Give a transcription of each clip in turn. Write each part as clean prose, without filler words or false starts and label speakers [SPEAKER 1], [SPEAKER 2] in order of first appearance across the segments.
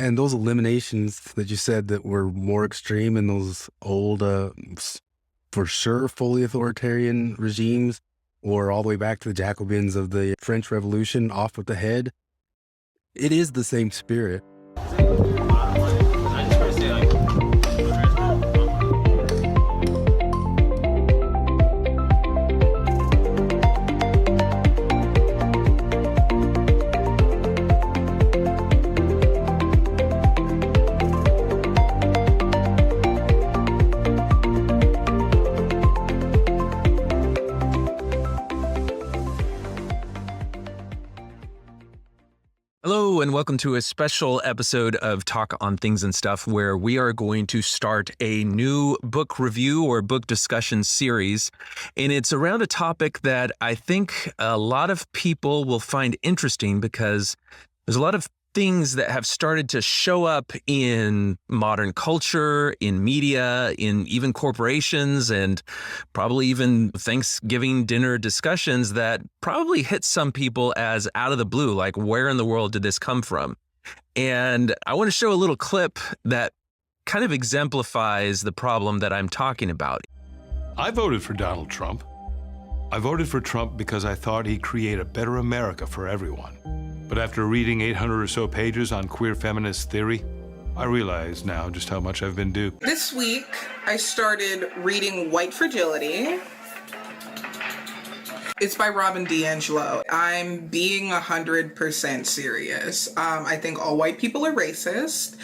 [SPEAKER 1] And those eliminations that you said that were more extreme in those old, for sure, fully authoritarian regimes, or all the way back to the Jacobins of the French Revolution, off with the head, it is the same spirit.
[SPEAKER 2] Hello, and welcome to a special episode of Talk on Things and Stuff, where we are going to start a new book review or book discussion series. And it's around a topic that I think a lot of people will find interesting because there's a lot of things that have started to show up in modern culture, in media, in even corporations, and probably even Thanksgiving dinner discussions that probably hit some people as out of the blue, like, where in the world did this come from? And I want to show a little clip that kind of exemplifies the problem that I'm talking about.
[SPEAKER 3] I voted for Donald Trump. I voted for Trump because I thought he'd create a better America for everyone. But after reading 800 or so pages on queer feminist theory, I realize now just how much I've been duped.
[SPEAKER 4] This week, I started reading White Fragility. It's by Robin DiAngelo. I'm being 100% serious. I think all white people are racist.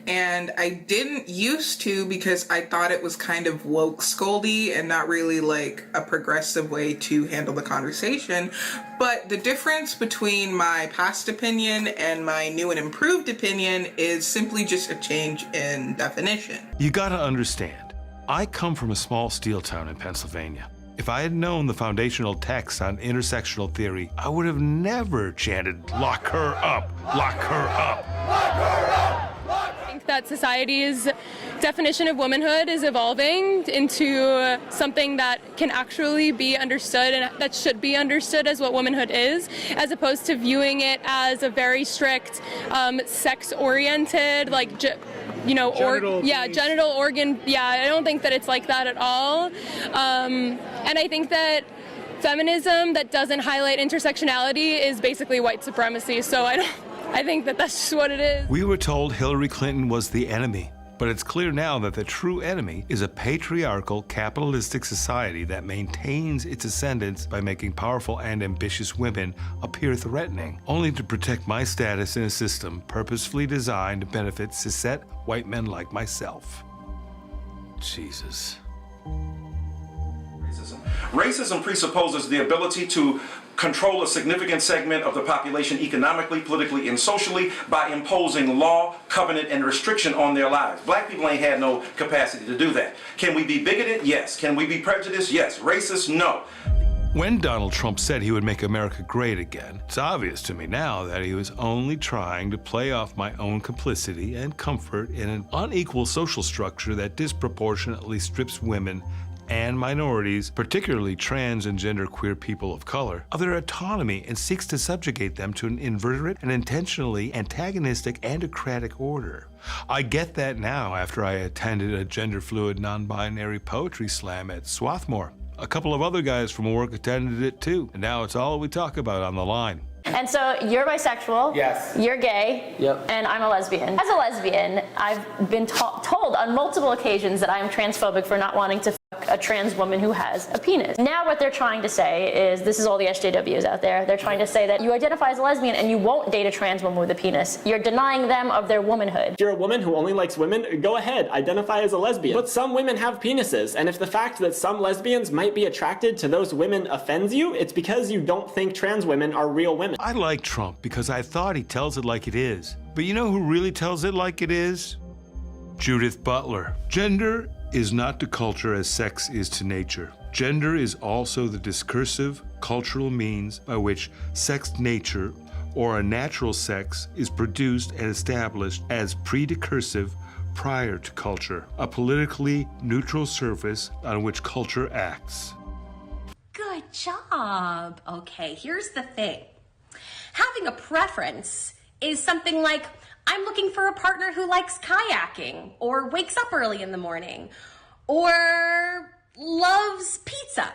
[SPEAKER 4] And I didn't used to because I thought it was kind of woke scoldy and not really like a progressive way to handle the conversation. But the difference between my past opinion and my new and improved opinion is simply just a change in definition.
[SPEAKER 3] You gotta understand, I come from a small steel town in Pennsylvania. If I had known the foundational text on intersectional theory, I would have never chanted, "Lock her up, lock her up." Lock her up,
[SPEAKER 5] I think that society's definition of womanhood is evolving into something that can actually be understood and that should be understood as what womanhood is, as opposed to viewing it as a very strict, sex-oriented, like, genital organ. Yeah, I don't think that it's like that at all. And I think that feminism that doesn't highlight intersectionality is basically white supremacy. So I think that that's just what it is.
[SPEAKER 3] We were told Hillary Clinton was the enemy, but it's clear now that the true enemy is a patriarchal, capitalistic society that maintains its ascendance by making powerful and ambitious women appear threatening, only to protect my status in a system purposefully designed to benefit cishet white men like myself. Jesus.
[SPEAKER 6] Racism presupposes the ability to control a significant segment of the population economically, politically, and socially by imposing law, covenant, and restriction on their lives. Black people ain't had no capacity to do that. Can we be bigoted? Yes. Can we be prejudiced? Yes. Racist? No.
[SPEAKER 3] When Donald Trump said he would make America great again, it's obvious to me now that he was only trying to play off my own complicity and comfort in an unequal social structure that disproportionately strips women and minorities, particularly trans and genderqueer people of color, of their autonomy and seeks to subjugate them to an invertebrate and intentionally antagonistic andocratic order. I get that now after I attended a gender-fluid, non-binary poetry slam at Swarthmore. A couple of other guys from work attended it too, and now it's all we talk about on the line.
[SPEAKER 7] And so you're bisexual,
[SPEAKER 8] yes.
[SPEAKER 7] You're gay,
[SPEAKER 8] yep.
[SPEAKER 7] And I'm a lesbian. As a lesbian, I've been told on multiple occasions that I am transphobic for not wanting to a trans woman who has a penis. Now what they're trying to say is, this is all the SJWs out there, they're trying to say that you identify as a lesbian and you won't date a trans woman with a penis. You're denying them of their womanhood.
[SPEAKER 8] If you're a woman who only likes women, go ahead, identify as a lesbian. But some women have penises, and if the fact that some lesbians might be attracted to those women offends you, it's because you don't think trans women are real women.
[SPEAKER 3] I like Trump because I thought he tells it like it is. But you know who really tells it like it is? Judith Butler. Gender is not to culture as sex is to nature. Gender is also the discursive, cultural means by which sex nature, or a natural sex, is produced and established as predecursive prior to culture, a politically neutral surface on which culture acts.
[SPEAKER 9] Good job. Okay, here's the thing. Having a preference is something like, I'm looking for a partner who likes kayaking, or wakes up early in the morning, or loves pizza.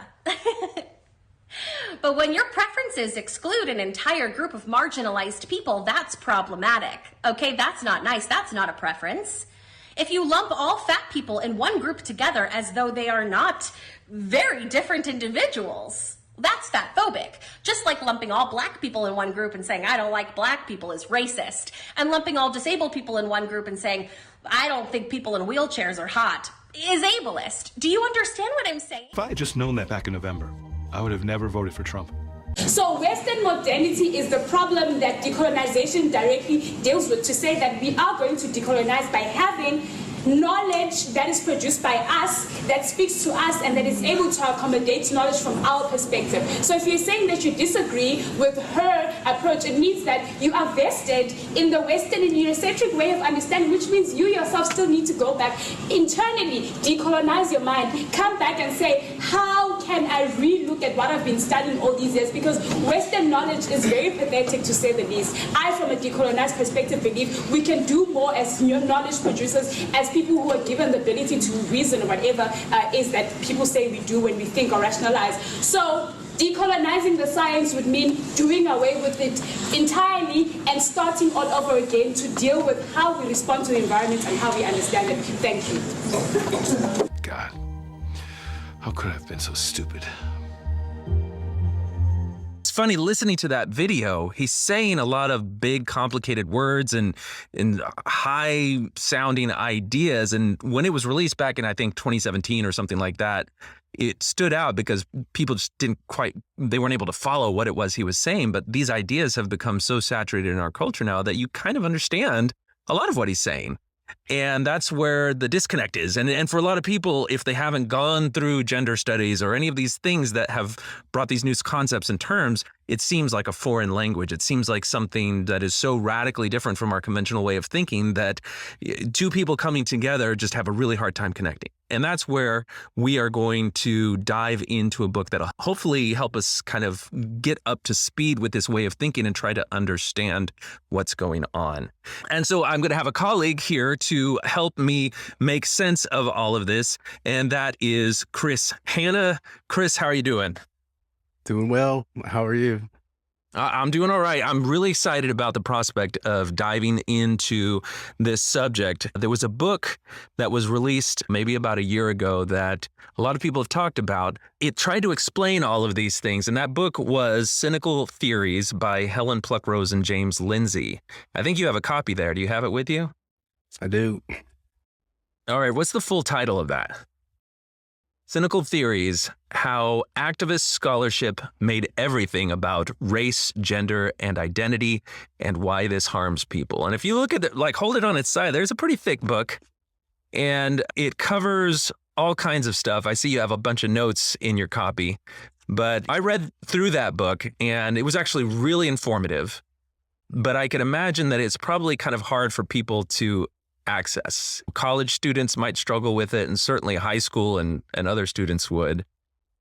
[SPEAKER 9] But when your preferences exclude an entire group of marginalized people, that's problematic. Okay, that's not nice. That's not a preference. If you lump all fat people in one group together as though they are not very different individuals, that's fatphobic. Just like lumping all black people in one group and saying, I don't like black people is racist. And lumping all disabled people in one group and saying, I don't think people in wheelchairs are hot is ableist. Do you understand what I'm saying?
[SPEAKER 3] If I had just known that back in November, I would have never voted for Trump.
[SPEAKER 10] So Western modernity is the problem that decolonization directly deals with, to say that we are going to decolonize by having knowledge that is produced by us, that speaks to us, and that is able to accommodate knowledge from our perspective. So if you're saying that you disagree with her approach, it means that you are vested in the Western and Eurocentric way of understanding, which means you yourself still need to go back internally, decolonize your mind, come back and say, how can I relook at what I've been studying all these years? Because Western knowledge is very pathetic, to say the least. I, from a decolonized perspective, believe we can do more as new knowledge producers, as people who are given the ability to reason or whatever is that people say we do when we think or rationalize. So decolonizing the science would mean doing away with it entirely and starting all over again to deal with how we respond to the environment and how we understand it. Thank you.
[SPEAKER 3] God, how could I have been so stupid?
[SPEAKER 2] It's funny listening to that video. He's saying a lot of big, complicated words and high-sounding ideas. And when it was released back in, I think, 2017 or something like that, it stood out because people just they weren't able to follow what it was he was saying. But these ideas have become so saturated in our culture now that you kind of understand a lot of what he's saying. And that's where the disconnect is. And for a lot of people, if they haven't gone through gender studies or any of these things that have brought these new concepts and terms, it seems like a foreign language. It seems like something that is so radically different from our conventional way of thinking that two people coming together just have a really hard time connecting. And that's where we are going to dive into a book that'll hopefully help us kind of get up to speed with this way of thinking and try to understand what's going on. And so I'm going to have a colleague here to help me make sense of all of this, and that is Chris Hanna. Chris, how are you doing?
[SPEAKER 1] Doing well. How are you?
[SPEAKER 2] I'm doing all right. I'm really excited about the prospect of diving into this subject. There was a book that was released maybe about a year ago that a lot of people have talked about. It tried to explain all of these things, and that book was Cynical Theories by Helen Pluckrose and James Lindsay. I think you have a copy there. Do you have it with you?
[SPEAKER 1] I do.
[SPEAKER 2] All right. What's the full title of that? Cynical Theories, How Activist Scholarship Made Everything About Race, Gender, and Identity, and Why This Harms People. And if you look at it, hold it on its side, there's a pretty thick book, and it covers all kinds of stuff. I see you have a bunch of notes in your copy, but I read through that book, and it was actually really informative. But I could imagine that it's probably kind of hard for people to access. College students might struggle with it, and certainly high school and other students would.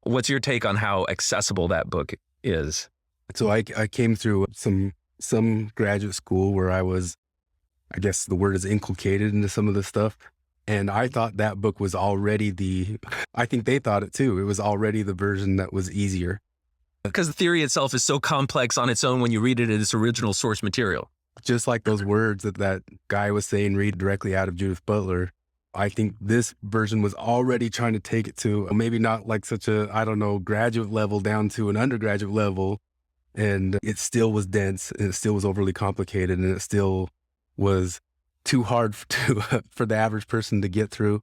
[SPEAKER 2] What's your take on how accessible that book is?
[SPEAKER 1] So I came through some graduate school where I was, I guess the word is inculcated into some of the stuff. And I thought that book was already I think they thought it too. It was already the version that was easier.
[SPEAKER 2] Because the theory itself is so complex on its own when you read it in its original source material.
[SPEAKER 1] Just like those words that guy was saying, read directly out of Judith Butler. I think this version was already trying to take it to maybe not like such a, graduate level down to an undergraduate level. And it still was dense, and it still was overly complicated, and it still was too hard for the average person to get through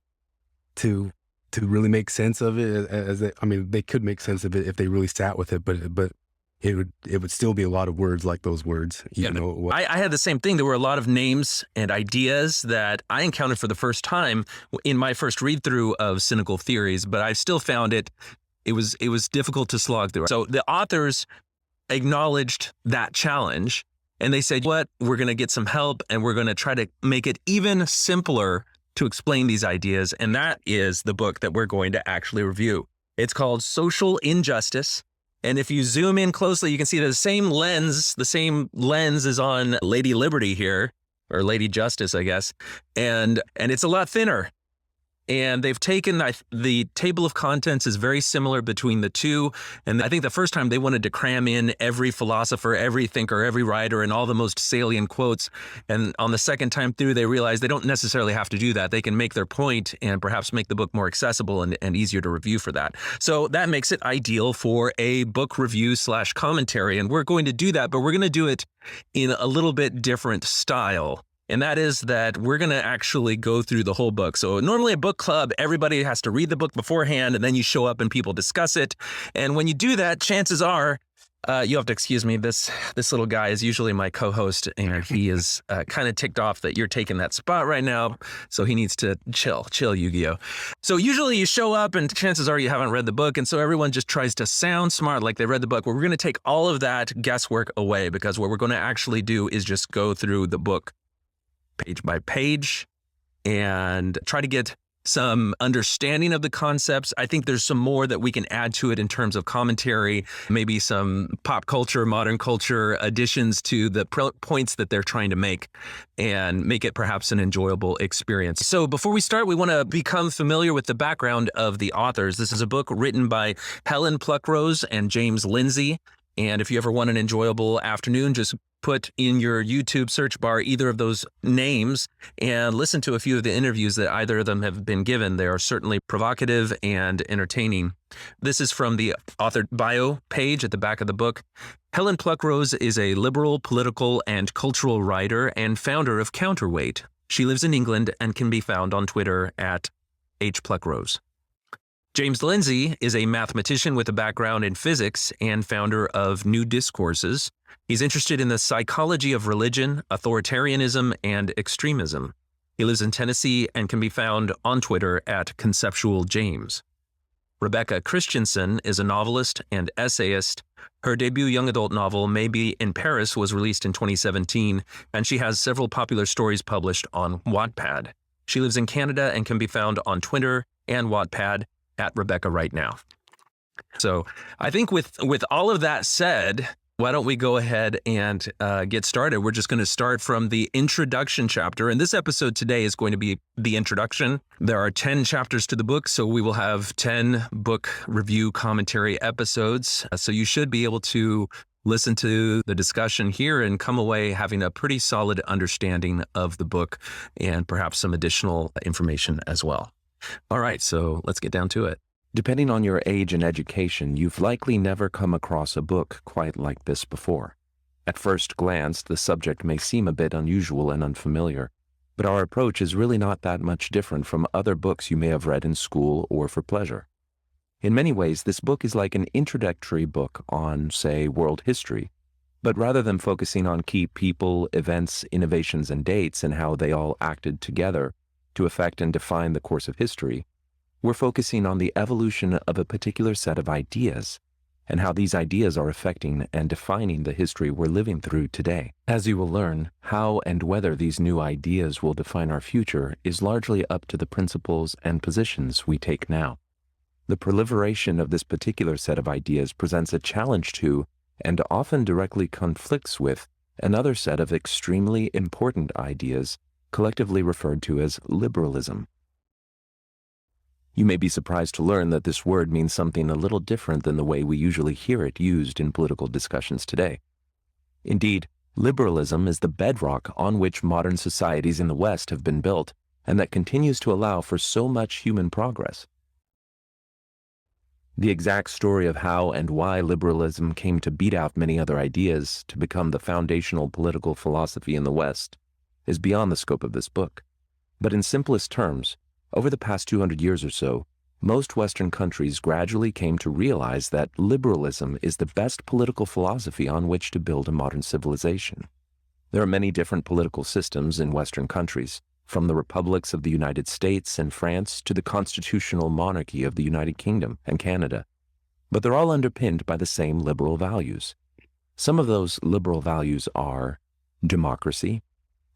[SPEAKER 1] to really make sense of it. They could make sense of it if they really sat with it, but it would still be a lot of words like those words.
[SPEAKER 2] I had the same thing. There were a lot of names and ideas that I encountered for the first time in my first read through of Cynical Theories, but I still found it was difficult to slog through. So the authors acknowledged that challenge, and they said, we're going to get some help, and we're going to try to make it even simpler to explain these ideas. And that is the book that we're going to actually review. It's called Social Injustice. And if you zoom in closely, you can see the same lens is on Lady Liberty here. or Lady Justice, I guess. And it's a lot thinner. And they've taken the table of contents is very similar between the two. And I think the first time they wanted to cram in every philosopher, every thinker, every writer, and all the most salient quotes. And on the second time through, they realized they don't necessarily have to do that. They can make their point and perhaps make the book more accessible and easier to review for that. So that makes it ideal for a book review / commentary. And we're going to do that, but we're going to do it in a little bit different style. And that is that we're going to actually go through the whole book. So normally a book club, everybody has to read the book beforehand, and then you show up and people discuss it. And when you do that, chances are, you have to excuse me, this little guy is usually my co-host, and he is kind of ticked off that you're taking that spot right now. So he needs to chill, Yu-Gi-Oh. So usually you show up and chances are you haven't read the book. And so everyone just tries to sound smart like they read the book. Well, we're going to take all of that guesswork away, because what we're going to actually do is just go through the book page by page and try to get some understanding of the concepts. I think there's some more that we can add to it in terms of commentary, maybe some pop culture, modern culture additions to the points that they're trying to make, and make it perhaps an enjoyable experience. So before we start, we want to become familiar with the background of the authors. This is a book written by Helen Pluckrose and James Lindsay. And if you ever want an enjoyable afternoon, just put in your YouTube search bar either of those names and listen to a few of the interviews that either of them have been given. They are certainly provocative and entertaining. This is from the author bio page at the back of the book. Helen Pluckrose is a liberal, political, and cultural writer and founder of Counterweight. She lives in England and can be found on Twitter at @Pluckrose. James Lindsay is a mathematician with a background in physics and founder of New Discourses. He's interested in the psychology of religion, authoritarianism, and extremism. He lives in Tennessee and can be found on Twitter at Conceptual James. Rebecca Christiansen is a novelist and essayist. Her debut young adult novel, Maybe in Paris, was released in 2017, and she has several popular stories published on Wattpad. She lives in Canada and can be found on Twitter and Wattpad at Rebecca right now. So I think with all of that said, why don't we go ahead and get started? We're just going to start from the introduction chapter. And this episode today is going to be the introduction. There are 10 chapters to the book, so we will have 10 book review commentary episodes. So you should be able to listen to the discussion here and come away having a pretty solid understanding of the book and perhaps some additional information as well. All right, so let's get down to it.
[SPEAKER 11] Depending on your age and education, you've likely never come across a book quite like this before. At first glance, the subject may seem a bit unusual and unfamiliar, but our approach is really not that much different from other books you may have read in school or for pleasure. In many ways, this book is like an introductory book on, say, world history, but rather than focusing on key people, events, innovations, and dates and how they all acted together to affect and define the course of history, we're focusing on the evolution of a particular set of ideas and how these ideas are affecting and defining the history we're living through today. As you will learn, how and whether these new ideas will define our future is largely up to the principles and positions we take now. The proliferation of this particular set of ideas presents a challenge to, and often directly conflicts with, another set of extremely important ideas collectively referred to as liberalism. You may be surprised to learn that this word means something a little different than the way we usually hear it used in political discussions today. Indeed, liberalism is the bedrock on which modern societies in the West have been built, and that continues to allow for so much human progress. The exact story of how and why liberalism came to beat out many other ideas to become the foundational political philosophy in the West is beyond the scope of this book. But in simplest terms, over the past 200 years or so, most Western countries gradually came to realize that liberalism is the best political philosophy on which to build a modern civilization. There are many different political systems in Western countries, from the republics of the United States and France to the constitutional monarchy of the United Kingdom and Canada. But they're all underpinned by the same liberal values. Some of those liberal values are democracy,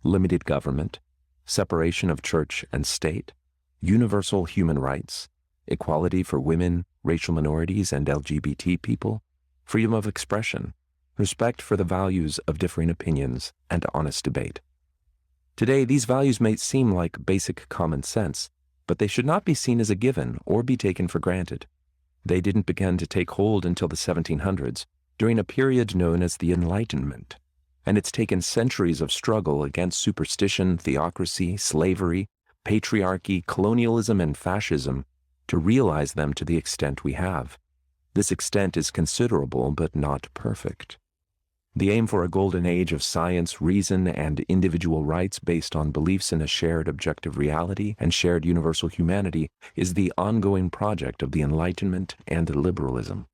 [SPEAKER 11] limited government, separation of church and state, universal human rights, equality for women, racial minorities, and LGBT people, freedom of expression, respect for the values of differing opinions, and honest debate. Today, these values may seem like basic common sense, but they should not be seen as a given or be taken for granted. They didn't begin to take hold until the 1700s, during a period known as the Enlightenment, and it's taken centuries of struggle against superstition, theocracy, slavery, patriarchy, colonialism, and fascism to realize them to the extent we have. This extent is considerable but not perfect. The aim for a golden age of science, reason, and individual rights based on beliefs in a shared objective reality and shared universal humanity is the ongoing project of the Enlightenment and liberalism.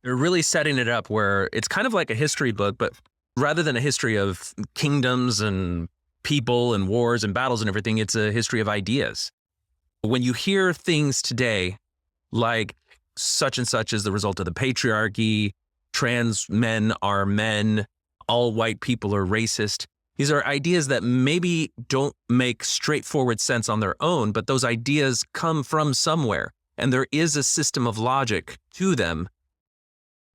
[SPEAKER 2] They're really setting it up where it's kind of like a history book, but rather than a history of kingdoms and people and wars and battles and everything, it's a history of ideas. When you hear things today like such and such is the result of the patriarchy, trans men are men, all white people are racist. These are ideas that maybe don't make straightforward sense on their own, but those ideas come from somewhere, and there is a system of logic to them.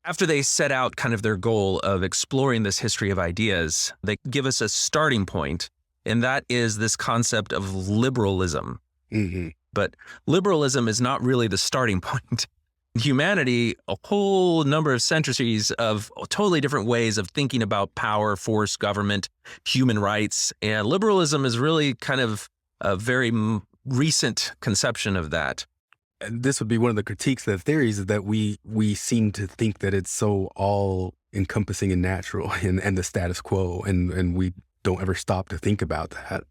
[SPEAKER 2] After they set out kind of their goal of exploring this history of ideas, they give us a starting point, and that is this concept of liberalism.
[SPEAKER 1] Mm-hmm.
[SPEAKER 2] But liberalism is not really the starting point. Humanity, a whole number of centuries of totally different ways of thinking about power, force, government, human rights. And liberalism is really kind of a very recent conception of that.
[SPEAKER 1] And this would be one of the critiques of the theories, is that we seem to think that it's so all encompassing and natural and the status quo, and we don't ever stop to think about that.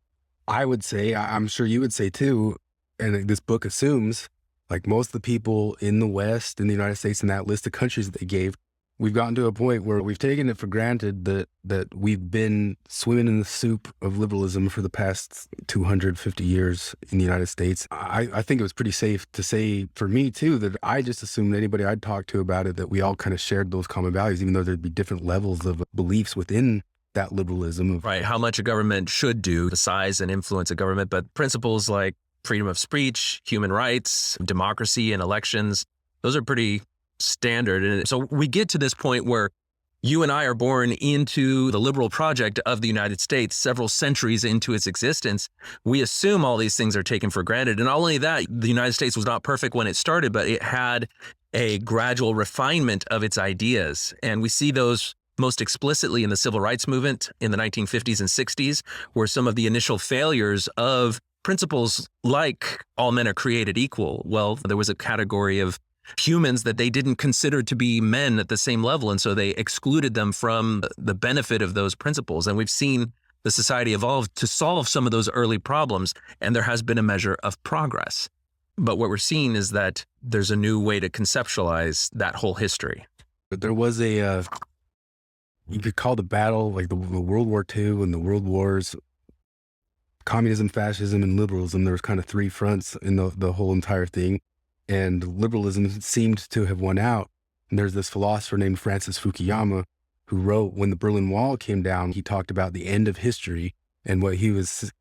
[SPEAKER 1] I would say, I'm sure you would say too, and this book assumes, like most of the people in the West, in the United States, in that list of countries that they gave, we've gotten to a point where we've taken it for granted that we've been swimming in the soup of liberalism for the past 250 years in the United States. I think it was pretty safe to say, for me too, that I just assumed anybody I'd talked to about it, that we all kind of shared those common values, even though there'd be different levels of beliefs within that liberalism.
[SPEAKER 2] Right, how much a government should do, the size and influence of government, but principles like freedom of speech, human rights, democracy, and elections, those are pretty standard. And so we get to this point where you and I are born into the liberal project of the United States several centuries into its existence. We assume all these things are taken for granted. And not only that, the United States was not perfect when it started, but it had a gradual refinement of its ideas. And we see those most explicitly in the civil rights movement in the 1950s and 60s, where some of the initial failures of principles like all men are created equal. Well, there was a category of humans that they didn't consider to be men at the same level, and so they excluded them from the benefit of those principles. And we've seen the society evolve to solve some of those early problems, and there has been a measure of progress. But what we're seeing is that there's a new way to conceptualize that whole history.
[SPEAKER 1] But there was a, you could call the battle, like the World War II and the World Wars, communism, fascism, and liberalism. There was kind of three fronts in the whole entire thing. And liberalism seemed to have won out. And there's this philosopher named Francis Fukuyama who wrote, when the Berlin Wall came down, he talked about the end of history. And what he was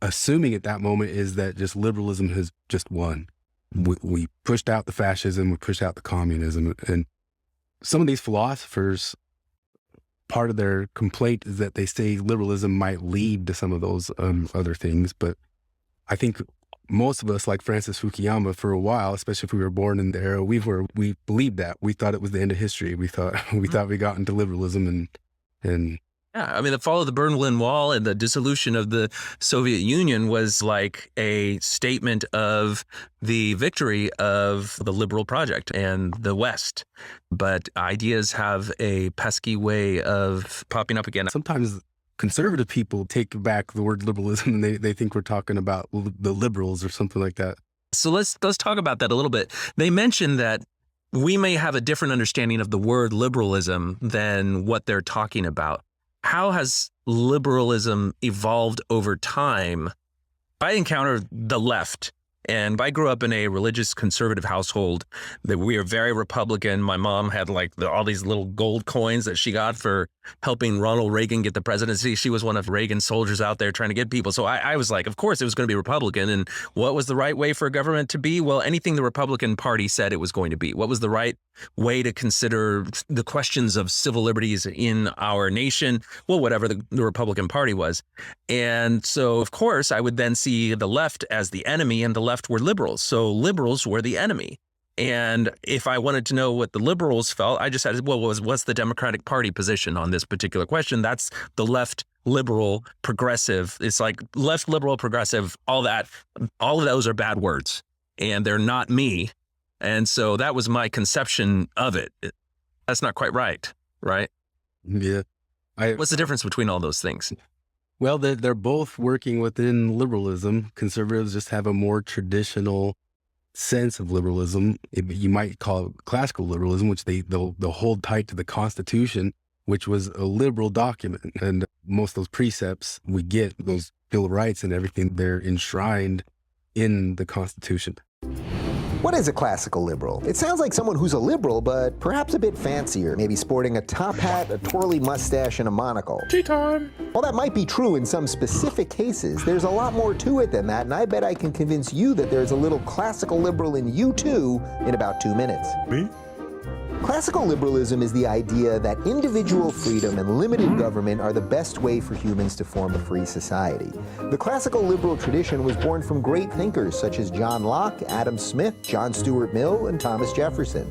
[SPEAKER 1] assuming at that moment is that just liberalism has just won. We pushed out the fascism, we pushed out the communism. And some of these philosophers, part of their complaint is that they say liberalism might lead to some of those other things. But I think most of us, like Francis Fukuyama, for a while, especially if we were born in the era, we believed that. We thought it was the end of history. We thought we got into liberalism and
[SPEAKER 2] yeah, I mean, the fall of the Berlin Wall and the dissolution of the Soviet Union was like a statement of the victory of the liberal project and the West. But ideas have a pesky way of popping up again.
[SPEAKER 1] Sometimes conservative people take back the word liberalism and they think we're talking about the liberals or something like that.
[SPEAKER 2] So let's talk about that a little bit. They mentioned that we may have a different understanding of the word liberalism than what they're talking about. How has liberalism evolved over time? I encounter the left And I grew up in a religious conservative household that we are very Republican. My mom had like all these little gold coins that she got for helping Ronald Reagan get the presidency. She was one of Reagan's soldiers out there trying to get people. So I was like, of course it was going to be Republican. And what was the right way for a government to be? Well, anything the Republican Party said it was going to be. What was the right way to consider the questions of civil liberties in our nation? Well, whatever the Republican Party was. And so, of course, I would then see the left as the enemy, and the left were liberals. So liberals were the enemy. And if I wanted to know what the liberals felt, I just had, well, what's the Democratic Party position on this particular question? That's the left, liberal, progressive. It's like left, liberal, progressive, all that. All of those are bad words, and they're not me. And so that was my conception of it. That's not quite right, right?
[SPEAKER 1] Yeah.
[SPEAKER 2] What's the difference between all those things?
[SPEAKER 1] Well, they're both working within liberalism. Conservatives just have a more traditional sense of liberalism. You might call it classical liberalism, which they'll hold tight to the Constitution, which was a liberal document. And most of those precepts we get, those Bill of Rights and everything, they're enshrined in the Constitution.
[SPEAKER 12] What is a classical liberal? It sounds like someone who's a liberal, but perhaps a bit fancier, maybe sporting a top hat, a twirly mustache, and a monocle. Tea time! While that might be true in some specific cases, there's a lot more to it than that, and I bet I can convince you that there's a little classical liberal in you too in about 2 minutes. Me? Classical liberalism is the idea that individual freedom and limited government are the best way for humans to form a free society. The classical liberal tradition was born from great thinkers such as John Locke, Adam Smith, John Stuart Mill, and Thomas Jefferson.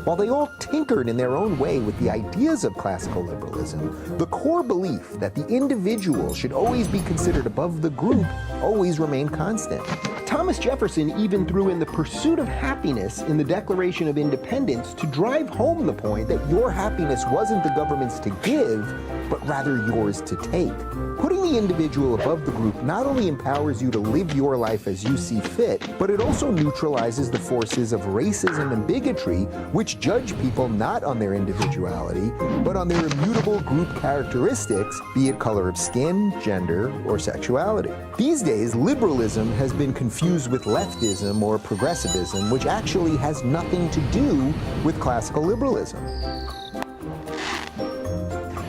[SPEAKER 12] While they all tinkered in their own way with the ideas of classical liberalism, the core belief that the individual should always be considered above the group always remained constant. Thomas Jefferson even threw in the pursuit of happiness in the Declaration of Independence to drive home the point that your happiness wasn't the government's to give, but rather yours to take. Putting the individual above the group not only empowers you to live your life as you see fit, but it also neutralizes the forces of racism and bigotry, which judge people not on their individuality, but on their immutable group characteristics, be it color of skin, gender, or sexuality. These days, liberalism has been confused with leftism or progressivism, which actually has nothing to do with classical liberalism.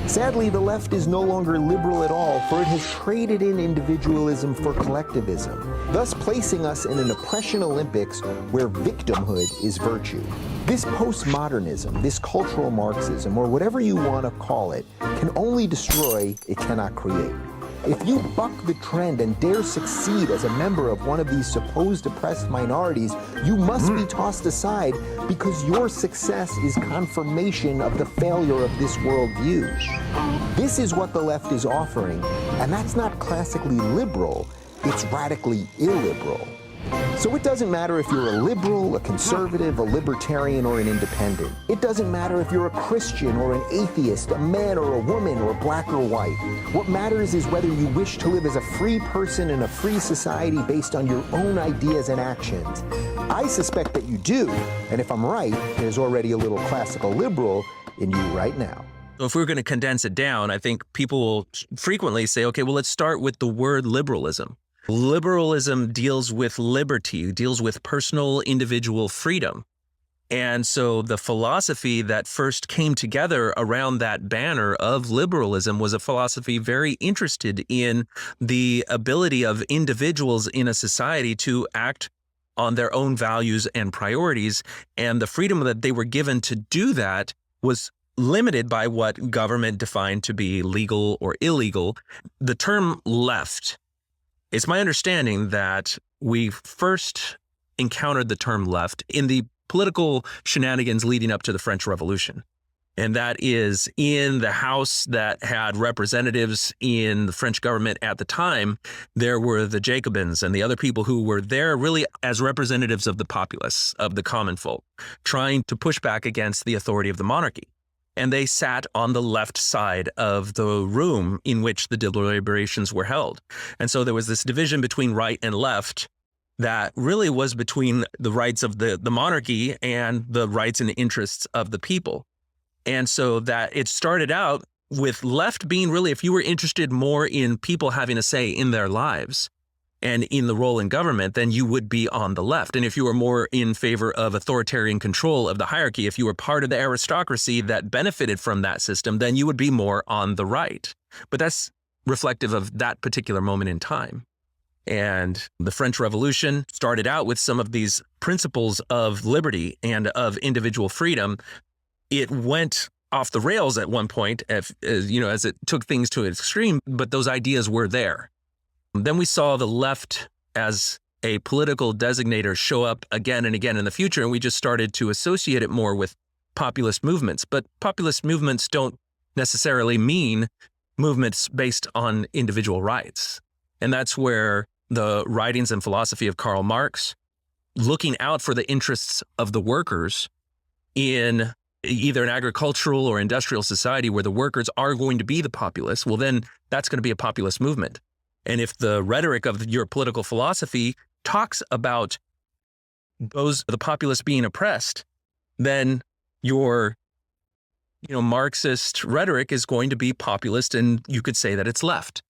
[SPEAKER 12] Sadly, the left is no longer liberal at all, for it has traded in individualism for collectivism, thus placing us in an oppression Olympics where victimhood is virtue. This postmodernism, this cultural Marxism, or whatever you want to call it, can only destroy, it cannot create. If you buck the trend and dare succeed as a member of one of these supposed oppressed minorities, you must be tossed aside because your success is confirmation of the failure of this worldview. This is what the left is offering, and that's not classically liberal, it's radically illiberal. So it doesn't matter if you're a liberal, a conservative, a libertarian, or an independent. It doesn't matter if you're a Christian or an atheist, a man or a woman, or black or white. What matters is whether you wish to live as a free person in a free society based on your own ideas and actions. I suspect that you do, and if I'm right, there's already a little classical liberal in you right now.
[SPEAKER 2] So if we're going to condense it down, I think people will frequently say, okay, well, let's start with the word liberalism. Liberalism deals with liberty, deals with personal individual freedom. And so the philosophy that first came together around that banner of liberalism was a philosophy very interested in the ability of individuals in a society to act on their own values and priorities. And the freedom that they were given to do that was limited by what government defined to be legal or illegal. The term left. It's my understanding that we first encountered the term left in the political shenanigans leading up to the French Revolution. And that is in the House that had representatives in the French government at the time. There were the Jacobins and the other people who were there really as representatives of the populace, of the common folk, trying to push back against the authority of the monarchy. And they sat on the left side of the room in which the deliberations were held. And so there was this division between right and left that really was between the rights of the monarchy and the rights and interests of the people. And so that it started out with left being really, if you were interested more in people having a say in their lives, and in the role in government, then you would be on the left. And if you were more in favor of authoritarian control of the hierarchy, if you were part of the aristocracy that benefited from that system, then you would be more on the right. But that's reflective of that particular moment in time. And the French Revolution started out with some of these principles of liberty and of individual freedom. It went off the rails at one point, as it took things to an extreme, but those ideas were there. Then we saw the left as a political designator show up again and again in the future, and we just started to associate it more with populist movements. But populist movements don't necessarily mean movements based on individual rights. And that's where the writings and philosophy of Karl Marx, looking out for the interests of the workers in either an agricultural or industrial society where the workers are going to be the populace, well, then that's going to be a populist movement. And if the rhetoric of your political philosophy talks about the populace being oppressed, then your Marxist rhetoric is going to be populist, and you could say that it's left.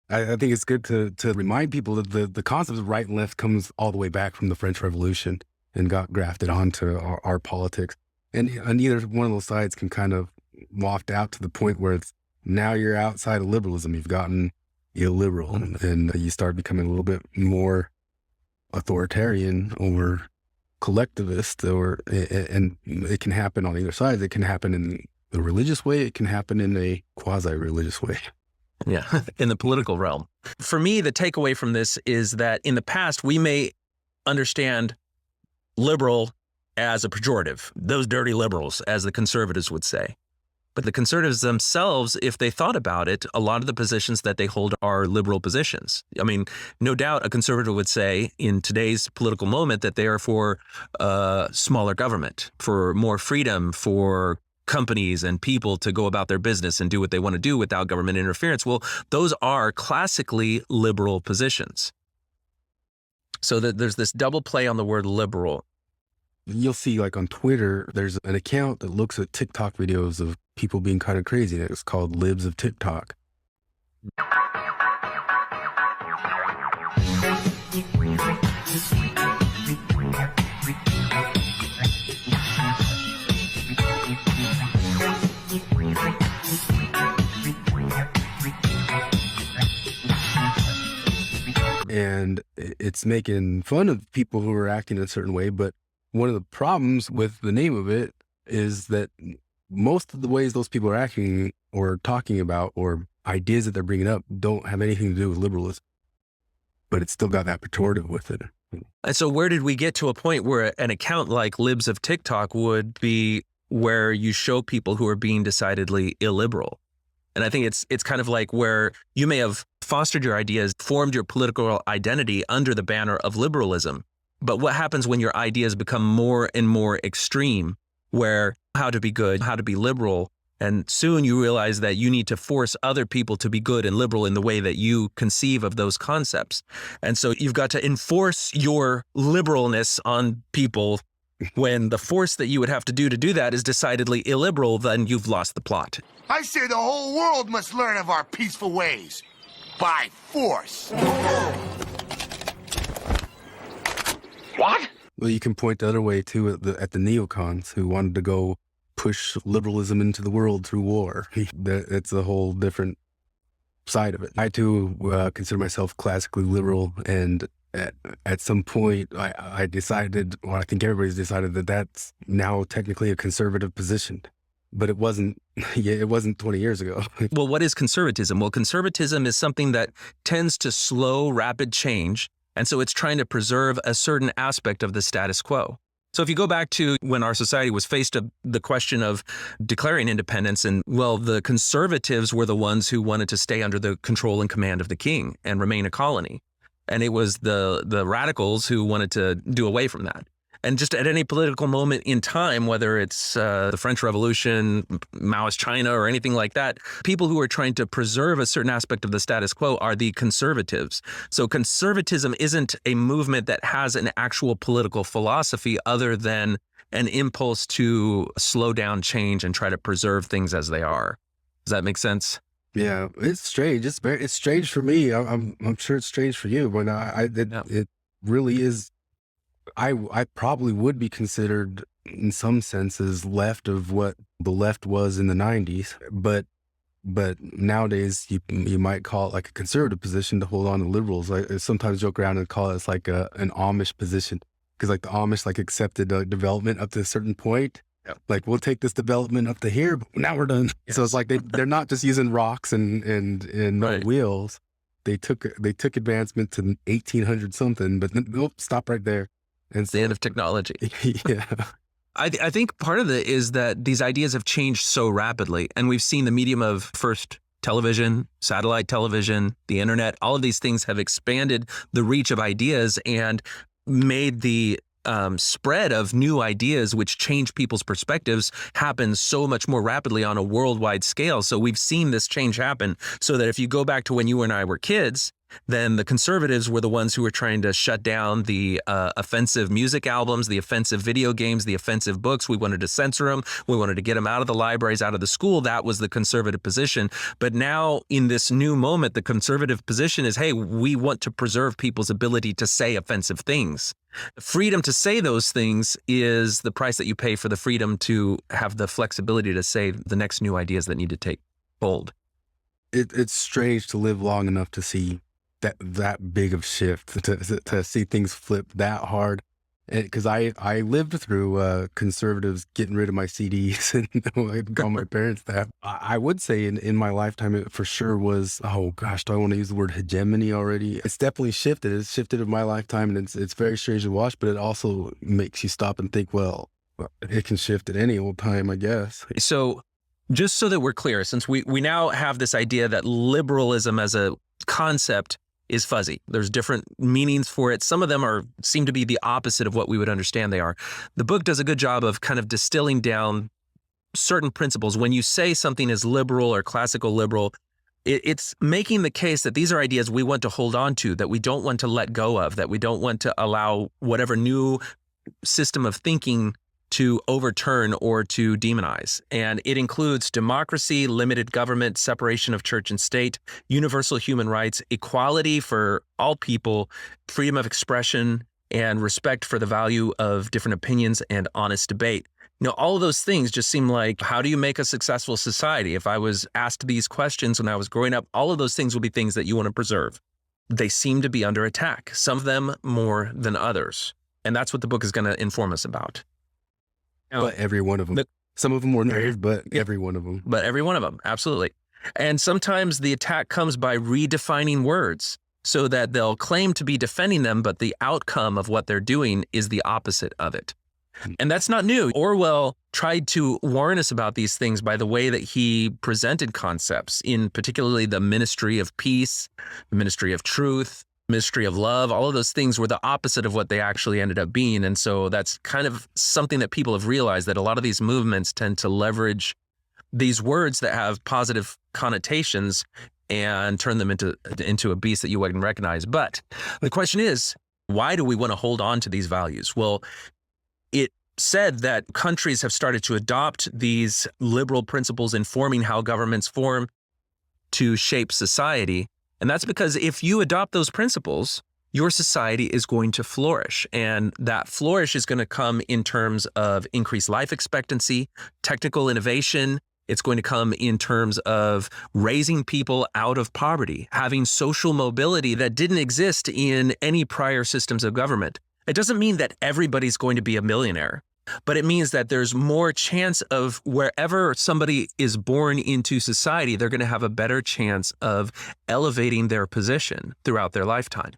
[SPEAKER 1] I think it's good to remind people that the concept of right and left comes all the way back from the French Revolution and got grafted onto our politics. And either one of those sides can kind of waft out to the point where it's now you're outside of liberalism. You've gotten illiberal, and you start becoming a little bit more authoritarian or collectivist, and it can happen on either side. It can happen in a religious way. It can happen in a quasi-religious way.
[SPEAKER 2] Yeah, in the political realm. For me, the takeaway from this is that in the past, we may understand liberal as a pejorative, those dirty liberals, as the conservatives would say. But the conservatives themselves, if they thought about it, a lot of the positions that they hold are liberal positions. I mean, no doubt a conservative would say in today's political moment that they are for smaller government, for more freedom, for companies and people to go about their business and do what they want to do without government interference. Well, those are classically liberal positions. So that there's this double play on the word liberal.
[SPEAKER 1] You'll see, like on Twitter, there's an account that looks at TikTok videos of people being kind of crazy. It's called Libs of TikTok. And it's making fun of people who are acting in a certain way, but one of the problems with the name of it is that most of the ways those people are acting or talking about or ideas that they're bringing up don't have anything to do with liberalism, but it's still got that pejorative with it.
[SPEAKER 2] And so where did we get to a point where an account like Libs of TikTok would be where you show people who are being decidedly illiberal? And I think it's kind of like where you may have fostered your ideas, formed your political identity under the banner of liberalism. But what happens when your ideas become more and more extreme, where how to be good, how to be liberal, and soon you realize that you need to force other people to be good and liberal in the way that you conceive of those concepts. And so you've got to enforce your liberalness on people when the force that you would have to do that is decidedly illiberal, then you've lost the plot.
[SPEAKER 13] I say the whole world must learn of our peaceful ways. By force. What?
[SPEAKER 1] Well, you can point the other way, too, at the neocons who wanted to go push liberalism into the world through war. It's a whole different side of it. I, too, consider myself classically liberal, and at some point, I decided, or I think everybody's decided, that that's now technically a conservative position. But it wasn't, it wasn't 20 years ago.
[SPEAKER 2] Well, what is conservatism? Well, conservatism is something that tends to slow rapid change. And so it's trying to preserve a certain aspect of the status quo. So if you go back to when our society was faced with the question of declaring independence, and well, the conservatives were the ones who wanted to stay under the control and command of the king and remain a colony. And it was the radicals who wanted to do away from that. And just at any political moment in time, whether it's the French Revolution, Maoist China, or anything like that, people who are trying to preserve a certain aspect of the status quo are the conservatives. So conservatism isn't a movement that has an actual political philosophy other than an impulse to slow down change and try to preserve things as they are. Does that make sense?
[SPEAKER 1] Yeah, it's strange. It's strange for me. I'm sure it's strange for you, but it really is. I probably would be considered in some senses left of what the left was in the 90s, but nowadays you might call it like a conservative position to hold on to liberals. I sometimes joke around and call it it's like an Amish position, because like the Amish like accepted development up to a certain point.
[SPEAKER 2] Yep.
[SPEAKER 1] Like we'll take this development up to here, but now we're done.
[SPEAKER 2] Yes.
[SPEAKER 1] So it's like they're not just using rocks and
[SPEAKER 2] Right.
[SPEAKER 1] wheels. They took advancement to 1800 something, but then, nope, stop right there. And
[SPEAKER 2] It's the end of technology.
[SPEAKER 1] yeah.
[SPEAKER 2] I think part of it is that these ideas have changed so rapidly, and we've seen the medium of first television, satellite television, the internet, all of these things have expanded the reach of ideas and made the spread of new ideas, which change people's perspectives, happen so much more rapidly on a worldwide scale. So we've seen this change happen, so that if you go back to when you and I were kids, then the conservatives were the ones who were trying to shut down the offensive music albums, the offensive video games, the offensive books. We wanted to censor them. We wanted to get them out of the libraries, out of the school. That was the conservative position. But now in this new moment, the conservative position is, hey, we want to preserve people's ability to say offensive things. Freedom to say those things is the price that you pay for the freedom to have the flexibility to say the next new ideas that need to take hold.
[SPEAKER 1] It's strange to live long enough to see that big of shift, to see things flip that hard. Because I lived through conservatives getting rid of my CDs and I'd call my parents that. I would say in my lifetime it for sure was, oh gosh, do I want to use the word hegemony already? It's definitely shifted. It's shifted in my lifetime, and it's very strange to watch, but it also makes you stop and think, well, it can shift at any old time, I guess.
[SPEAKER 2] So just so that we're clear, since we now have this idea that liberalism as a concept is fuzzy. There's different meanings for it. Some of them seem to be the opposite of what we would understand they are. The book does a good job of kind of distilling down certain principles. When you say something is liberal or classical liberal, it's making the case that these are ideas we want to hold on to, that we don't want to let go of, that we don't want to allow whatever new system of thinking to overturn or to demonize. And it includes democracy, limited government, separation of church and state, universal human rights, equality for all people, freedom of expression, and respect for the value of different opinions and honest debate. You know, all of those things just seem like, how do you make a successful society? If I was asked these questions when I was growing up, all of those things would be things that you want to preserve. They seem to be under attack, some of them more than others. And that's what the book is going to inform us about.
[SPEAKER 1] But every one of them. Some of them were nerds, but every one of them.
[SPEAKER 2] But every one of them, absolutely. And sometimes the attack comes by redefining words so that they'll claim to be defending them, but the outcome of what they're doing is the opposite of it. And that's not new. Orwell tried to warn us about these things by the way that he presented concepts, in particularly the ministry of peace, the ministry of truth, ministry of love. All of those things were the opposite of what they actually ended up being. And so that's kind of something that people have realized, that a lot of these movements tend to leverage these words that have positive connotations and turn them into a beast that you wouldn't recognize. But the question is, why do we want to hold on to these values? Well, it said that countries have started to adopt these liberal principles informing how governments form to shape society. And that's because if you adopt those principles, your society is going to flourish. And that flourish is going to come in terms of increased life expectancy, technical innovation. It's going to come in terms of raising people out of poverty, having social mobility that didn't exist in any prior systems of government. It doesn't mean that everybody's going to be a millionaire, but it means that there's more chance of wherever somebody is born into society, they're going to have a better chance of elevating their position throughout their lifetime.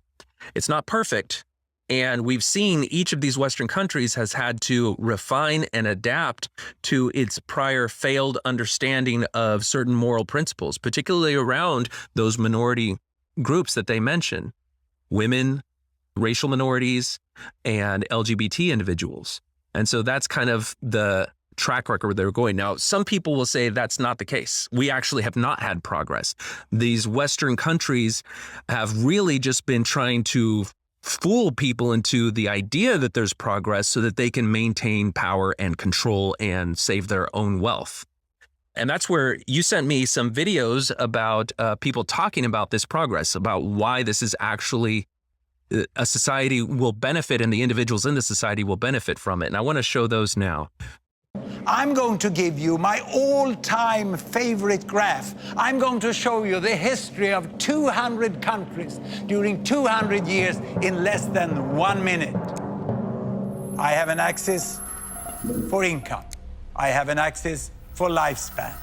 [SPEAKER 2] It's not perfect. And we've seen each of these Western countries has had to refine and adapt to its prior failed understanding of certain moral principles, particularly around those minority groups that they mention, women, racial minorities, and LGBT individuals. And so that's kind of the track record they're going. Now, some people will say that's not the case. We actually have not had progress. These Western countries have really just been trying to fool people into the idea that there's progress so that they can maintain power and control and save their own wealth. And that's where you sent me some videos about people talking about this progress, about why this is actually a society will benefit and the individuals in the society will benefit from it. And I want to show those now.
[SPEAKER 14] I'm going to give you my all-time favorite graph. I'm going to show you the history of 200 countries during 200 years in less than 1 minute. I have an axis for income. I have an axis for lifespan.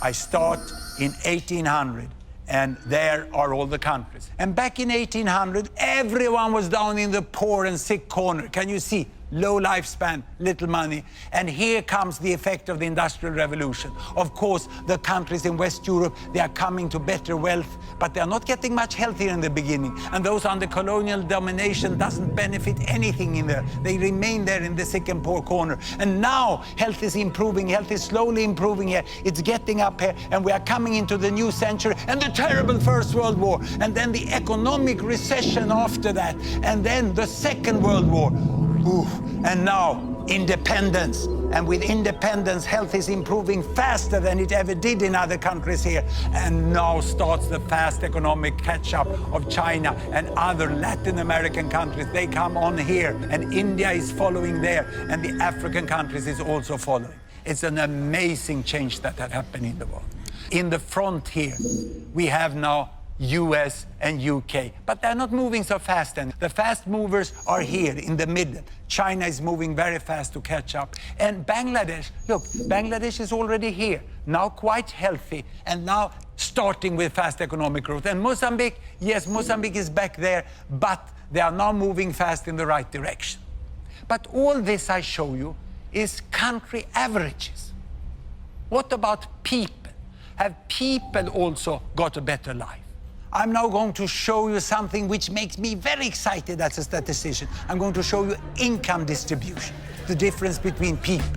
[SPEAKER 14] I start in 1800, and there are all the countries. And back in 1800, everyone was down in the poor and sick corner. Can you see? Low lifespan, little money. And here comes the effect of the Industrial Revolution. Of course, the countries in West Europe, they are coming to better wealth, but they are not getting much healthier in the beginning. And those under colonial domination doesn't benefit anything in there. They remain there in the sick and poor corner. And now health is improving, health is slowly improving here. It's getting up here, and we are coming into the new century, and the terrible First World War, and then the economic recession after that, and then the Second World War. Ooh. And now, independence. And with independence, health is improving faster than it ever did in other countries here. And now starts the fast economic catch-up of China and other Latin American countries. They come on here, and India is following there, and the African countries is also following. It's an amazing change that had happened in the world. In the front here, we have now US and UK, but they're not moving so fast, and the fast movers are here in the middle. China is moving very fast to catch up, and Bangladesh, look, Bangladesh is already here, now quite healthy, and now starting with fast economic growth. And Mozambique, yes, Mozambique is back there, but they are now moving fast in the right direction. But all this I show you is country averages. What about people? Have people also got a better life? I'm now going to show you something which makes me very excited as a statistician. I'm going to show you income distribution, the difference between people.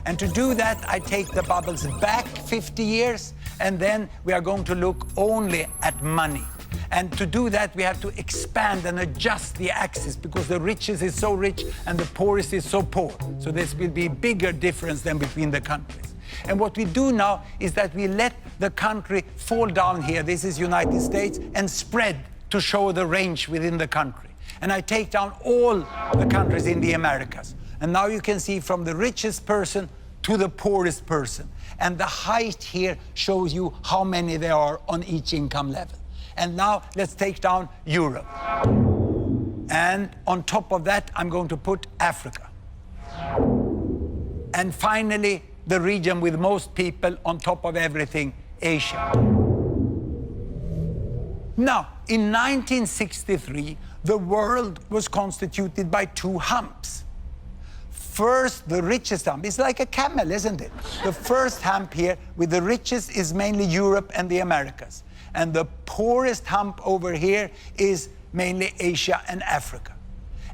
[SPEAKER 14] And to do that, I take the bubbles back 50 years, and then we are going to look only at money. And to do that, we have to expand and adjust the axis, because the richest is so rich and the poorest is so poor. So this will be a bigger difference than between the countries. And what we do now is that we let the country fall down here, this is United States, and spread to show the range within the country. And I take down all the countries in the Americas. And now you can see from the richest person to the poorest person. And the height here shows you how many there are on each income level. And now let's take down Europe. And on top of that, I'm going to put Africa. And finally, the region with most people, on top of everything, Asia. Now, in 1963, the world was constituted by two humps. First, the richest hump. It's like a camel, isn't it? The first hump here with the richest is mainly Europe and the Americas. And the poorest hump over here is mainly Asia and Africa.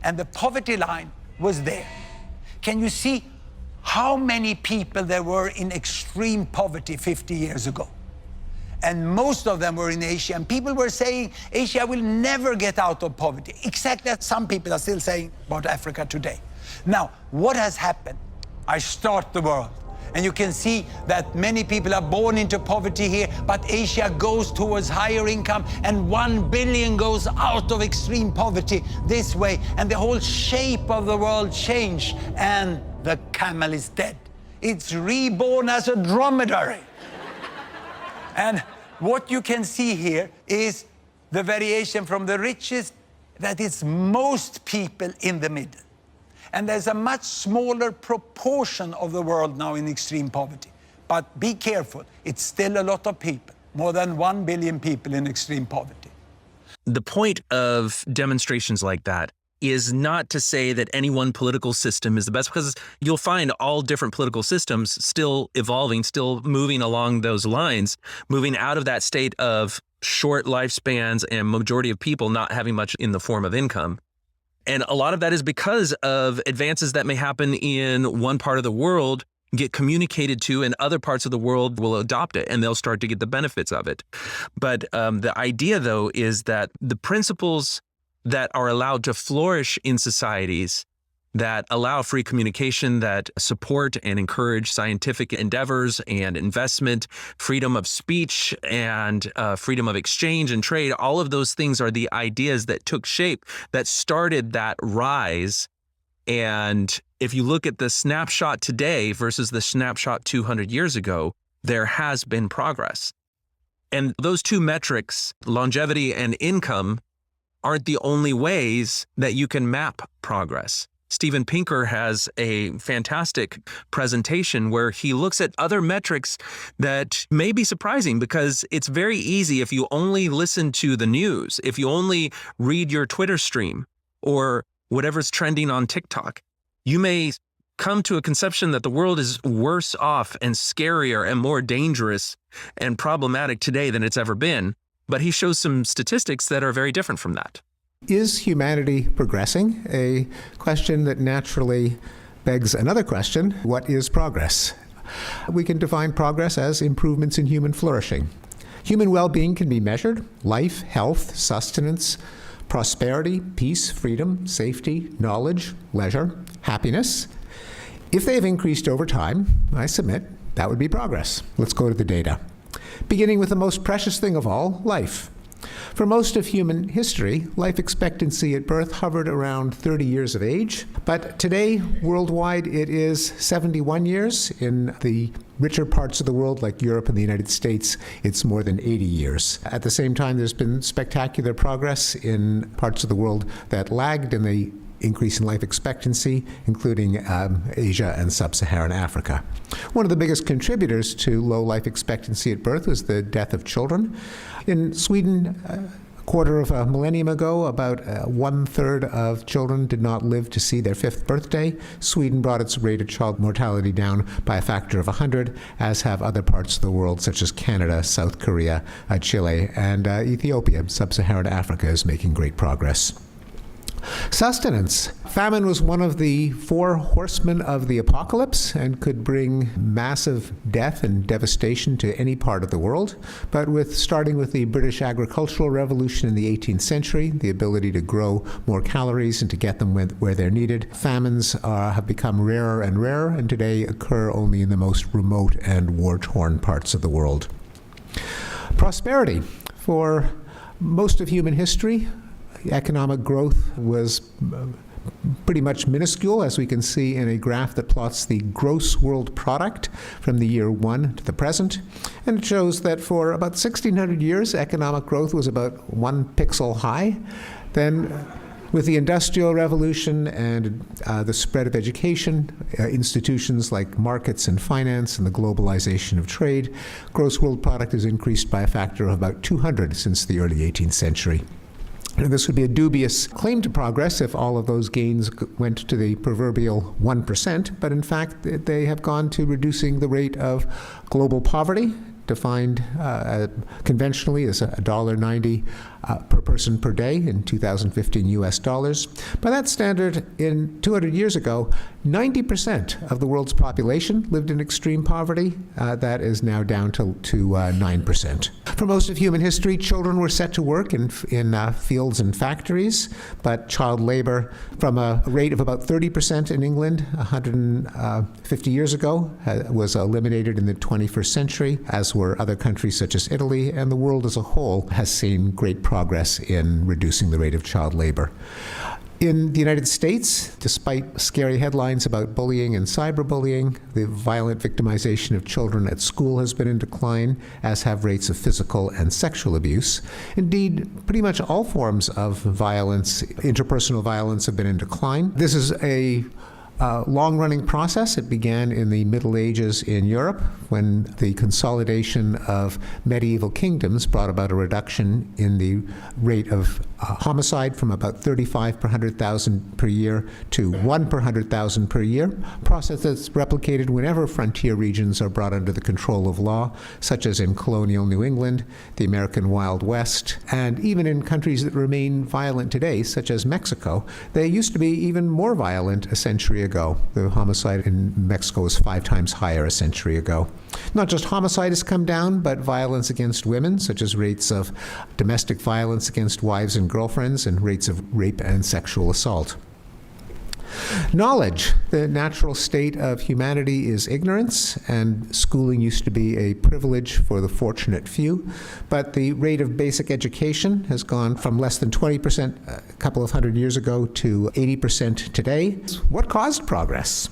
[SPEAKER 14] And the poverty line was there. Can you see how many people there were in extreme poverty 50 years ago? And most of them were in Asia, and people were saying Asia will never get out of poverty, exactly as some people are still saying about Africa today. Now, what has happened? I start the world, and you can see that many people are born into poverty here, but Asia goes towards higher income, and 1 billion goes out of extreme poverty this way, and the whole shape of the world changed, and the camel is dead. It's reborn as a dromedary. And what you can see here is the variation from the richest, that is most people in the middle. And there's a much smaller proportion of the world now in extreme poverty. But be careful, it's still a lot of people, more than 1 billion people in extreme poverty.
[SPEAKER 2] The point of demonstrations like that is not to say that any one political system is the best, because you'll find all different political systems still evolving, still moving along those lines, moving out of that state of short lifespans and majority of people not having much in the form of income. And a lot of that is because of advances that may happen in one part of the world, get communicated to, and other parts of the world will adopt it and they'll start to get the benefits of it. But the idea, though, is that the principles that are allowed to flourish in societies, that allow free communication, that support and encourage scientific endeavors and investment, freedom of speech and freedom of exchange and trade. All of those things are the ideas that took shape, that started that rise. And if you look at the snapshot today versus the snapshot 200 years ago, there has been progress. And those two metrics, longevity and income, aren't the only ways that you can map progress. Steven Pinker has a fantastic presentation where he looks at other metrics that may be surprising, because it's very easy if you only listen to the news, if you only read your Twitter stream or whatever's trending on TikTok, you may come to a conception that the world is worse off and scarier and more dangerous and problematic today than it's ever been. But he shows some statistics that are very different from that.
[SPEAKER 15] Is humanity progressing? A question that naturally begs another question: what is progress? We can define progress as improvements in human flourishing. Human well-being can be measured: life, health, sustenance, prosperity, peace, freedom, safety, knowledge, leisure, happiness. If they have increased over time, I submit, that would be progress. Let's go to the data. Beginning with the most precious thing of all, life. For most of human history, life expectancy at birth hovered around 30 years of age. But today, worldwide, it is 71 years. In the richer parts of the world, like Europe and the United States, it's more than 80 years. At the same time, there's been spectacular progress in parts of the world that lagged in the increase in life expectancy, including Asia and sub-Saharan Africa. One of the biggest contributors to low life expectancy at birth was the death of children. In Sweden, a quarter of a millennium ago, about 1/3 of children did not live to see their 5th birthday. Sweden brought its rate of child mortality down by a factor of 100, as have other parts of the world, such as Canada, South Korea, Chile, and Ethiopia. Sub-Saharan Africa is making great progress. Sustenance. Famine was one of the 4 horsemen of the apocalypse and could bring massive death and devastation to any part of the world. But starting with the British agricultural revolution in the 18th century, the ability to grow more calories and to get them where they're needed, famines have become rarer and rarer, and today occur only in the most remote and war-torn parts of the world. Prosperity. For most of human history, economic growth was pretty much minuscule, as we can see in a graph that plots the gross world product from the year 1 to the present. And it shows that for about 1,600 years, economic growth was about 1 pixel high. Then, with the Industrial Revolution and the spread of education, institutions like markets and finance, and the globalization of trade, gross world product has increased by a factor of about 200 since the early 18th century. This would be a dubious claim to progress if all of those gains went to the proverbial 1%, but in fact they have gone to reducing the rate of global poverty, defined conventionally as $1.90 per person per day in 2015 US dollars. By that standard, 200 years ago, 90% of the world's population lived in extreme poverty. That is now down to 9%. For most of human history, children were set to work in fields and factories, but child labor, from a rate of about 30% in England 150 years ago, was eliminated in the 21st century, as were other countries such as Italy, and the world as a whole has seen great progress in reducing the rate of child labor. In the United States, despite scary headlines about bullying and cyberbullying, the violent victimization of children at school has been in decline, as have rates of physical and sexual abuse. Indeed, pretty much all forms of violence, interpersonal violence, have been in decline. This is a long-running process. It began in the Middle Ages in Europe, when the consolidation of medieval kingdoms brought about a reduction in the rate of homicide from about 35 per 100,000 per year to 1 per 100,000 per year, a process that's replicated whenever frontier regions are brought under the control of law, such as in colonial New England, the American Wild West, and even in countries that remain violent today, such as Mexico. They used to be even more violent a century ago. The homicide in Mexico was 5 times higher a century ago. Not just homicide has come down, but violence against women, such as rates of domestic violence against wives and girlfriends, and rates of rape and sexual assault. Knowledge. The natural state of humanity is ignorance, and schooling used to be a privilege for the fortunate few. But the rate of basic education has gone from less than 20% a couple of hundred years ago to 80% today. What caused progress?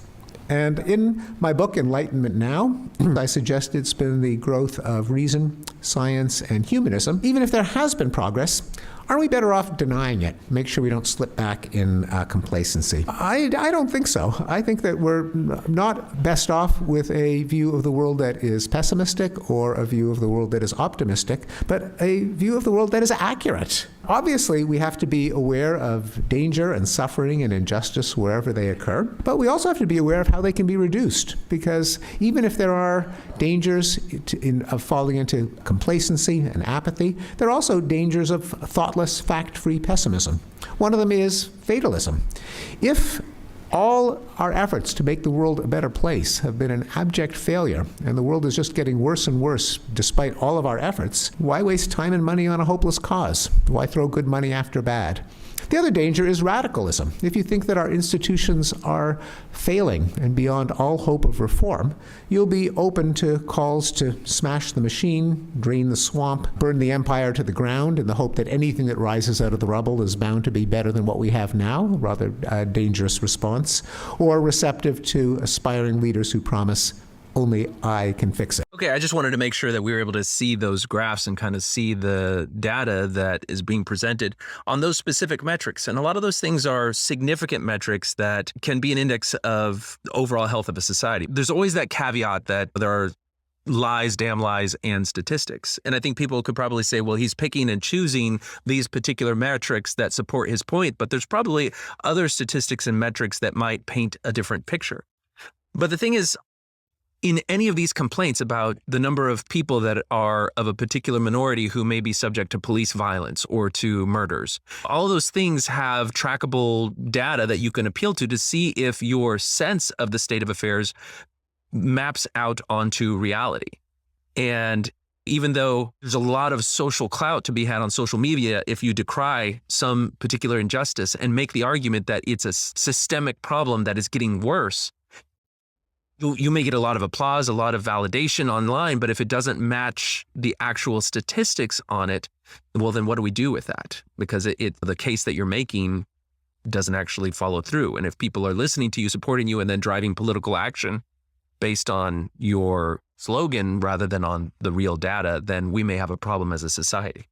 [SPEAKER 15] And in my book, Enlightenment Now, I suggest it's been the growth of reason, science, and humanism. Even if there has been progress, aren't we better off denying it? Make sure we don't slip back in complacency. I don't think so. I think that we're not best off with a view of the world that is pessimistic or a view of the world that is optimistic, but a view of the world that is accurate. Obviously, we have to be aware of danger and suffering and injustice wherever they occur, but we also have to be aware of how they can be reduced, because even if there are dangers of falling into complacency and apathy, there are also dangers of thoughtless, fact-free pessimism. One of them is fatalism. If all our efforts to make the world a better place have been an abject failure, and the world is just getting worse and worse despite all of our efforts, why waste time and money on a hopeless cause? Why throw good money after bad? The other danger is radicalism. If you think that our institutions are failing and beyond all hope of reform, you'll be open to calls to smash the machine, drain the swamp, burn the empire to the ground in the hope that anything that rises out of the rubble is bound to be better than what we have now, a rather dangerous response, or receptive to aspiring leaders who promise only I can fix it.
[SPEAKER 2] Okay, I just wanted to make sure that we were able to see those graphs and kind of see the data that is being presented on those specific metrics. And a lot of those things are significant metrics that can be an index of the overall health of a society. There's always that caveat that there are lies, damn lies, and statistics. And I think people could probably say, well, he's picking and choosing these particular metrics that support his point, but there's probably other statistics and metrics that might paint a different picture. But the thing is, in any of these complaints about the number of people that are of a particular minority who may be subject to police violence or to murders, all of those things have trackable data that you can appeal to see if your sense of the state of affairs maps out onto reality. And even though there's a lot of social clout to be had on social media, if you decry some particular injustice and make the argument that it's a systemic problem that is getting worse, you may get a lot of applause, a lot of validation online, but if it doesn't match the actual statistics on it, well, then what do we do with that? Because the case that you're making doesn't actually follow through. And if people are listening to you, supporting you, and then driving political action based on your slogan rather than on the real data, then we may have a problem as a society.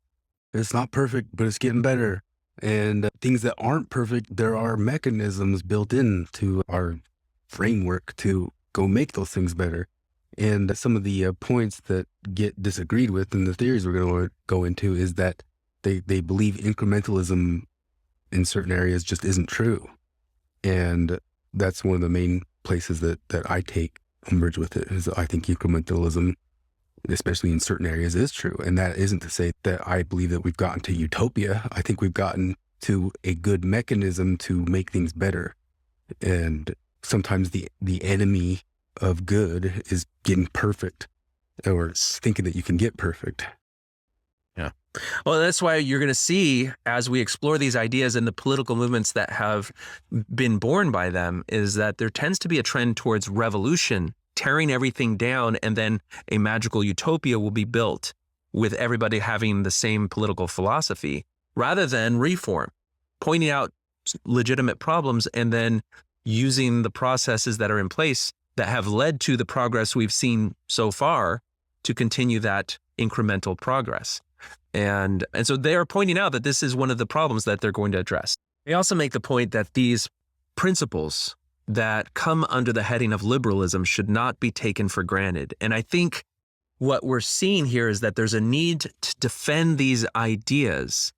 [SPEAKER 1] It's not perfect, but it's getting better. And things that aren't perfect, there are mechanisms built into our framework to go make those things better. And some of the points that get disagreed with and the theories we're going to go into is that they believe incrementalism in certain areas just isn't true. And that's one of the main places that I take umbrage with it, is I think incrementalism, especially in certain areas, is true. And that isn't to say that I believe that we've gotten to utopia. I think we've gotten to a good mechanism to make things better. And sometimes the enemy of good is getting perfect, or thinking that you can get perfect.
[SPEAKER 2] Yeah. Well, that's why you're going to see, as we explore these ideas and the political movements that have been born by them, is that there tends to be a trend towards revolution, tearing everything down, and then a magical utopia will be built with everybody having the same political philosophy, rather than reform, pointing out legitimate problems and then using the processes that are in place that have led to the progress we've seen so far to continue that incremental progress. And so they are pointing out that this is one of the problems that they're going to address. They also make the point that these principles that come under the heading of liberalism should not be taken for granted. And I think what we're seeing here is that there's a need to defend these ideas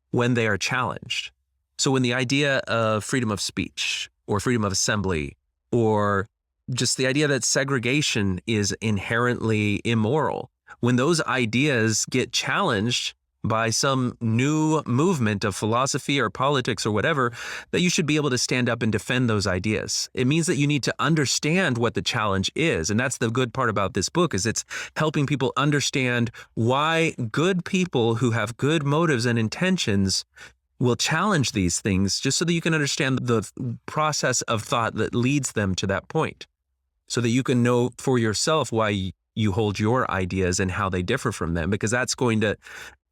[SPEAKER 2] when they are challenged. So when the idea of freedom of speech or freedom of assembly, or just the idea that segregation is inherently immoral, when those ideas get challenged by some new movement of philosophy or politics or whatever, that you should be able to stand up and defend those ideas. It means that you need to understand what the challenge is. And that's the good part about this book, is it's helping people understand why good people who have good motives and intentions will challenge these things just so that you can understand the process of thought that leads them to that point, so that you can know for yourself why you hold your ideas and how they differ from them, because that's going to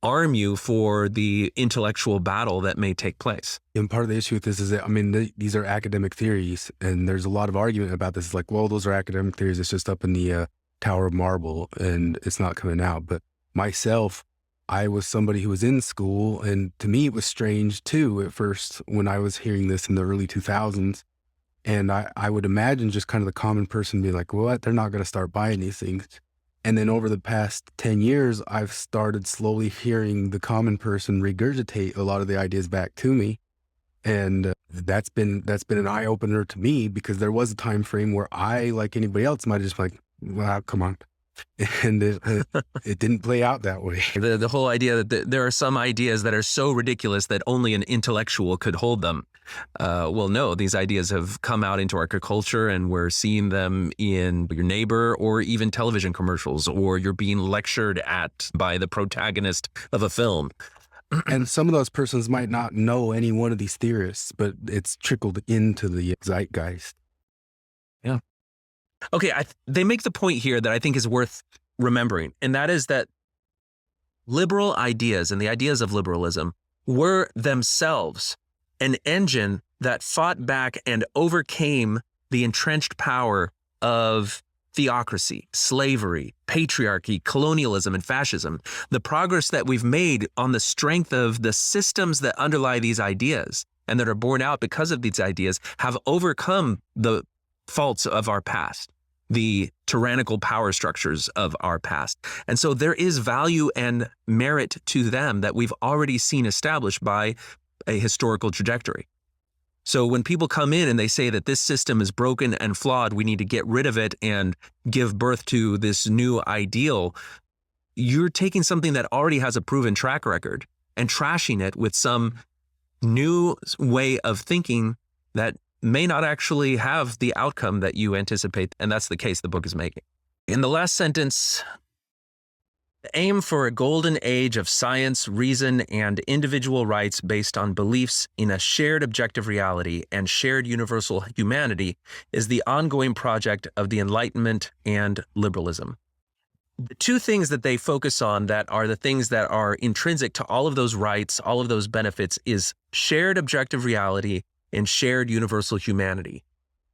[SPEAKER 2] arm you for the intellectual battle that may take place.
[SPEAKER 1] And part of the issue with this is that, I mean, these are academic theories, and there's a lot of argument about this. It's like, well, those are academic theories. It's just up in the Tower of Marble, and it's not coming out. But myself, I was somebody who was in school, and to me, it was strange too at first when I was hearing this in the early 2000s. And I would imagine just kind of the common person being like, what? They're not going to start buying these things. And then over the past 10 years, I've started slowly hearing the common person regurgitate a lot of the ideas back to me. And that's been an eye opener to me, because there was a time frame where I, like anybody else, might have just been like, well, come on. And it didn't play out that way.
[SPEAKER 2] The whole idea that there are some ideas that are so ridiculous that only an intellectual could hold them. Well, no, these ideas have come out into our culture, and we're seeing them in your neighbor or even television commercials, or you're being lectured at by the protagonist of a film.
[SPEAKER 1] And some of those persons might not know any one of these theorists, but it's trickled into the zeitgeist.
[SPEAKER 2] Yeah. Okay, they make the point here that I think is worth remembering, and that is that liberal ideas and the ideas of liberalism were themselves an engine that fought back and overcame the entrenched power of theocracy, slavery, patriarchy, colonialism, and fascism. The progress that we've made on the strength of the systems that underlie these ideas and that are born out because of these ideas have overcome the faults of our past, the tyrannical power structures of our past. And so there is value and merit to them that we've already seen established by a historical trajectory. So when people come in and they say that this system is broken and flawed, we need to get rid of it and give birth to this new ideal, you're taking something that already has a proven track record and trashing it with some new way of thinking that may not actually have the outcome that you anticipate, and that's the case the book is making. In the last sentence, the aim for a golden age of science, reason, and individual rights based on beliefs in a shared objective reality and shared universal humanity is the ongoing project of the Enlightenment and liberalism. The two things that they focus on that are the things that are intrinsic to all of those rights, all of those benefits, is shared objective reality and shared universal humanity.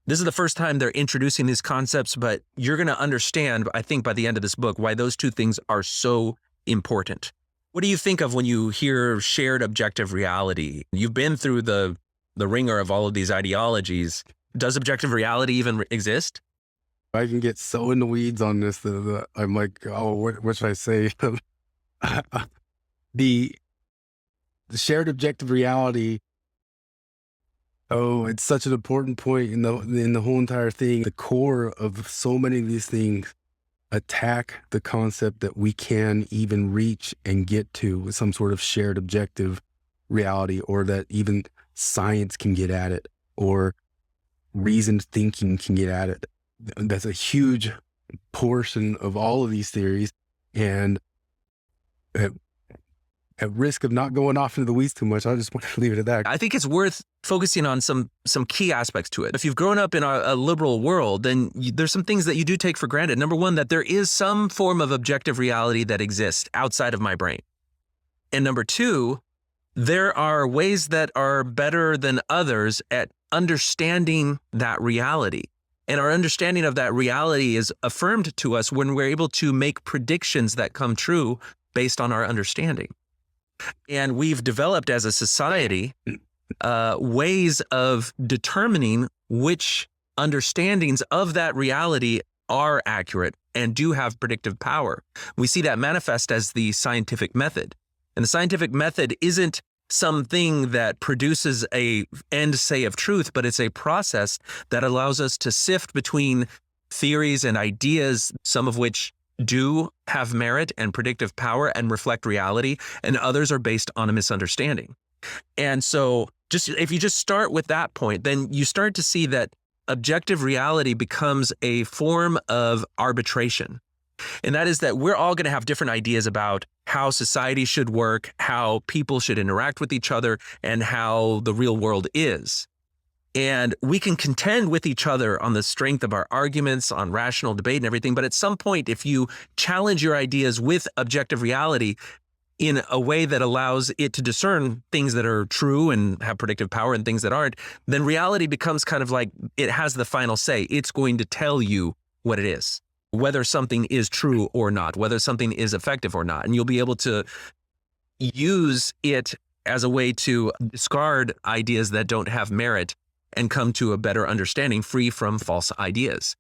[SPEAKER 2] This is the first time they're introducing these concepts, but you're going to understand, I think, by the end of this book, why those two things are so important. What do you think of when you hear shared objective reality? You've been through the ringer of all of these ideologies. Does objective reality even exist?
[SPEAKER 1] I can get so in the weeds on this that I'm like, oh, what should I say? The shared objective reality. Oh, it's such an important point in the whole entire thing. The core of so many of these things attack the concept that we can even reach and get to with some sort of shared objective reality, or that even science can get at it, or reasoned thinking can get at it. That's a huge portion of all of these theories, and at risk of not going off into the weeds too much, I just want to leave it at that.
[SPEAKER 2] I think it's worth focusing on some key aspects to it. If you've grown up in a liberal world, then there's some things that you do take for granted. Number one, that there is some form of objective reality that exists outside of my brain. And number two, there are ways that are better than others at understanding that reality. And our understanding of that reality is affirmed to us when we're able to make predictions that come true based on our understanding. And we've developed as a society ways of determining which understandings of that reality are accurate and do have predictive power. We see that manifest as the scientific method. And the scientific method isn't something that produces a end say of truth, but it's a process that allows us to sift between theories and ideas, some of which do have merit and predictive power and reflect reality, and others are based on a misunderstanding. And so if you just start with that point, then you start to see that objective reality becomes a form of arbitration. And that is that we're all going to have different ideas about how society should work, how people should interact with each other, and how the real world is. And we can contend with each other on the strength of our arguments, on rational debate and everything. But at some point, if you challenge your ideas with objective reality in a way that allows it to discern things that are true and have predictive power and things that aren't, then reality becomes kind of like it has the final say. It's going to tell you what it is, whether something is true or not, whether something is effective or not. And you'll be able to use it as a way to discard ideas that don't have merit and come to a better understanding free from false ideas.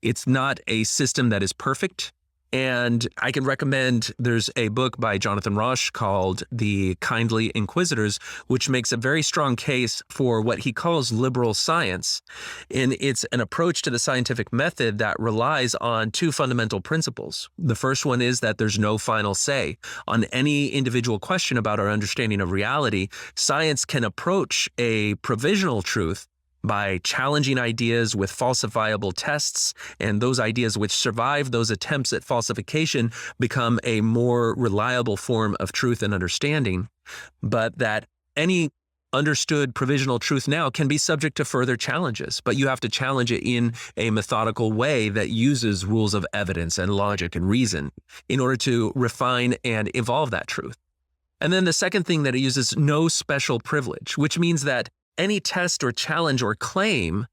[SPEAKER 2] It's not a system that is perfect. And I can recommend, there's a book by Jonathan Rauch called The Kindly Inquisitors, which makes a very strong case for what he calls liberal science. And it's an approach to the scientific method that relies on two fundamental principles. The first one is that there's no final say. On any individual question about our understanding of reality, science can approach a provisional truth by challenging ideas with falsifiable tests, and those ideas which survive those attempts at falsification become a more reliable form of truth and understanding. But that any understood provisional truth now can be subject to further challenges, but you have to challenge it in a methodical way that uses rules of evidence and logic and reason in order to refine and evolve that truth. And then the second thing that it uses, no special privilege, which means that any test or challenge or claim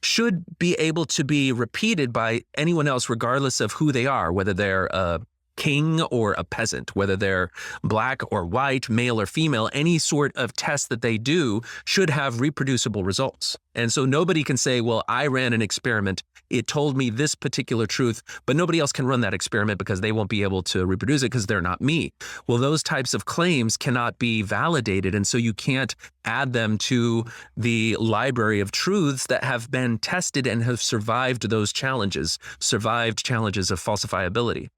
[SPEAKER 2] should be able to be repeated by anyone else, regardless of who they are, whether they're a king or a peasant, whether they're black or white, male or female. Any sort of test that they do should have reproducible results. And so nobody can say, well, I ran an experiment, it told me this particular truth, but nobody else can run that experiment because they won't be able to reproduce it because they're not me. Well, those types of claims cannot be validated, and so you can't add them to the library of truths that have been tested and have survived those challenges, survived challenges of falsifiability.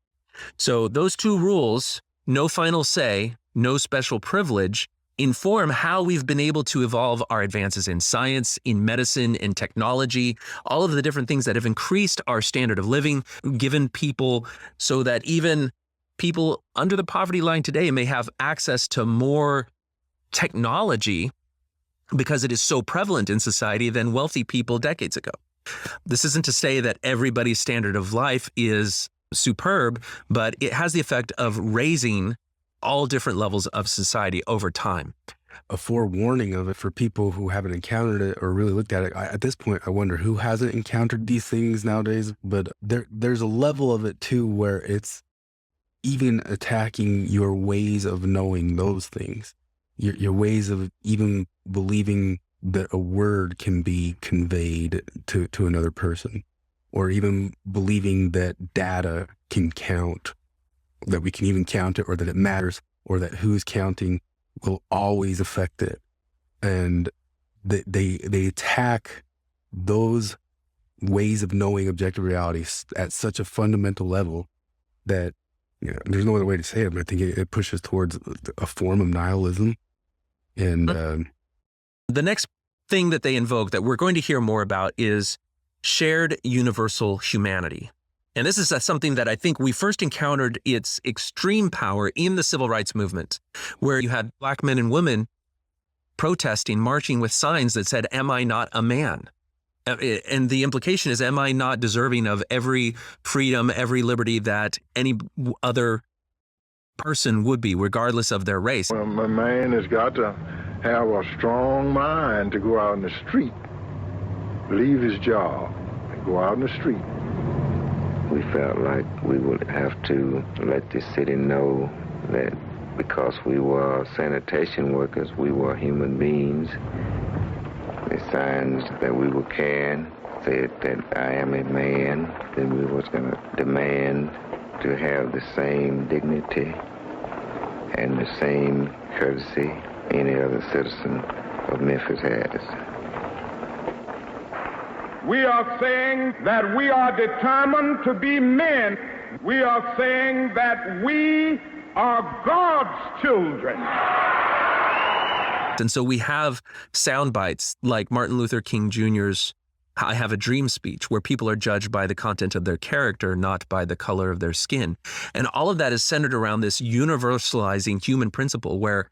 [SPEAKER 2] So those two rules, no final say, no special privilege, inform how we've been able to evolve our advances in science, in medicine, in technology, all of the different things that have increased our standard of living, given people so that even people under the poverty line today may have access to more technology because it is so prevalent in society than wealthy people decades ago. This isn't to say that everybody's standard of life is superb, but it has the effect of raising all different levels of society over time.
[SPEAKER 1] A forewarning of it for people who haven't encountered it or really looked at it. At this point, I wonder who hasn't encountered these things nowadays, but there's a level of it too where it's even attacking your ways of knowing those things, your ways of even believing that a word can be conveyed to another person, or even believing that data can count, that we can even count it, or that it matters, or that who's counting will always affect it. And they attack those ways of knowing objective reality at such a fundamental level that, you know, there's no other way to say it, but I think it pushes towards a form of nihilism. And
[SPEAKER 2] the next thing that they invoke that we're going to hear more about is shared universal humanity. And this is something that I think we first encountered its extreme power in the civil rights movement, where you had black men and women protesting, marching with signs that said, "Am I not a man?" And the implication is, am I not deserving of every freedom, every liberty that any other person would be, regardless of their race?
[SPEAKER 16] Well, a man has got to have a strong mind to go out in the street, leave his job, and go out in the street.
[SPEAKER 17] We felt like we would have to let the city know that because we were sanitation workers, we were human beings. The signs that we were carrying said that I am a man. Then we was going to demand to have the same dignity and the same courtesy any other citizen of Memphis has.
[SPEAKER 18] We are saying that we are determined to be men. We are saying that we are God's children.
[SPEAKER 2] And so we have sound bites like Martin Luther King Jr.'s I have a dream speech, where people are judged by the content of their character, not by the color of their skin. And all of that is centered around this universalizing human principle where,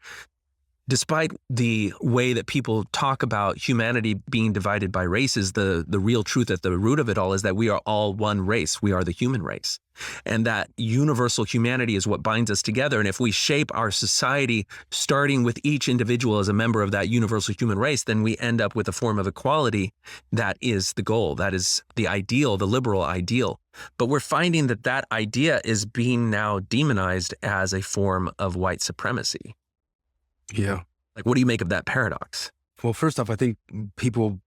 [SPEAKER 2] despite the way that people talk about humanity being divided by races, the real truth at the root of it all is that we are all one race. We are the human race. And that universal humanity is what binds us together. And if we shape our society starting with each individual as a member of that universal human race, then we end up with a form of equality that is the goal. That is the ideal, the liberal ideal. But we're finding that that idea is being now demonized as a form of white supremacy.
[SPEAKER 1] Yeah.
[SPEAKER 2] Like, what do you make of that paradox?
[SPEAKER 1] Well, first off, I think people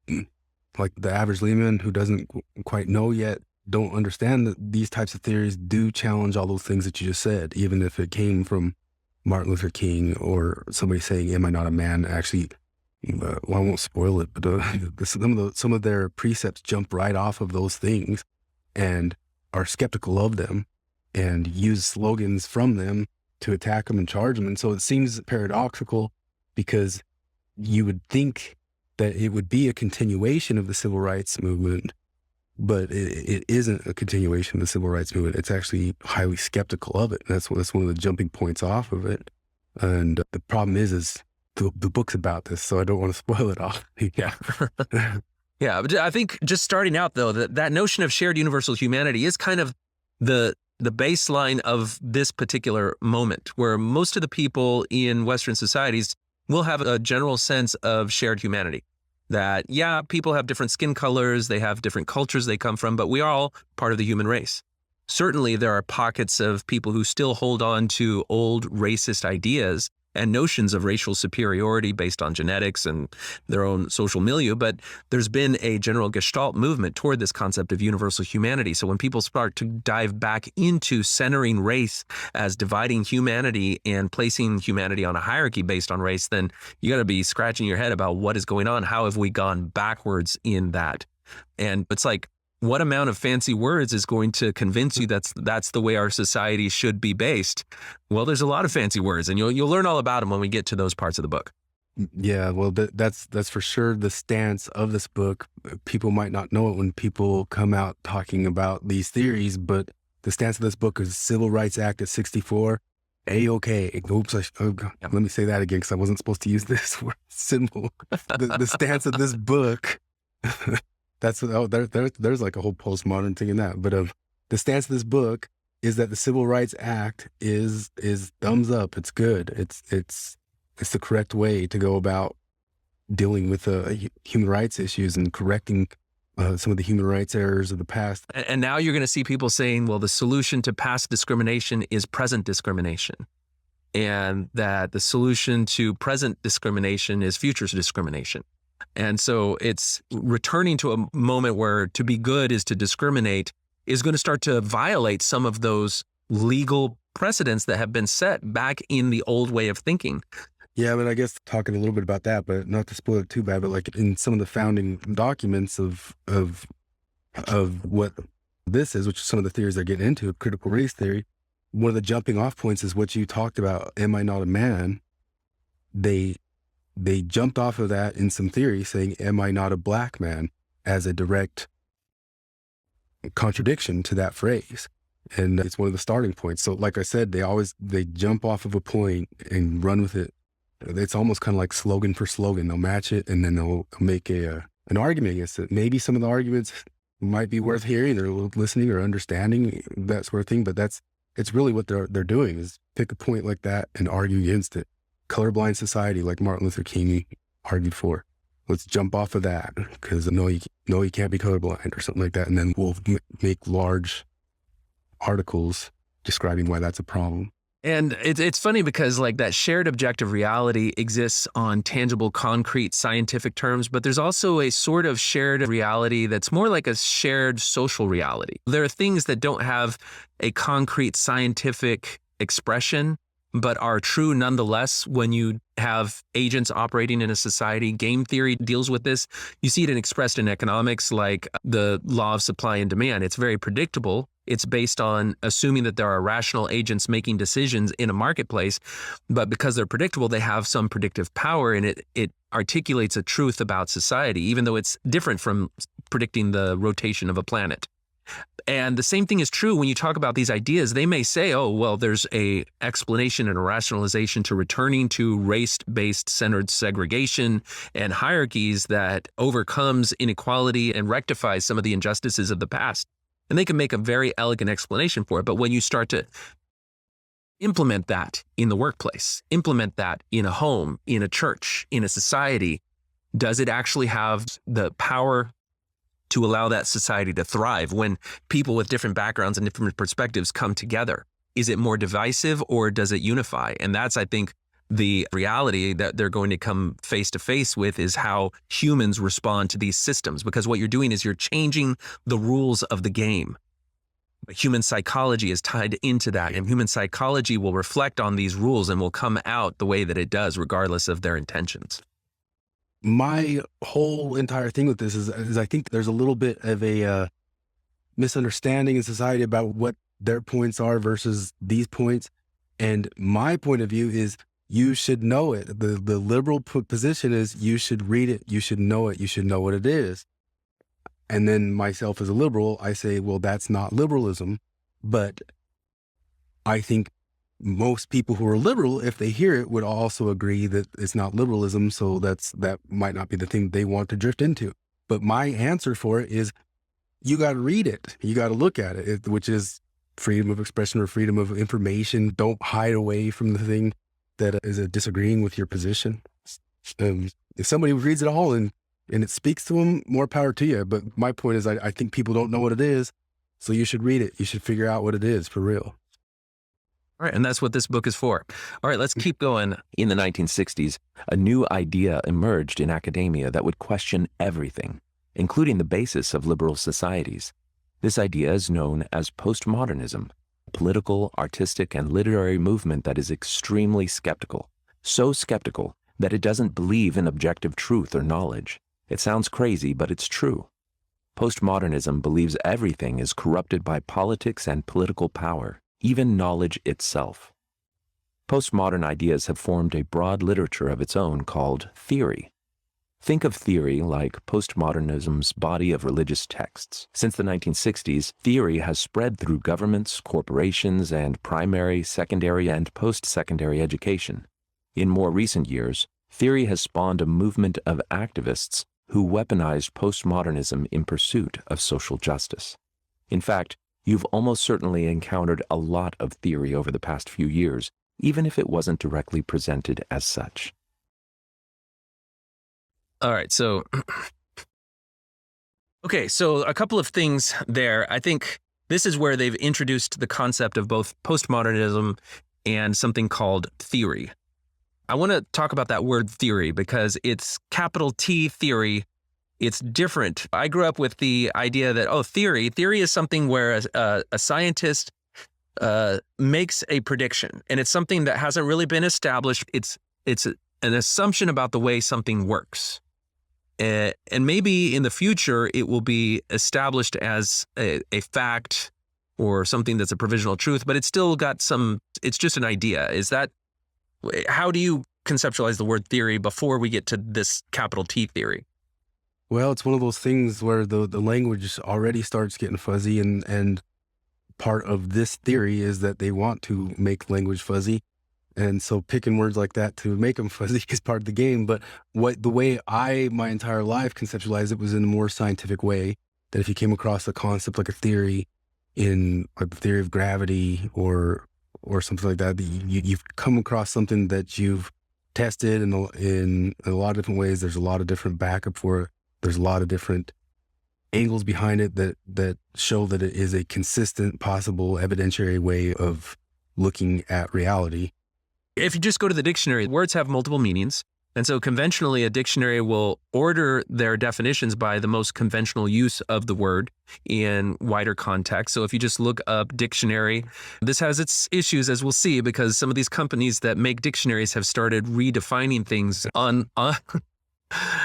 [SPEAKER 1] like the average layman who doesn't quite know yet don't understand that these types of theories do challenge all those things that you just said, even if it came from Martin Luther King or somebody saying, "Am I not a man?" Actually, well, I won't spoil it, but some of their precepts jump right off of those things and are skeptical of them and use slogans from them to attack them and charge them. And so it seems paradoxical, because you would think that it would be a continuation of the civil rights movement, but it isn't a continuation of the civil rights movement. It's actually highly skeptical of it. And that's one of the jumping points off of it. And the problem is the book's about this, so I don't want to spoil it off. Yeah.
[SPEAKER 2] Yeah, but I think just starting out, though, that notion of shared universal humanity is kind of the baseline of this particular moment, where most of the people in Western societies will have a general sense of shared humanity. That, yeah, people have different skin colors, they have different cultures they come from, but we are all part of the human race. Certainly, there are pockets of people who still hold on to old racist ideas and notions of racial superiority based on genetics and their own social milieu, but there's been a general gestalt movement toward this concept of universal humanity. So when people start to dive back into centering race as dividing humanity and placing humanity on a hierarchy based on race, then you got to be scratching your head about what is going on. How have we gone backwards in that? And it's like, what amount of fancy words is going to convince you that's the way our society should be based? Well, there's a lot of fancy words, and you'll learn all about them when we get to those parts of the book.
[SPEAKER 1] Yeah, well, that's for sure the stance of this book. People might not know it when people come out talking about these theories, but the stance of this book is Civil Rights Act of 64. A-OK. Oops, let me say that again, because I wasn't supposed to use this word symbol. The stance of this book... there's like a whole postmodern thing in that. But the stance of this book is that the Civil Rights Act is thumbs up. It's good. It's the correct way to go about dealing with human rights issues and correcting some of the human rights errors of the past.
[SPEAKER 2] And now you're going to see people saying, well, the solution to past discrimination is present discrimination, and that the solution to present discrimination is future discrimination. And so it's returning to a moment where to be good is to discriminate is going to start to violate some of those legal precedents that have been set back in the old way of thinking.
[SPEAKER 1] Yeah, but I guess talking a little bit about that, but not to spoil it too bad, but like in some of the founding documents of what this is, which is some of the theories they're getting into, critical race theory, one of the jumping off points is what you talked about, am I not a man? They jumped off of that in some theory saying, am I not a black man, as a direct contradiction to that phrase. And it's one of the starting points. So like I said, they jump off of a point and run with it. It's almost kind of like slogan for slogan. They'll match it and then they'll make an argument against it. Maybe some of the arguments might be worth hearing or listening or understanding, that sort of thing. But it's really what they're doing, is pick a point like that and argue against it. Colorblind society, like Martin Luther King argued for. Let's jump off of that, because no, you can't be colorblind or something like that. And then we'll make large articles describing why that's a problem.
[SPEAKER 2] And it's funny because like that shared objective reality exists on tangible, concrete, scientific terms, but there's also a sort of shared reality that's more like a shared social reality. There are things that don't have a concrete scientific expression, but are true nonetheless when you have agents operating in a society. Game theory deals with this. You see it expressed in economics, like the law of supply and demand. It's very predictable. It's based on assuming that there are rational agents making decisions in a marketplace, but because they're predictable, they have some predictive power, and it articulates a truth about society, even though it's different from predicting the rotation of a planet. And the same thing is true when you talk about these ideas. They may say, oh, well, there's a explanation and a rationalization to returning to race-based centered segregation and hierarchies that overcomes inequality and rectifies some of the injustices of the past. And they can make a very elegant explanation for it. But when you start to implement that in the workplace, implement that in a home, in a church, in a society, does it actually have the power to allow that society to thrive when people with different backgrounds and different perspectives come together? Is it more divisive or does it unify? And that's, I think, the reality that they're going to come face to face with is how humans respond to these systems. Because what you're doing is you're changing the rules of the game. Human psychology is tied into that, and human psychology will reflect on these rules and will come out the way that it does, regardless of their intentions.
[SPEAKER 1] My whole entire thing with this is I think there's a little bit of a misunderstanding in society about what their points are versus these points. And my point of view is you should know it. The liberal position is you should read it, you should know it, you should know what it is. And then myself as a liberal, I say, well, that's not liberalism. But I think most people who are liberal, if they hear it, would also agree that it's not liberalism. So that might not be the thing they want to drift into. But my answer for it is you got to read it. You got to look at it, which is freedom of expression or freedom of information. Don't hide away from the thing that is disagreeing with your position. If somebody reads it all and it speaks to them, more power to you. But my point is I think people don't know what it is. So you should read it. You should figure out what it is for real.
[SPEAKER 2] All right, and that's what this book is for. All right, let's keep going.
[SPEAKER 11] In the 1960s, a new idea emerged in academia that would question everything, including the basis of liberal societies. This idea is known as postmodernism, a political, artistic, and literary movement that is extremely skeptical. So skeptical that it doesn't believe in objective truth or knowledge. It sounds crazy, but it's true. Postmodernism believes everything is corrupted by politics and political power, even knowledge itself. Postmodern ideas have formed a broad literature of its own called theory. Think of theory like postmodernism's body of religious texts. Since the 1960s, theory has spread through governments, corporations, and primary, secondary, and post-secondary education. In more recent years, theory has spawned a movement of activists who weaponized postmodernism in pursuit of social justice. In fact, you've almost certainly encountered a lot of theory over the past few years, even if it wasn't directly presented as such.
[SPEAKER 2] All right, so a couple of things there. I think this is where they've introduced the concept of both postmodernism and something called theory. I want to talk about that word theory because it's capital T theory. It's different. I grew up with the idea that, theory is something where a scientist makes a prediction, and it's something that hasn't really been established. It's an assumption about the way something works. And maybe in the future, it will be established as a fact or something that's a provisional truth, but it's still got it's just an idea. How do you conceptualize the word theory before we get to this capital T theory?
[SPEAKER 1] Well, it's one of those things where the language already starts getting fuzzy, and part of this theory is that they want to make language fuzzy. And so picking words like that to make them fuzzy is part of the game. But the way my entire life conceptualized it was in a more scientific way, that if you came across a concept like a theory in like the theory of gravity or something like that, you've come across something that you've tested in a lot of different ways. There's a lot of different backup for it. There's a lot of different angles behind it that show that it is a consistent, possible, evidentiary way of looking at reality.
[SPEAKER 2] If you just go to the dictionary, words have multiple meanings. And so conventionally, a dictionary will order their definitions by the most conventional use of the word in wider context. So if you just look up dictionary, this has its issues, as we'll see, because some of these companies that make dictionaries have started redefining things on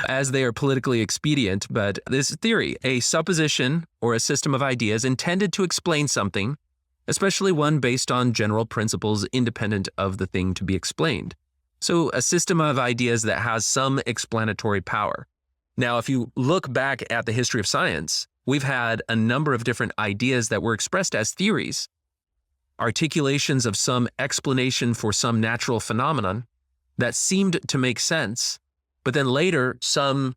[SPEAKER 2] as they are politically expedient. But this theory, a supposition or a system of ideas intended to explain something, especially one based on general principles independent of the thing to be explained. So a system of ideas that has some explanatory power. Now, if you look back at the history of science, we've had a number of different ideas that were expressed as theories, articulations of some explanation for some natural phenomenon that seemed to make sense, but then later some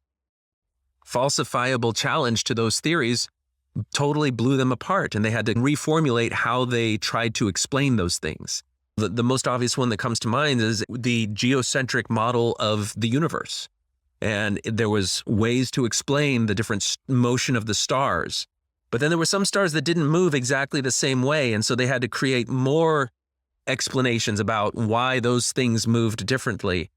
[SPEAKER 2] falsifiable challenge to those theories totally blew them apart, and they had to reformulate how they tried to explain those things. The most obvious one that comes to mind is the geocentric model of the universe. And there was ways to explain the different motion of the stars. But then there were some stars that didn't move exactly the same way, and so they had to create more explanations about why those things moved differently.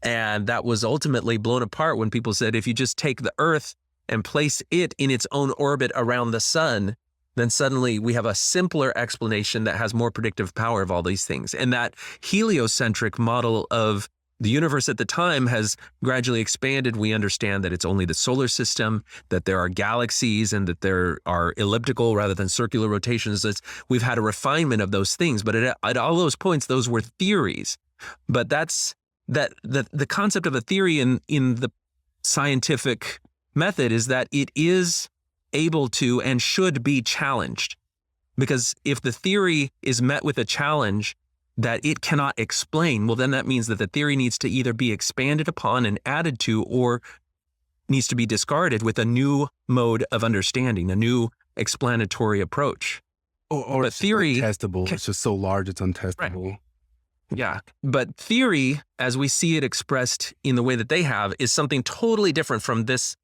[SPEAKER 2] And that was ultimately blown apart when people said, if you just take the Earth and place it in its own orbit around the sun, then suddenly we have a simpler explanation that has more predictive power of all these things. And that heliocentric model of the universe at the time has gradually expanded. We understand that it's only the solar system, that there are galaxies, and that there are elliptical rather than circular rotations. We've had a refinement of those things, but at all those points, those were theories. But the concept of a theory in the scientific method is that it is able to and should be challenged. Because if the theory is met with a challenge that it cannot explain, well, then that means that the theory needs to either be expanded upon and added to, or needs to be discarded with a new mode of understanding, a new explanatory approach.
[SPEAKER 1] Or
[SPEAKER 2] the theory
[SPEAKER 1] untestable. It's just so large, it's untestable.
[SPEAKER 2] Right. Yeah. But theory, as we see it expressed in the way that they have, is something totally different from this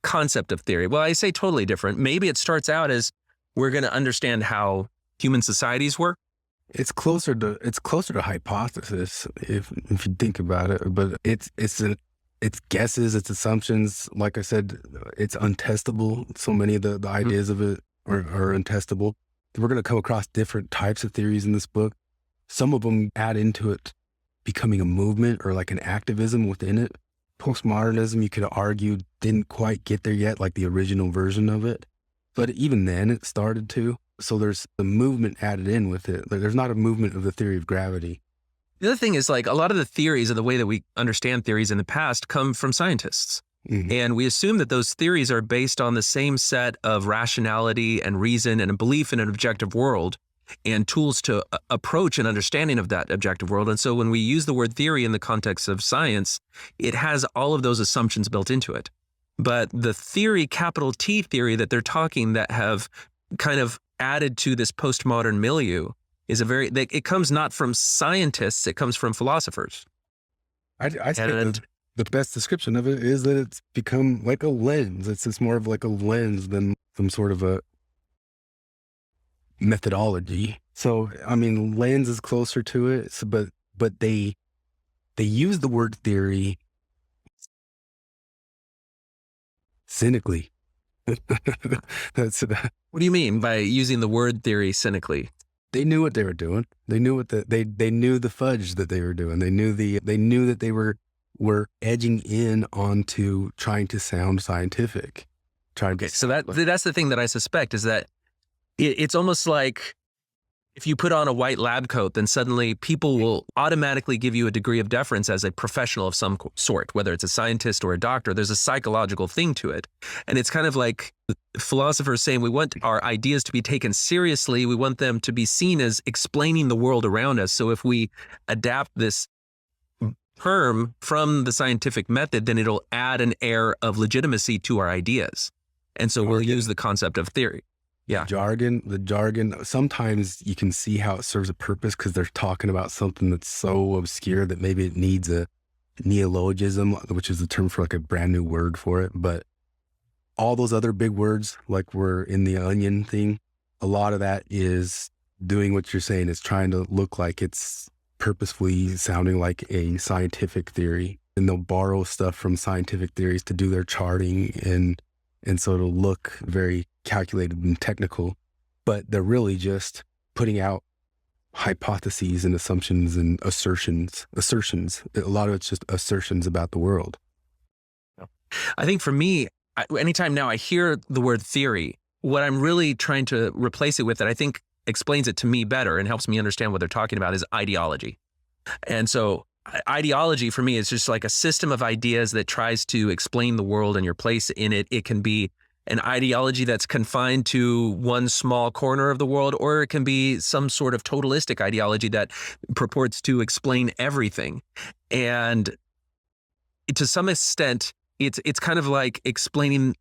[SPEAKER 2] concept of theory. Well, I say totally different. Maybe it starts out as we're going to understand how human societies work.
[SPEAKER 1] It's closer to hypothesis if you think about it, but it's guesses, it's assumptions. Like I said, it's untestable. So many of the ideas of it are untestable. We're going to come across different types of theories in this book. Some of them add into it becoming a movement or like an activism within it. Postmodernism, you could argue, didn't quite get there yet, like the original version of it. But even then, it started to. So there's a movement added in with it. Like, there's not a movement of the theory of gravity.
[SPEAKER 2] The other thing is, like, a lot of the theories and the way that we understand theories in the past come from scientists. Mm-hmm. And we assume that those theories are based on the same set of rationality and reason and a belief in an objective world and tools to approach an understanding of that objective world. And so when we use the word theory in the context of science, it has all of those assumptions built into it. But the theory, capital T theory, that they're talking that have kind of added to this postmodern milieu is it comes not from scientists, it comes from philosophers.
[SPEAKER 1] I think the best description of it is that it's become like a lens. It's more of like a lens than some sort of a methodology. So, I mean, lens is closer to it, but they use the word theory cynically.
[SPEAKER 2] What do you mean by using the word theory cynically?
[SPEAKER 1] They knew what they were doing. They knew they knew the fudge that they were doing. They knew that they were edging in onto trying to sound scientific.
[SPEAKER 2] So that's the thing that I suspect is that it's almost like if you put on a white lab coat, then suddenly people will automatically give you a degree of deference as a professional of some sort, whether it's a scientist or a doctor. There's a psychological thing to it. And it's kind of like philosophers saying we want our ideas to be taken seriously. We want them to be seen as explaining the world around us. So if we adapt this term from the scientific method, then it'll add an air of legitimacy to our ideas. And so we'll use the concept of theory. Yeah.
[SPEAKER 1] The jargon, sometimes you can see how it serves a purpose because they're talking about something that's so obscure that maybe it needs a neologism, which is the term for like a brand new word for it. But all those other big words, like we're in the onion thing, a lot of that is doing what you're saying. It's trying to look like it's purposefully sounding like a scientific theory. And they'll borrow stuff from scientific theories to do their charting and so it'll look very calculated and technical, but they're really just putting out hypotheses and assumptions and assertions. A lot of it's just assertions about the world.
[SPEAKER 2] I think for me, anytime now I hear the word theory, what I'm really trying to replace it with that I think explains it to me better and helps me understand what they're talking about is ideology. And so ideology for me is just like a system of ideas that tries to explain the world and your place in it. It can be an ideology that's confined to one small corner of the world, or it can be some sort of totalistic ideology that purports to explain everything. And to some extent, it's kind of like explaining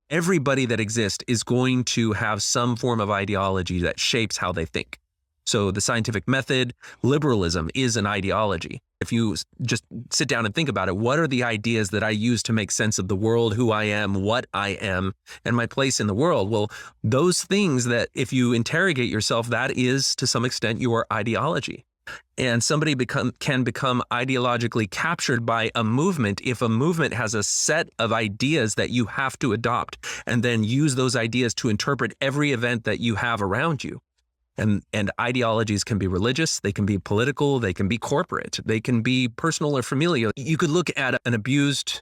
[SPEAKER 2] everybody that exists is going to have some form of ideology that shapes how they think. So the scientific method, liberalism, is an ideology. If you just sit down and think about it, what are the ideas that I use to make sense of the world, who I am, what I am, and my place in the world? Well, those things that if you interrogate yourself, that is to some extent your ideology. And somebody can become ideologically captured by a movement if a movement has a set of ideas that you have to adopt and then use those ideas to interpret every event that you have around you. And ideologies can be religious, they can be political, they can be corporate, they can be personal or familial. You could look at an abused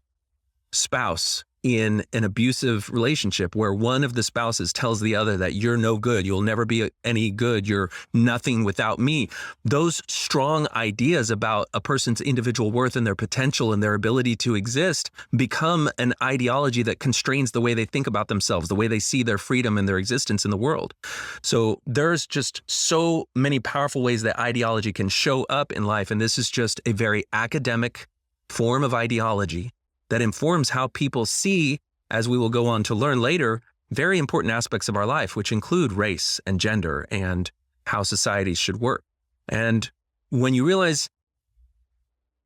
[SPEAKER 2] spouse in an abusive relationship where one of the spouses tells the other that you're no good, you'll never be any good, you're nothing without me. Those strong ideas about a person's individual worth and their potential and their ability to exist become an ideology that constrains the way they think about themselves, the way they see their freedom and their existence in the world. So there's just so many powerful ways that ideology can show up in life. And this is just a very academic form of ideology that informs how people see, as we will go on to learn later, very important aspects of our life, which include race and gender and how societies should work. And when you realize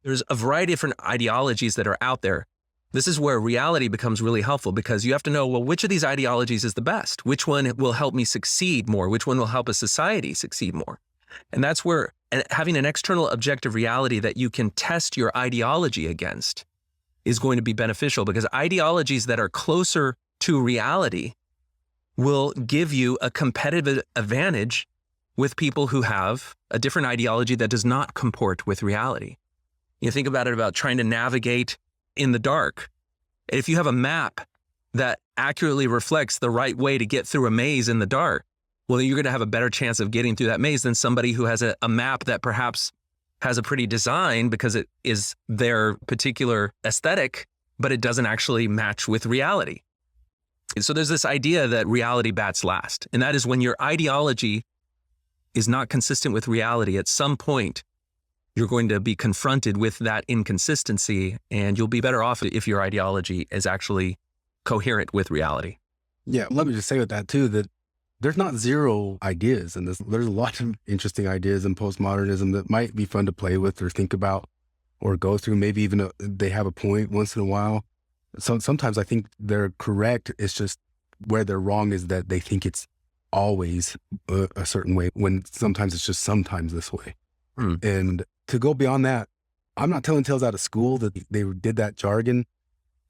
[SPEAKER 2] there's a variety of different ideologies that are out there, this is where reality becomes really helpful, because you have to know, well, which of these ideologies is the best? Which one will help me succeed more? Which one will help a society succeed more? And that's where having an external objective reality that you can test your ideology against is going to be beneficial, because ideologies that are closer to reality will give you a competitive advantage with people who have a different ideology that does not comport with reality. You think about it, about trying to navigate in the dark. If you have a map that accurately reflects the right way to get through a maze in the dark, well, you're going to have a better chance of getting through that maze than somebody who has a map that perhaps has a pretty design because it is their particular aesthetic, but it doesn't actually match with reality. So there's this idea that reality bats last, and that is when your ideology is not consistent with reality. At some point, you're going to be confronted with that inconsistency, and you'll be better off if your ideology is actually coherent with reality.
[SPEAKER 1] Yeah, let me just say with that too, that there's not zero ideas in this. There's a lot of interesting ideas in postmodernism that might be fun to play with or think about or go through. Maybe even they have a point once in a while. So sometimes I think they're correct. It's just where they're wrong is that they think it's always a certain way, when sometimes it's just sometimes this way. And to go beyond that, I'm not telling tales out of school that they did that jargon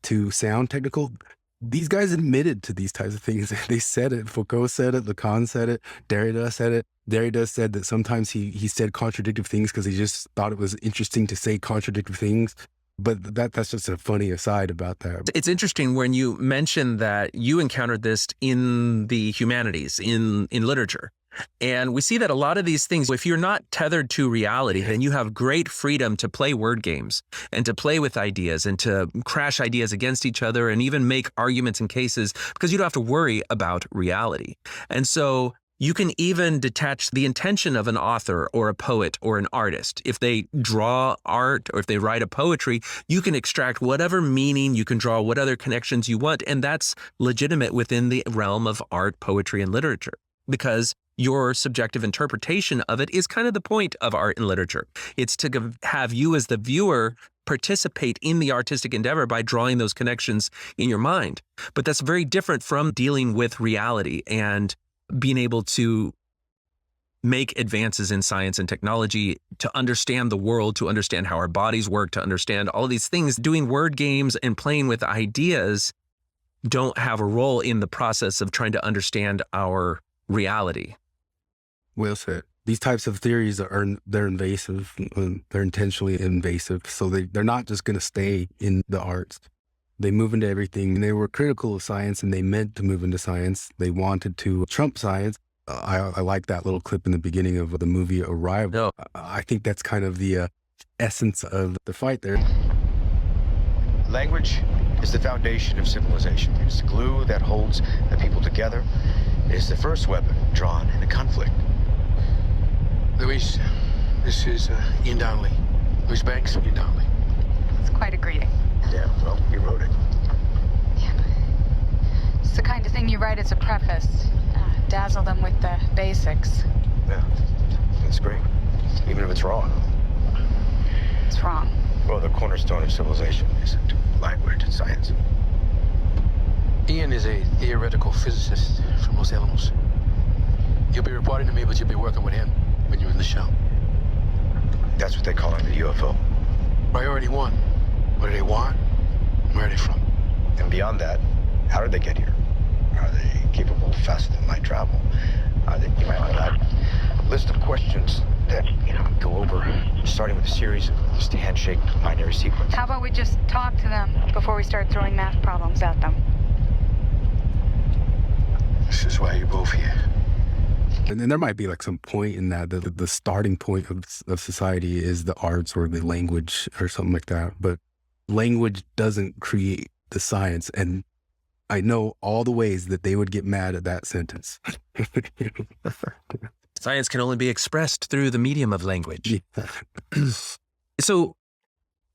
[SPEAKER 1] to sound technical. These guys admitted to these types of things. They said it. Foucault said it. Lacan said it. Derrida said it. Derrida said that sometimes he said contradictory things because he just thought it was interesting to say contradictory things. But that's just a funny aside about that.
[SPEAKER 2] It's interesting when you mention that you encountered this in the humanities, in literature. And we see that a lot of these things, if you're not tethered to reality, then you have great freedom to play word games and to play with ideas and to crash ideas against each other and even make arguments and cases, because you don't have to worry about reality. And so you can even detach the intention of an author or a poet or an artist. If they draw art or if they write a poetry, you can extract whatever meaning, you can draw what other connections you want, and that's legitimate within the realm of art, poetry, and literature, because your subjective interpretation of it is kind of the point of art and literature. It's to have you as the viewer participate in the artistic endeavor by drawing those connections in your mind. But that's very different from dealing with reality and being able to make advances in science and technology, to understand the world, to understand how our bodies work, to understand all of these things. Doing word games and playing with ideas don't have a role in the process of trying to understand our reality.
[SPEAKER 1] Well said. These types of theories they're invasive. They're intentionally invasive. So they're not just going to stay in the arts. They move into everything. And they were critical of science, and they meant to move into science. They wanted to trump science. I like that little clip in the beginning of the movie Arrival. I think that's kind of the essence of the fight there.
[SPEAKER 19] Language is the foundation of civilization. It's the glue that holds the people together. It is the first weapon drawn in a conflict.
[SPEAKER 20] Louise, this is Ian Donnelly. Louise Banks, Ian Donnelly.
[SPEAKER 21] It's quite a greeting.
[SPEAKER 19] Yeah, well, you wrote it.
[SPEAKER 21] Yeah. It's the kind of thing you write as a preface. Dazzle them with the basics.
[SPEAKER 19] Yeah, that's great. Even if it's wrong.
[SPEAKER 21] It's wrong.
[SPEAKER 19] Well, the cornerstone of civilization isn't language, it's science.
[SPEAKER 20] Ian is a theoretical physicist from Los Alamos. You'll be reporting to me, but you'll be working with him when you're in the show.
[SPEAKER 19] That's what they call it, the UFO.
[SPEAKER 20] Priority 1. What do they want? Where are they from?
[SPEAKER 19] And beyond that, how did they get here? Are they capable of faster than light travel? Are they, you might want a list of questions that, go over, starting with a series of just a handshake binary sequence.
[SPEAKER 21] How about we just talk to them before we start throwing math problems at them?
[SPEAKER 20] This is why you're both here.
[SPEAKER 1] And then there might be like some point in that the starting point of society is the arts or the language or something like that. But language doesn't create the science. And I know all the ways that they would get mad at that sentence.
[SPEAKER 2] Science can only be expressed through the medium of language. So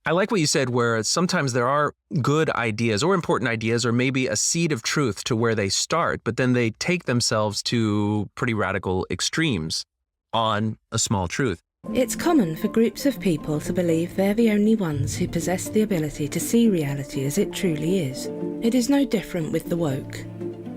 [SPEAKER 2] I like what you said, where sometimes there are good ideas or important ideas or maybe a seed of truth to where they start, but then they take themselves to pretty radical extremes on a small truth.
[SPEAKER 22] It's common for groups of people to believe they're the only ones who possess the ability to see reality as it truly is. It is no different with the woke.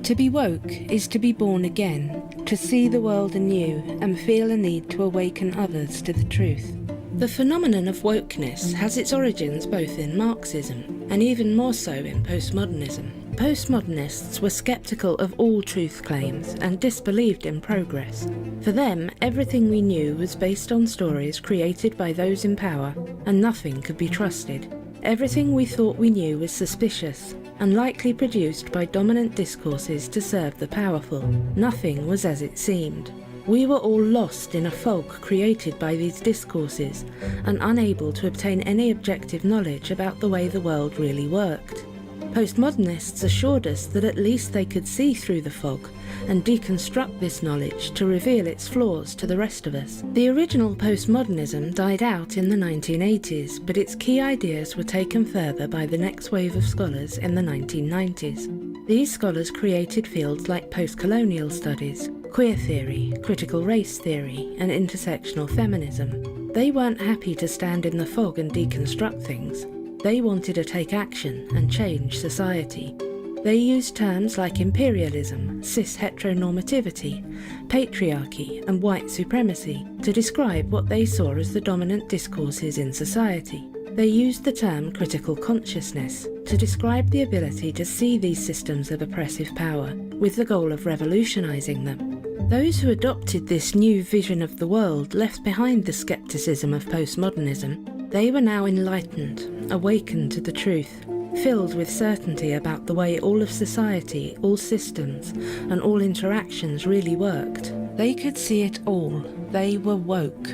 [SPEAKER 22] To be woke is to be born again, to see the world anew and feel a need to awaken others to the truth. The phenomenon of wokeness has its origins both in Marxism and even more so in postmodernism. Postmodernists were skeptical of all truth claims and disbelieved in progress. For them, everything we knew was based on stories created by those in power, and nothing could be trusted. Everything we thought we knew was suspicious and likely produced by dominant discourses to serve the powerful. Nothing was as it seemed. We were all lost in a fog created by these discourses and unable to obtain any objective knowledge about the way the world really worked. Postmodernists assured us that at least they could see through the fog and deconstruct this knowledge to reveal its flaws to the rest of us. The original postmodernism died out in the 1980s, but its key ideas were taken further by the next wave of scholars in the 1990s. These scholars created fields like postcolonial studies, queer theory, critical race theory, and intersectional feminism. They weren't happy to stand in the fog and deconstruct things. They wanted to take action and change society. They used terms like imperialism, cis-heteronormativity, patriarchy, and white supremacy to describe what they saw as the dominant discourses in society. They used the term critical consciousness to describe the ability to see these systems of oppressive power with the goal of revolutionizing them. Those who adopted this new vision of the world left behind the skepticism of postmodernism. They were now enlightened, awakened to the truth, filled with certainty about the way all of society, all systems, and all interactions really worked. They could see it all. They were woke.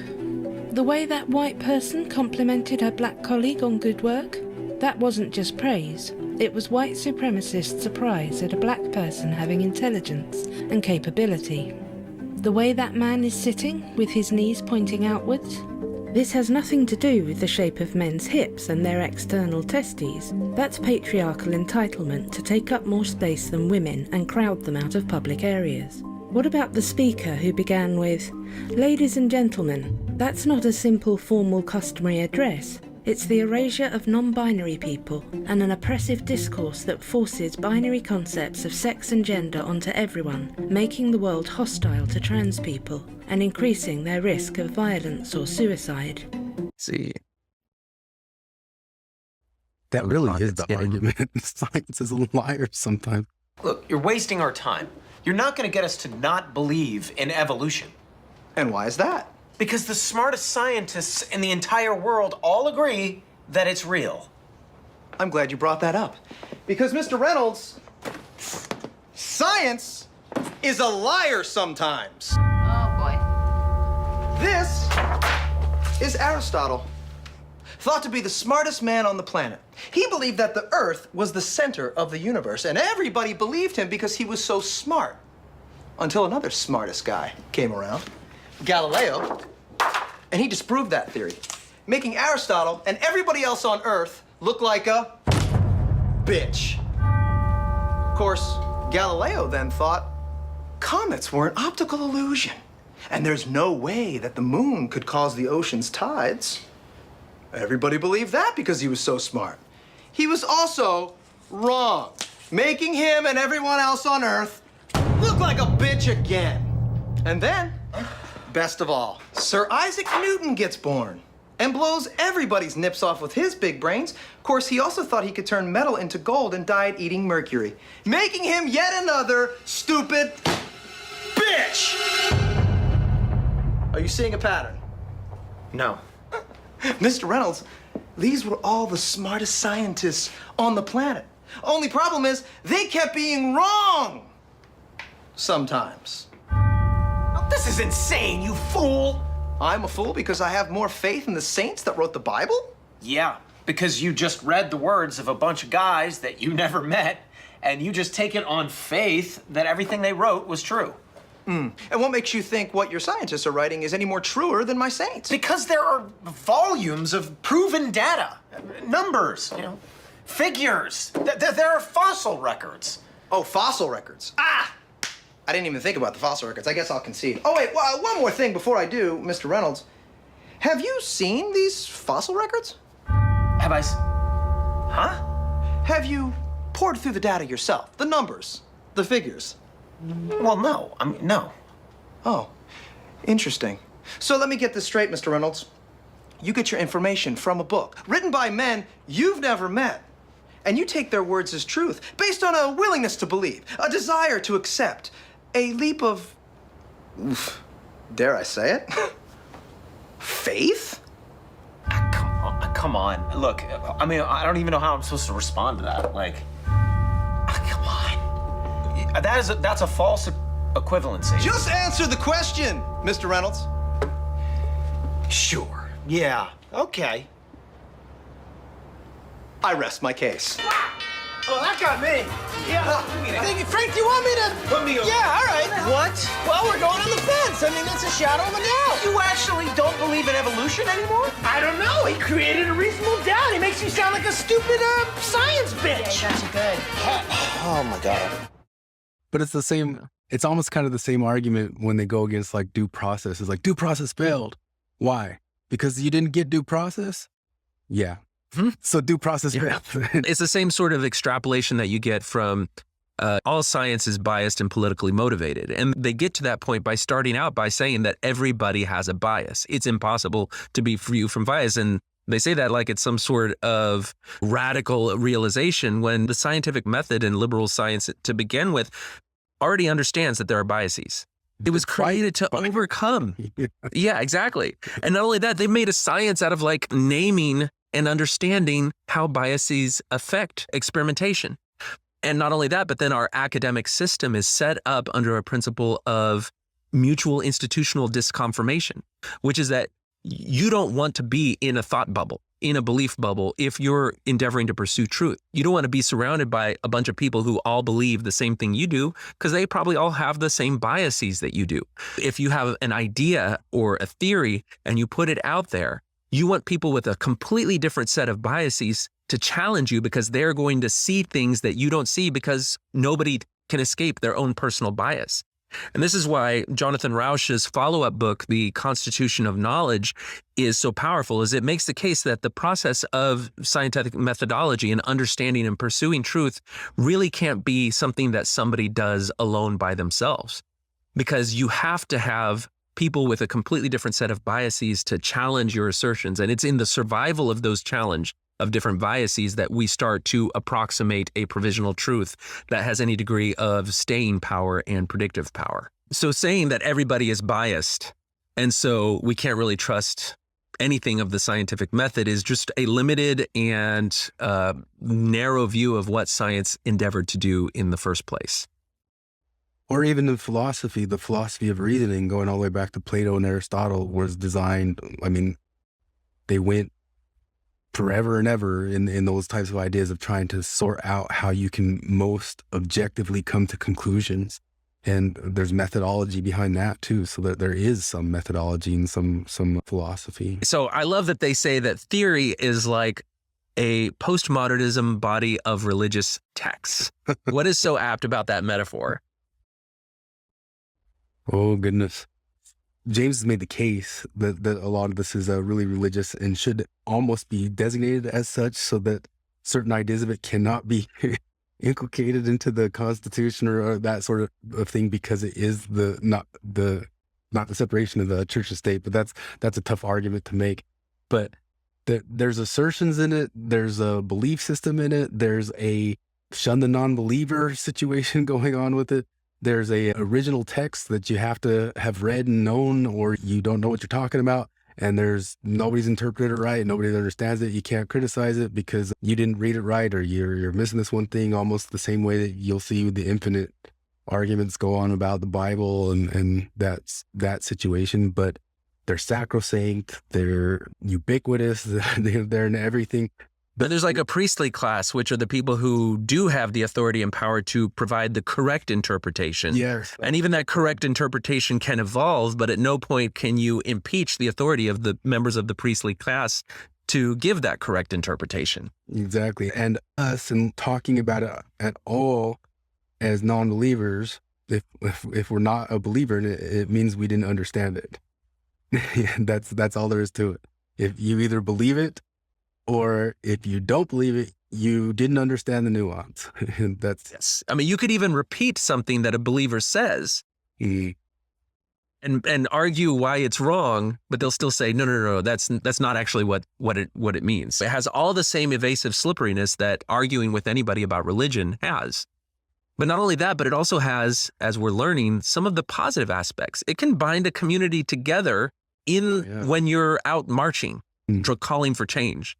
[SPEAKER 22] The way that white person complimented her black colleague on good work, that wasn't just praise. It was white supremacist surprise at a black person having intelligence and capability. The way that man is sitting, with his knees pointing outwards, this has nothing to do with the shape of men's hips and their external testes. That's patriarchal entitlement to take up more space than women and crowd them out of public areas. What about the speaker who began with, "Ladies and gentlemen"? That's not a simple formal customary address. It's the erasure of non-binary people and an oppressive discourse that forces binary concepts of sex and gender onto everyone, making the world hostile to trans people and increasing their risk of violence or suicide.
[SPEAKER 2] See.
[SPEAKER 1] That really is the argument. Science is a liar sometimes.
[SPEAKER 23] Look, you're wasting our time. You're not going to get us to not believe in evolution.
[SPEAKER 24] And why is that?
[SPEAKER 23] Because the smartest scientists in the entire world all agree that it's real.
[SPEAKER 24] I'm glad you brought that up. Because, Mr. Reynolds, science is a liar sometimes.
[SPEAKER 21] Oh, boy.
[SPEAKER 24] This is Aristotle. thought to be the smartest man on the planet. He believed that the Earth was the center of the universe, and everybody believed him because he was so smart. Until another smartest guy came around, Galileo, and he disproved that theory, making Aristotle and everybody else on Earth look like a bitch. Of course, Galileo then thought comets were an optical illusion, and there's no way that the moon could cause the ocean's tides. Everybody believed that because he was so smart. He was also wrong, making him and everyone else on Earth look like a bitch again. And then, best of all, Sir Isaac Newton gets born and blows everybody's nips off with his big brains. Of course, he also thought he could turn metal into gold and died eating mercury, making him yet another stupid bitch. Are you seeing a pattern?
[SPEAKER 23] No.
[SPEAKER 24] Mr. Reynolds, these were all the smartest scientists on the planet. Only problem is, they kept being wrong. Sometimes.
[SPEAKER 23] Oh, this is insane, you fool!
[SPEAKER 24] I'm a fool because I have more faith in the saints that wrote the Bible?
[SPEAKER 23] Yeah, because you just read the words of a bunch of guys that you never met, and you just take it on faith that everything they wrote was true.
[SPEAKER 24] And what makes you think what your scientists are writing is any more truer than my saints?
[SPEAKER 23] Because there are volumes of proven data, numbers, figures. There are fossil records.
[SPEAKER 24] Oh, fossil records. Ah! I didn't even think about the fossil records. I guess I'll concede. Oh, wait, one more thing before I do, Mr. Reynolds. Have you seen these fossil records?
[SPEAKER 23] Have I? Huh?
[SPEAKER 24] Have you poured through the data yourself? The numbers, the figures?
[SPEAKER 23] Well, no. I mean, no.
[SPEAKER 24] Oh, interesting. So let me get this straight, Mr. Reynolds. You get your information from a book written by men you've never met, and you take their words as truth based on a willingness to believe, a desire to accept, a leap of, dare I say it, faith?
[SPEAKER 23] Come on. Look, I mean, I don't even know how I'm supposed to respond to that. Like, come on. That's a false equivalency.
[SPEAKER 24] Just answer the question, Mr. Reynolds.
[SPEAKER 23] Sure. Yeah. Okay.
[SPEAKER 24] I rest my case.
[SPEAKER 23] Oh, that got me. Yeah.
[SPEAKER 24] Frank, do you want me to?
[SPEAKER 23] Put me over.
[SPEAKER 24] Yeah, all right.
[SPEAKER 23] What?
[SPEAKER 24] Well, we're going on the fence. I mean, that's a shadow of a doubt.
[SPEAKER 23] You actually don't believe in evolution anymore?
[SPEAKER 24] I don't know. He created a reasonable doubt. He makes you sound like a stupid science bitch.
[SPEAKER 9] Yeah, you good.
[SPEAKER 24] Oh, my God.
[SPEAKER 1] But it's the same, it's almost kind of the same argument when they go against like due process. It's like due process failed. Why? Because you didn't get due process? Yeah. So due process failed.
[SPEAKER 2] It's the same sort of extrapolation that you get from all science is biased and politically motivated. And they get to that point by starting out by saying that everybody has a bias. It's impossible to be free from bias. And they say that like it's some sort of radical realization when the scientific method and liberal science to begin with already understands that there are biases. It was created to overcome. Yeah, exactly. And not only that, they made a science out of like naming and understanding how biases affect experimentation. And not only that, but then our academic system is set up under a principle of mutual institutional disconfirmation, which is that you don't want to be in a thought bubble, in a belief bubble, if you're endeavoring to pursue truth. You don't want to be surrounded by a bunch of people who all believe the same thing you do, because they probably all have the same biases that you do. If you have an idea or a theory and you put it out there, you want people with a completely different set of biases to challenge you because they're going to see things that you don't see because nobody can escape their own personal bias. And this is why Jonathan Rauch's follow-up book, The Constitution of Knowledge, is so powerful, is it makes the case that the process of scientific methodology and understanding and pursuing truth really can't be something that somebody does alone by themselves, because you have to have people with a completely different set of biases to challenge your assertions. And it's in the survival of those challenge of different biases that we start to approximate a provisional truth that has any degree of staying power and predictive power. So saying that everybody is biased and so we can't really trust anything of the scientific method is just a limited and narrow view of what science endeavored to do in the first place.
[SPEAKER 1] Or even in philosophy, the philosophy of reasoning, going all the way back to Plato and Aristotle, was designed, I mean, they went forever and ever in those types of ideas of trying to sort out how you can most objectively come to conclusions. And there's methodology behind that too. So that there is some methodology and some philosophy.
[SPEAKER 2] So I love that they say that theory is like a postmodernism body of religious texts. What is so apt about that metaphor?
[SPEAKER 1] Oh, goodness. James has made the case that a lot of this is really religious and should almost be designated as such, so that certain ideas of it cannot be inculcated into the Constitution or that sort of thing, because it is not the separation of the church and state. But that's a tough argument to make. But there's assertions in it. There's a belief system in it. There's a shun the non-believer situation going on with it. There's a original text that you have to have read and known, or you don't know what you're talking about. And nobody's interpreted it right. Nobody understands it. You can't criticize it because you didn't read it right, or you're missing this one thing, almost the same way that you'll see the infinite arguments go on about the Bible and that's that situation. But they're sacrosanct. They're ubiquitous. They're in everything.
[SPEAKER 2] But there's like a priestly class, which are the people who do have the authority and power to provide the correct interpretation.
[SPEAKER 1] Yes.
[SPEAKER 2] And even that correct interpretation can evolve, but at no point can you impeach the authority of the members of the priestly class to give that correct interpretation.
[SPEAKER 1] Exactly. And us, and talking about it at all as non-believers, if we're not a believer in it, it means we didn't understand it. That's all there is to it. If you either believe it, or if you don't believe it, you didn't understand the nuance.
[SPEAKER 2] Yes. I mean, you could even repeat something that a believer says and argue why it's wrong, but they'll still say, no, that's not actually what it means. It has all the same evasive slipperiness that arguing with anybody about religion has. But not only that, but it also has, as we're learning, some of the positive aspects. It can bind a community together when you're out marching, calling for change.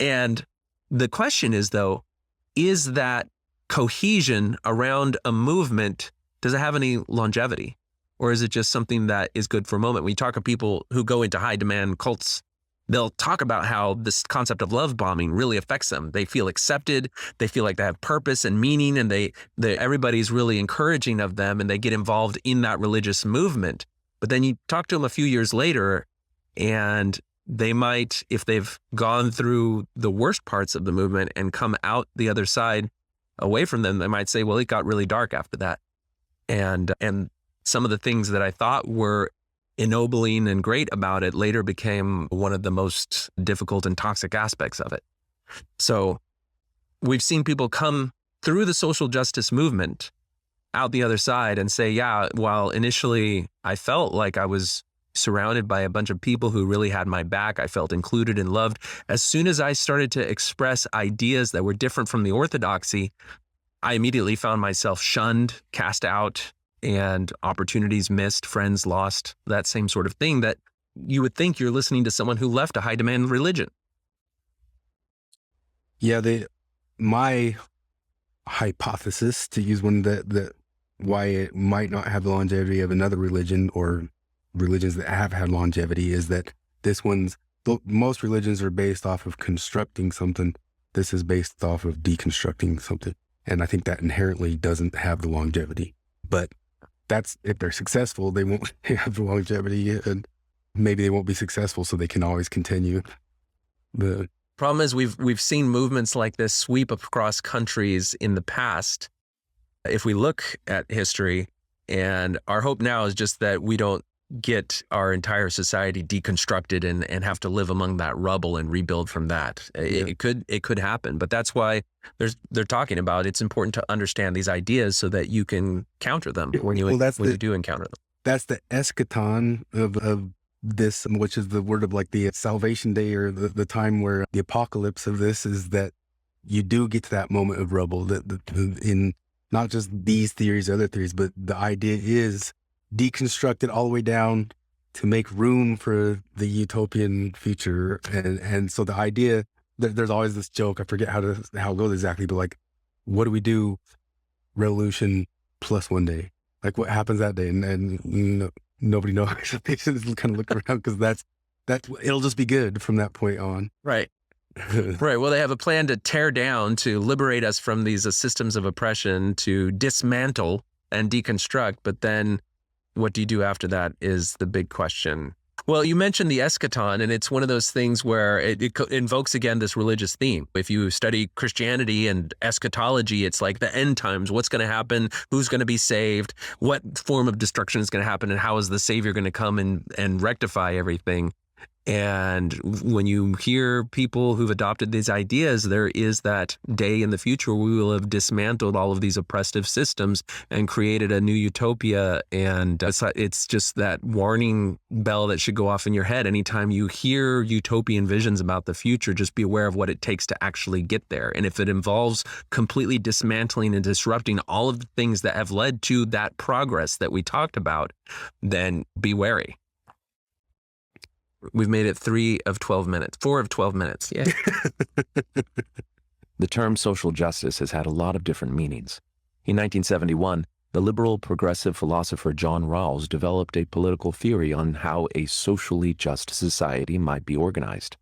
[SPEAKER 2] And the question is, though, is that cohesion around a movement, does it have any longevity? Or is it just something that is good for a moment? When you talk to people who go into high demand cults, they'll talk about how this concept of love bombing really affects them. They feel accepted. They feel like they have purpose and meaning, and everybody's really encouraging of them, and they get involved in that religious movement. But then you talk to them a few years later, and they might, if they've gone through the worst parts of the movement and come out the other side away from them, they might say, well, it got really dark after that. And some of the things that I thought were ennobling and great about it later became one of the most difficult and toxic aspects of it. So we've seen people come through the social justice movement out the other side and say, yeah, while initially I felt like I was surrounded by a bunch of people who really had my back, I felt included and loved. As soon as I started to express ideas that were different from the orthodoxy, I immediately found myself shunned, cast out, and opportunities missed, friends lost, that same sort of thing that you would think you're listening to someone who left a high demand religion.
[SPEAKER 1] Yeah, my hypothesis, to use one that why it might not have the longevity of another religion or religions that have had longevity, is that most religions are based off of constructing something. This is based off of deconstructing something. And I think that inherently doesn't have the longevity. But if they're successful, they won't have the longevity, and maybe they won't be successful, so they can always continue. The
[SPEAKER 2] problem is we've seen movements like this sweep across countries in the past. If we look at history, and our hope now is just that we don't get our entire society deconstructed and have to live among that rubble and rebuild from that. It could happen, but that's why they're talking about it's important to understand these ideas so that you can counter them when you do encounter them.
[SPEAKER 1] That's the eschaton of this, which is the word of like the salvation day, or the time where the apocalypse of this is, that you do get to that moment of rubble, that in not just these theories, other theories, but the idea is deconstructed all the way down to make room for the utopian future. And so the idea, there's always this joke, I forget how it goes exactly, but like, what do we do? Revolution plus one day. Like, what happens that day? And nobody knows. They just kind of look around, because that's it'll just be good from that point on.
[SPEAKER 2] Right. Right. Well, they have a plan to tear down, to liberate us from these systems of oppression, to dismantle and deconstruct. But then what do you do after that is the big question. Well, you mentioned the eschaton, and it's one of those things where it invokes, again, this religious theme. If you study Christianity and eschatology, it's like the end times. What's going to happen? Who's going to be saved? What form of destruction is going to happen? And how is the Savior going to come and rectify everything? And when you hear people who've adopted these ideas, there is that day in the future where we will have dismantled all of these oppressive systems and created a new utopia. And it's just that warning bell that should go off in your head. Anytime you hear utopian visions about the future, just be aware of what it takes to actually get there. And if it involves completely dismantling and disrupting all of the things that have led to that progress that we talked about, then be wary. We've made it 3 of 12 minutes, 4 of 12 minutes. Yeah.
[SPEAKER 11] The term social justice has had a lot of different meanings. In 1971, the liberal progressive philosopher John Rawls developed a political theory on how a socially just society might be organized.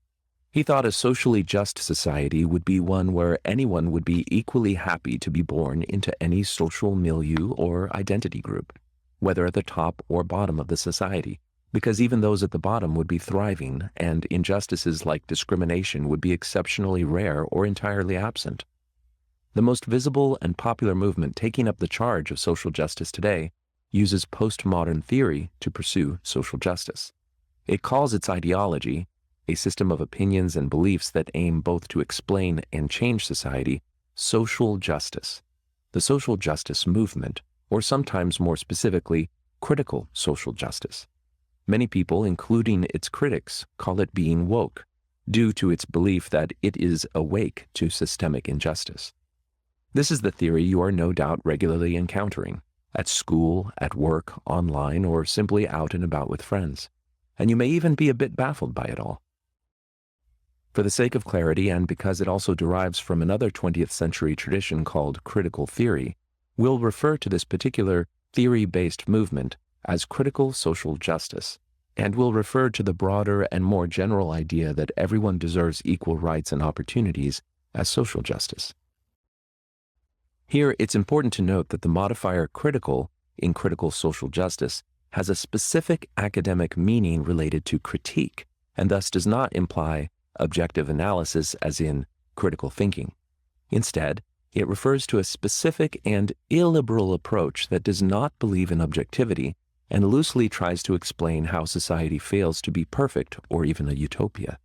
[SPEAKER 11] He thought a socially just society would be one where anyone would be equally happy to be born into any social milieu or identity group, whether at the top or bottom of the society, because even those at the bottom would be thriving and injustices like discrimination would be exceptionally rare or entirely absent. The most visible and popular movement taking up the charge of social justice today uses postmodern theory to pursue social justice. It calls its ideology, a system of opinions and beliefs that aim both to explain and change society, social justice. The social justice movement, or sometimes more specifically, critical social justice. Many people, including its critics, call it being woke, due to its belief that it is awake to systemic injustice. This is the theory you are no doubt regularly encountering, at school, at work, online, or simply out and about with friends, and you may even be a bit baffled by it all. For the sake of clarity, and because it also derives from another 20th century tradition called critical theory, we'll refer to this particular theory-based movement as critical social justice, and will refer to the broader and more general idea that everyone deserves equal rights and opportunities as social justice. Here, it's important to note that the modifier critical in critical social justice has a specific academic meaning related to critique, and thus does not imply objective analysis as in critical thinking. Instead, it refers to a specific and illiberal approach that does not believe in objectivity and loosely tries to explain how society fails to be perfect or even a utopia.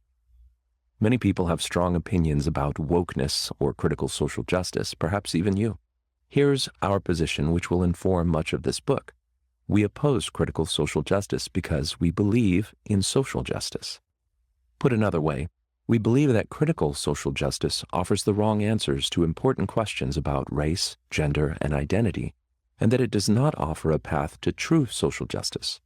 [SPEAKER 11] Many people have strong opinions about wokeness or critical social justice, perhaps even you. Here's our position, which will inform much of this book. We oppose critical social justice because we believe in social justice. Put another way, we believe that critical social justice offers the wrong answers to important questions about race, gender, and identity, and that it does not offer a path to true social justice.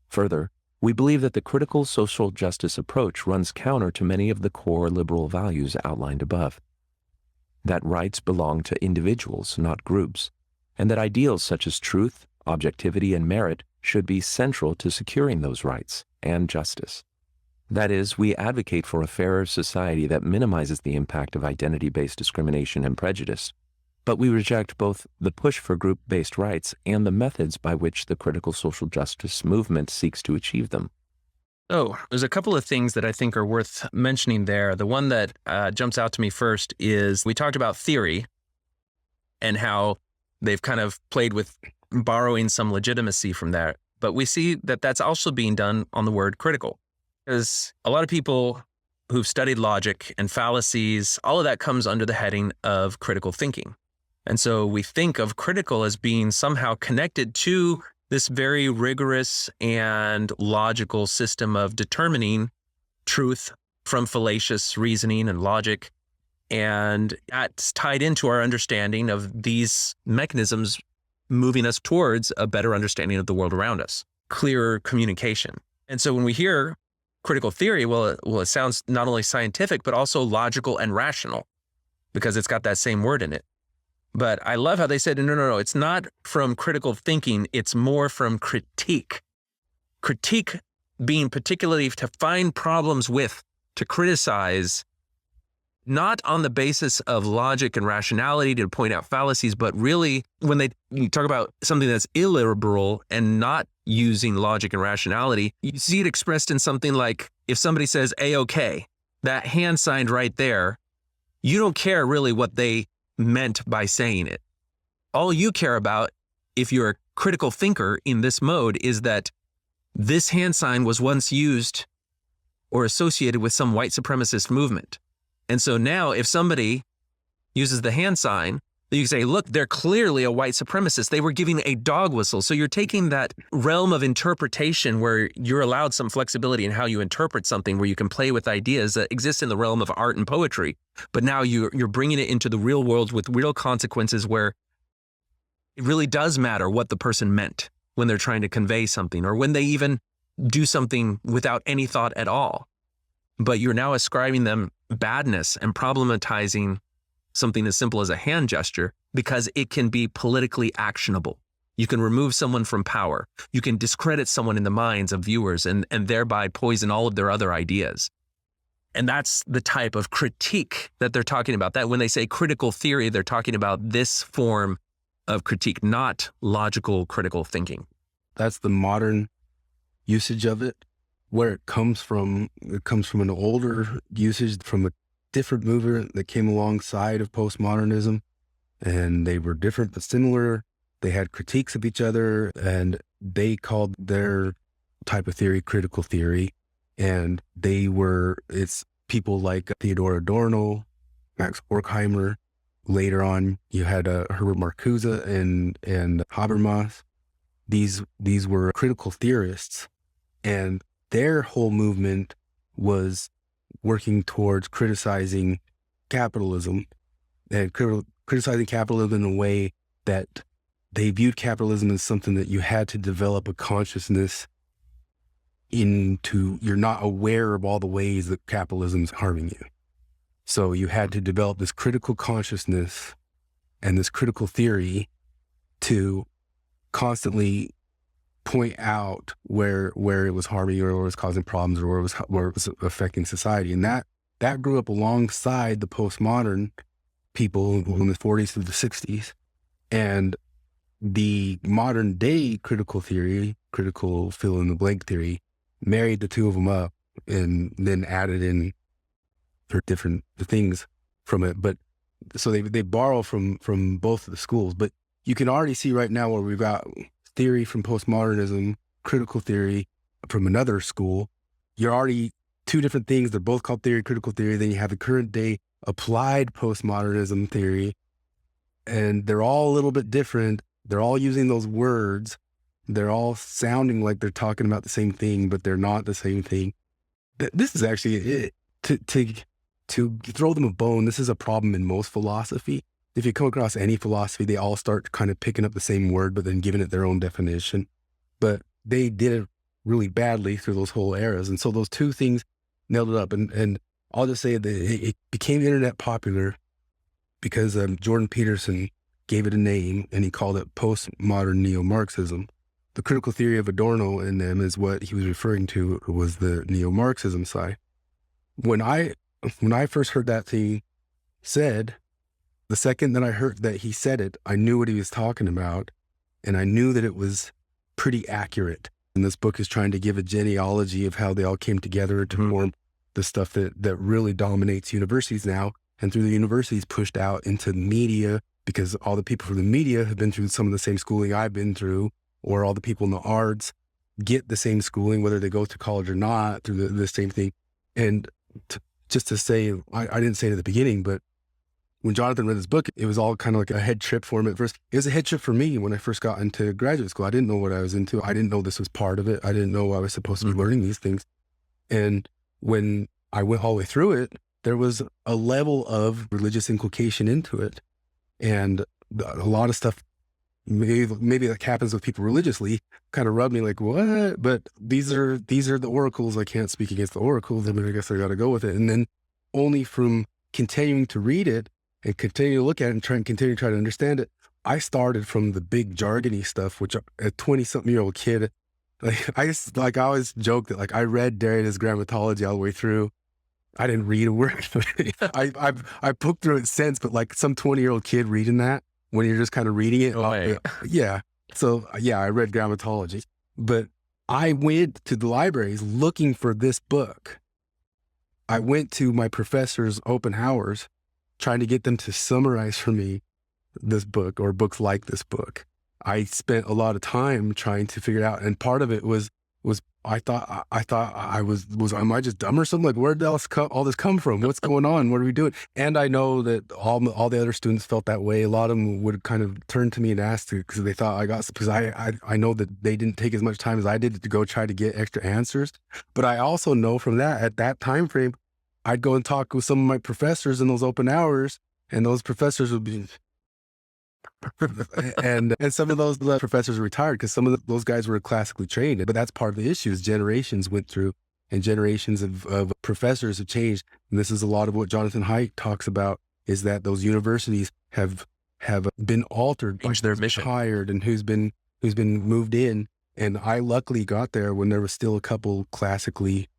[SPEAKER 11] Further, we believe that the critical social justice approach runs counter to many of the core liberal values outlined above. That rights belong to individuals, not groups, and that ideals such as truth, objectivity, and merit should be central to securing those rights and justice. That is, we advocate for a fairer society that minimizes the impact of identity-based discrimination and prejudice, but we reject both the push for group-based rights and the methods by which the critical social justice movement seeks to achieve them.
[SPEAKER 2] Oh, there's a couple of things that I think are worth mentioning there. The one that jumps out to me first is we talked about theory and how they've kind of played with borrowing some legitimacy from that. But we see that that's also being done on the word critical. Because a lot of people who've studied logic and fallacies, all of that comes under the heading of critical thinking. And so we think of critical as being somehow connected to this very rigorous and logical system of determining truth from fallacious reasoning and logic. And that's tied into our understanding of these mechanisms moving us towards a better understanding of the world around us, clearer communication. And so when we hear critical theory, well, it sounds not only scientific, but also logical and rational, because it's got that same word in it. But I love how they said, no, it's not from critical thinking, it's more from critique. Critique being particularly to find problems with, to criticize not on the basis of logic and rationality to point out fallacies, but really when you talk about something that's illiberal and not using logic and rationality, you see it expressed in something like if somebody says A-OK, that hand signed right there, you don't care really what they meant by saying it. All you care about, if you're a critical thinker in this mode, is that this hand sign was once used or associated with some white supremacist movement. And so now if somebody uses the hand sign, you can say, look, they're clearly a white supremacist. They were giving a dog whistle. So you're taking that realm of interpretation where you're allowed some flexibility in how you interpret something, where you can play with ideas that exist in the realm of art and poetry. But now you're bringing it into the real world with real consequences where it really does matter what the person meant when they're trying to convey something, or when they even do something without any thought at all. But you're now ascribing them badness and problematizing something as simple as a hand gesture because it can be politically actionable. You can remove someone from power. You can discredit someone in the minds of viewers and thereby poison all of their other ideas. And that's the type of critique that they're talking about. That when they say critical theory, they're talking about this form of critique, not logical critical thinking.
[SPEAKER 1] That's the modern usage of it. Where it comes from an older usage from a different movement that came alongside of postmodernism, and they were different but similar. They had critiques of each other, and they called their type of theory critical theory. And it's people like Theodor Adorno, Max Horkheimer. Later on, you had Herbert Marcuse and Habermas. These were critical theorists, and their whole movement was working towards criticizing capitalism and criticizing capitalism in a way that they viewed capitalism as something that you had to develop a consciousness into. You're not aware of all the ways that capitalism is harming you. So you had to develop this critical consciousness and this critical theory to constantly point out where it was harming you, or where it was causing problems, or where it was affecting society. And that grew up alongside the postmodern people in the 40s through the 60s. And the modern day critical theory, critical fill in the blank theory, married the two of them up and then added in their different things from it. But so they borrow from both of the schools. But you can already see right now where we've got theory from postmodernism, critical theory from another school. You're already two different things. They're both called theory, critical theory. Then you have the current day applied postmodernism theory, and they're all a little bit different. They're all using those words. They're all sounding like they're talking about the same thing, but they're not the same thing. This is actually it. To throw them a bone, this is a problem in most philosophy. If you come across any philosophy, they all start kind of picking up the same word, but then giving it their own definition. But they did it really badly through those whole eras. And so those two things nailed it up. And I'll just say that it became internet popular because Jordan Peterson gave it a name, and he called it postmodern neo-Marxism. The critical theory of Adorno in them is what he was referring to was the neo-Marxism side. When I first heard that thing said, the second that I heard that he said it, I knew what he was talking about, and I knew that it was pretty accurate. And this book is trying to give a genealogy of how they all came together to form the stuff that really dominates universities now, and through the universities pushed out into media, because all the people from the media have been through some of the same schooling I've been through, or all the people in the arts get the same schooling, whether they go to college or not, through the same thing. And just to say, I didn't say it at the beginning, but when Jonathan read this book, it was all kind of like a head trip for him at first. It was a head trip for me when I first got into graduate school. I didn't know what I was into. I didn't know this was part of it. I didn't know I was supposed to be learning these things. And when I went all the way through it, there was a level of religious inculcation into it. And a lot of stuff, maybe that happens with people religiously, kind of rubbed me like, what? But these are the oracles. I can't speak against the oracles. I mean, I guess I got to go with it. And then only from continuing to read it and continue to look at it and continue to try to understand it, I started from the big jargony stuff, which a 20-something-year-old kid, I always joke that I read Derrida's Grammatology all the way through, I didn't read a word of it. I poked through it since, but like some 20-year-old kid reading that, when you're just kind of reading it. Yeah. So yeah, I read grammatology, but I went to the libraries looking for this book. I went to my professor's open hours trying to get them to summarize for me this book or books like this book. I spent a lot of time trying to figure it out. And part of it was I thought I was am I just dumb or something? Like, where did all this come from? What's going on? What are we doing? And I know that all the other students felt that way. A lot of them would kind of turn to me and ask because they thought because I know that they didn't take as much time as I did to go try to get extra answers. But I also know from that, at that time frame, I'd go and talk with some of my professors in those open hours, and those professors would be and some of those professors are retired because some of those guys were classically trained. But that's part of the issue is generations went through and generations of professors have changed. And this is a lot of what Jonathan Haidt talks about, is that those universities have been altered,
[SPEAKER 2] their mission,
[SPEAKER 1] hired, and who's been moved in. And I luckily got there when there was still a couple classically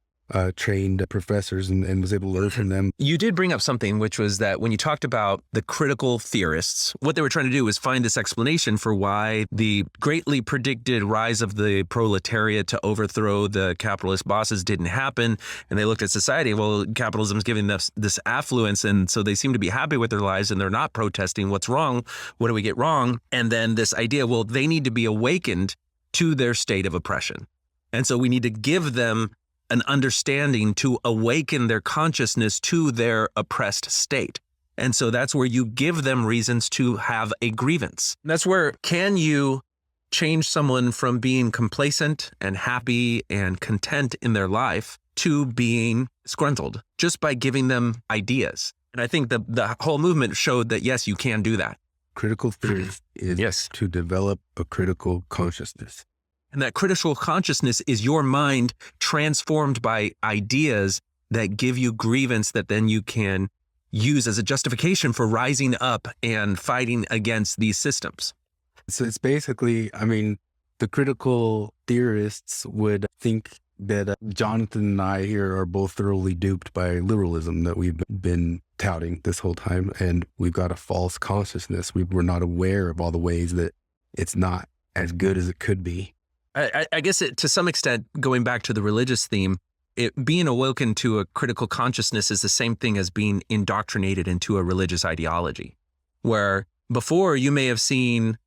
[SPEAKER 1] trained professors and was able to learn from them.
[SPEAKER 2] You did bring up something, which was that when you talked about the critical theorists, what they were trying to do was find this explanation for why the greatly predicted rise of the proletariat to overthrow the capitalist bosses didn't happen. And they looked at society, well, capitalism is giving us this affluence, and so they seem to be happy with their lives and they're not protesting. What's wrong? What do we get wrong? And then this idea, well, they need to be awakened to their state of oppression. And so we need to give them an understanding to awaken their consciousness to their oppressed state. And so that's where you give them reasons to have a grievance. That's where, can you change someone from being complacent and happy and content in their life to being disgruntled just by giving them ideas? And I think the whole movement showed that, yes, you can do that.
[SPEAKER 1] Critical theory is to develop a critical consciousness.
[SPEAKER 2] And that critical consciousness is your mind transformed by ideas that give you grievance that then you can use as a justification for rising up and fighting against these systems.
[SPEAKER 1] So it's basically, I mean, the critical theorists would think that Jonathan and I here are both thoroughly duped by liberalism that we've been touting this whole time. And we've got a false consciousness. We're not aware of all the ways that it's not as good as it could be.
[SPEAKER 2] I guess to some extent, going back to the religious theme, being awoken to a critical consciousness is the same thing as being indoctrinated into a religious ideology, where before you may have seen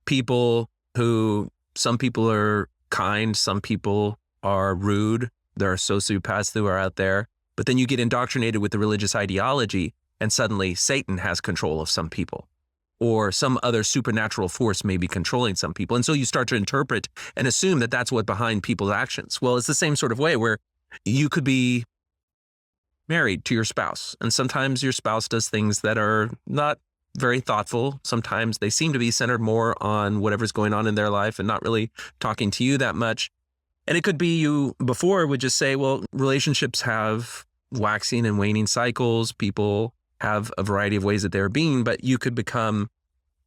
[SPEAKER 2] people who, some people are kind, some people are rude, there are sociopaths who are out there, but then you get indoctrinated with the religious ideology and suddenly Satan has control of some people. Or some other supernatural force may be controlling some people. And so you start to interpret and assume that that's what's behind people's actions. Well, it's the same sort of way where you could be married to your spouse, and sometimes your spouse does things that are not very thoughtful. Sometimes they seem to be centered more on whatever's going on in their life and not really talking to you that much. And it could be you before would just say, well, relationships have waxing and waning cycles. People have a variety of ways that they're being, but you could become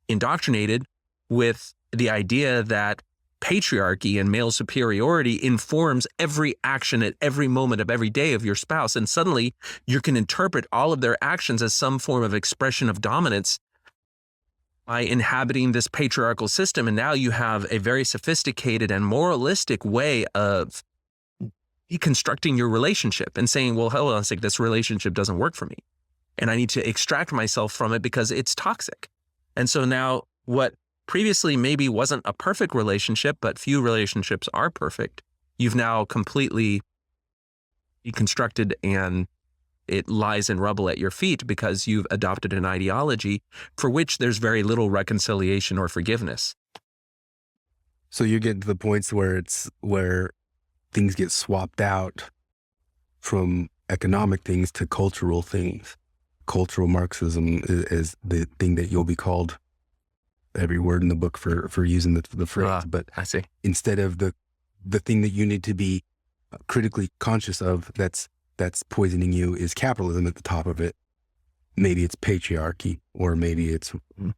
[SPEAKER 2] indoctrinated with the idea that patriarchy and male superiority informs every action at every moment of every day of your spouse. And suddenly you can interpret all of their actions as some form of expression of dominance by inhabiting this patriarchal system. And now you have a very sophisticated and moralistic way of deconstructing your relationship and saying, well, hold on a second, this relationship doesn't work for me. And I need to extract myself from it because it's toxic. And so now what previously maybe wasn't a perfect relationship, but few relationships are perfect, you've now completely deconstructed and it lies in rubble at your feet because you've adopted an ideology for which there's very little reconciliation or forgiveness.
[SPEAKER 1] So you get to the points where things get swapped out from economic things to cultural things. Cultural Marxism is the thing that you'll be called every word in the book for using the phrase. But
[SPEAKER 2] I see.
[SPEAKER 1] Instead of the thing that you need to be critically conscious of that's poisoning you is capitalism at the top of it. Maybe it's patriarchy, or maybe it's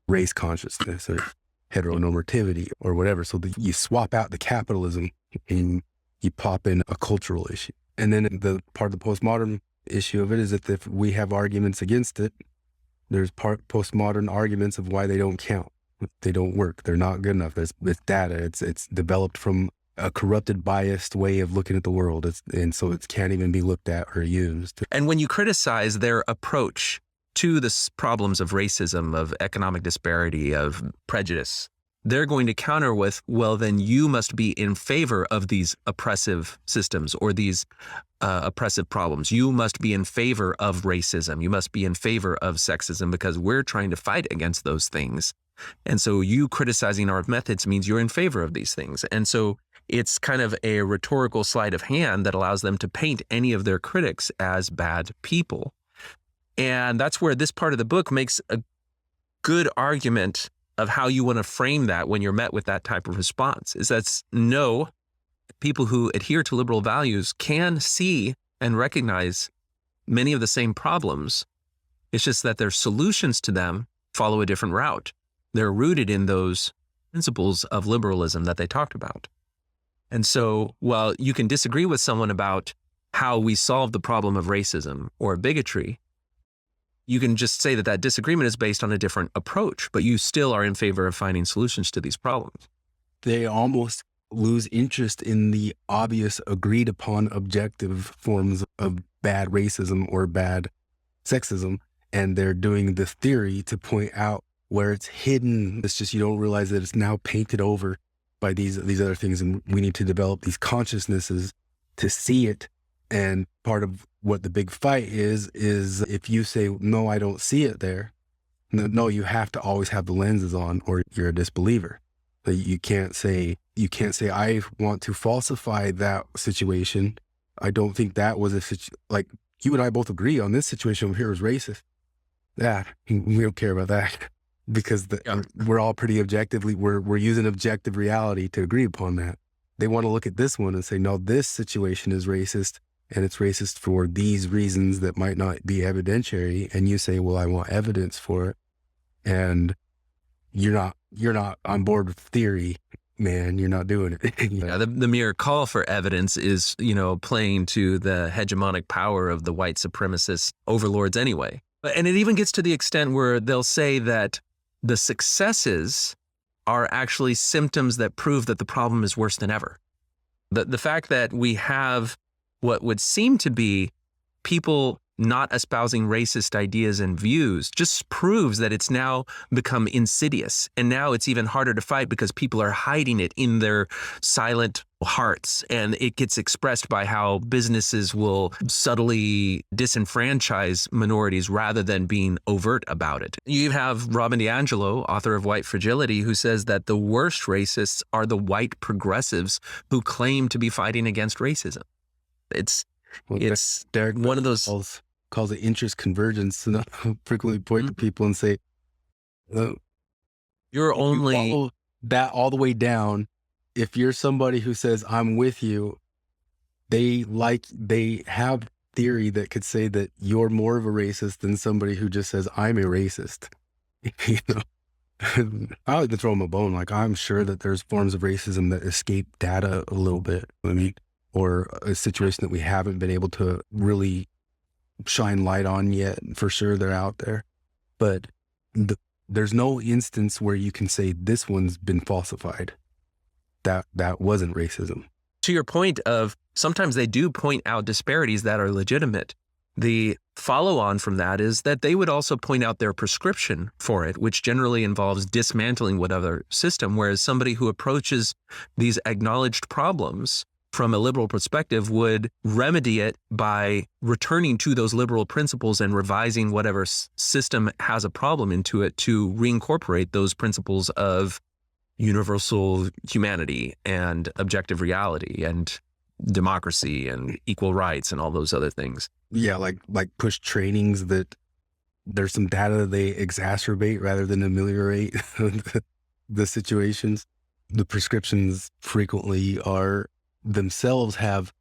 [SPEAKER 1] race consciousness or heteronormativity or whatever. So you swap out the capitalism and you pop in a cultural issue. And then the part of the postmodern issue of it is that if we have arguments against it, there's postmodern arguments of why they don't count. They don't work. They're not good enough. It's data. It's developed from a corrupted, biased way of looking at the world. And so it can't even be looked at or used.
[SPEAKER 2] And when you criticize their approach to the problems of racism, of economic disparity, of prejudice, they're going to counter with, well, then you must be in favor of these oppressive systems or these oppressive problems. You must be in favor of racism. You must be in favor of sexism because we're trying to fight against those things. And so you criticizing our methods means you're in favor of these things. And so it's kind of a rhetorical sleight of hand that allows them to paint any of their critics as bad people. And that's where this part of the book makes a good argument of how you want to frame that when you're met with that type of response, is that no, people who adhere to liberal values can see and recognize many of the same problems. It's just that their solutions to them follow a different route. They're rooted in those principles of liberalism that they talked about. And so while you can disagree with someone about how we solve the problem of racism or bigotry, you can just say that that disagreement is based on a different approach, but you still are in favor of finding solutions to these problems.
[SPEAKER 1] They almost lose interest in the obvious agreed upon objective forms of bad racism or bad sexism. And they're doing the theory to point out where it's hidden. It's just, you don't realize that it's now painted over by these other things. And we need to develop these consciousnesses to see it. And part of what the big fight is if you say, no, I don't see it there. No, you have to always have the lenses on or you're a disbeliever. You can't say, I want to falsify that situation. I don't think that was like you and I both agree on this situation over here is racist. Yeah, we don't care about that because we're all pretty objectively, we're using objective reality to agree upon that. They want to look at this one and say, no, this situation is racist. And it's racist for these reasons that might not be evidentiary. And you say, well, I want evidence for it. And you're not on board with theory, man. You're not doing it.
[SPEAKER 2] Yeah, the mere call for evidence is, playing to the hegemonic power of the white supremacist overlords anyway. And it even gets to the extent where they'll say that the successes are actually symptoms that prove that the problem is worse than ever. The fact that we have what would seem to be people not espousing racist ideas and views just proves that it's now become insidious. And now it's even harder to fight because people are hiding it in their silent hearts. And it gets expressed by how businesses will subtly disenfranchise minorities rather than being overt about it. You have Robin DiAngelo, author of White Fragility, who says that the worst racists are the white progressives who claim to be fighting against racism. It's
[SPEAKER 1] Derek
[SPEAKER 2] one of those
[SPEAKER 1] calls it interest convergence, and I frequently point to people and say,
[SPEAKER 2] you're only
[SPEAKER 1] follow that all the way down. If you're somebody who says I'm with you, they have theory that could say that you're more of a racist than somebody who just says I'm a racist. I like to throw them a bone. Like, I'm sure that there's forms of racism that escape data a little bit. Or a situation that we haven't been able to really shine light on yet. For sure, they're out there. But there's no instance where you can say this one's been falsified. That wasn't racism.
[SPEAKER 2] To your point of sometimes they do point out disparities that are legitimate. The follow-on from that is that they would also point out their prescription for it, which generally involves dismantling whatever system, whereas somebody who approaches these acknowledged problems from a liberal perspective would remedy it by returning to those liberal principles and revising whatever system has a problem into it to reincorporate those principles of universal humanity and objective reality and democracy and equal rights and all those other things.
[SPEAKER 1] Yeah, like push trainings that there's some data they exacerbate rather than ameliorate the situations. The prescriptions frequently themselves have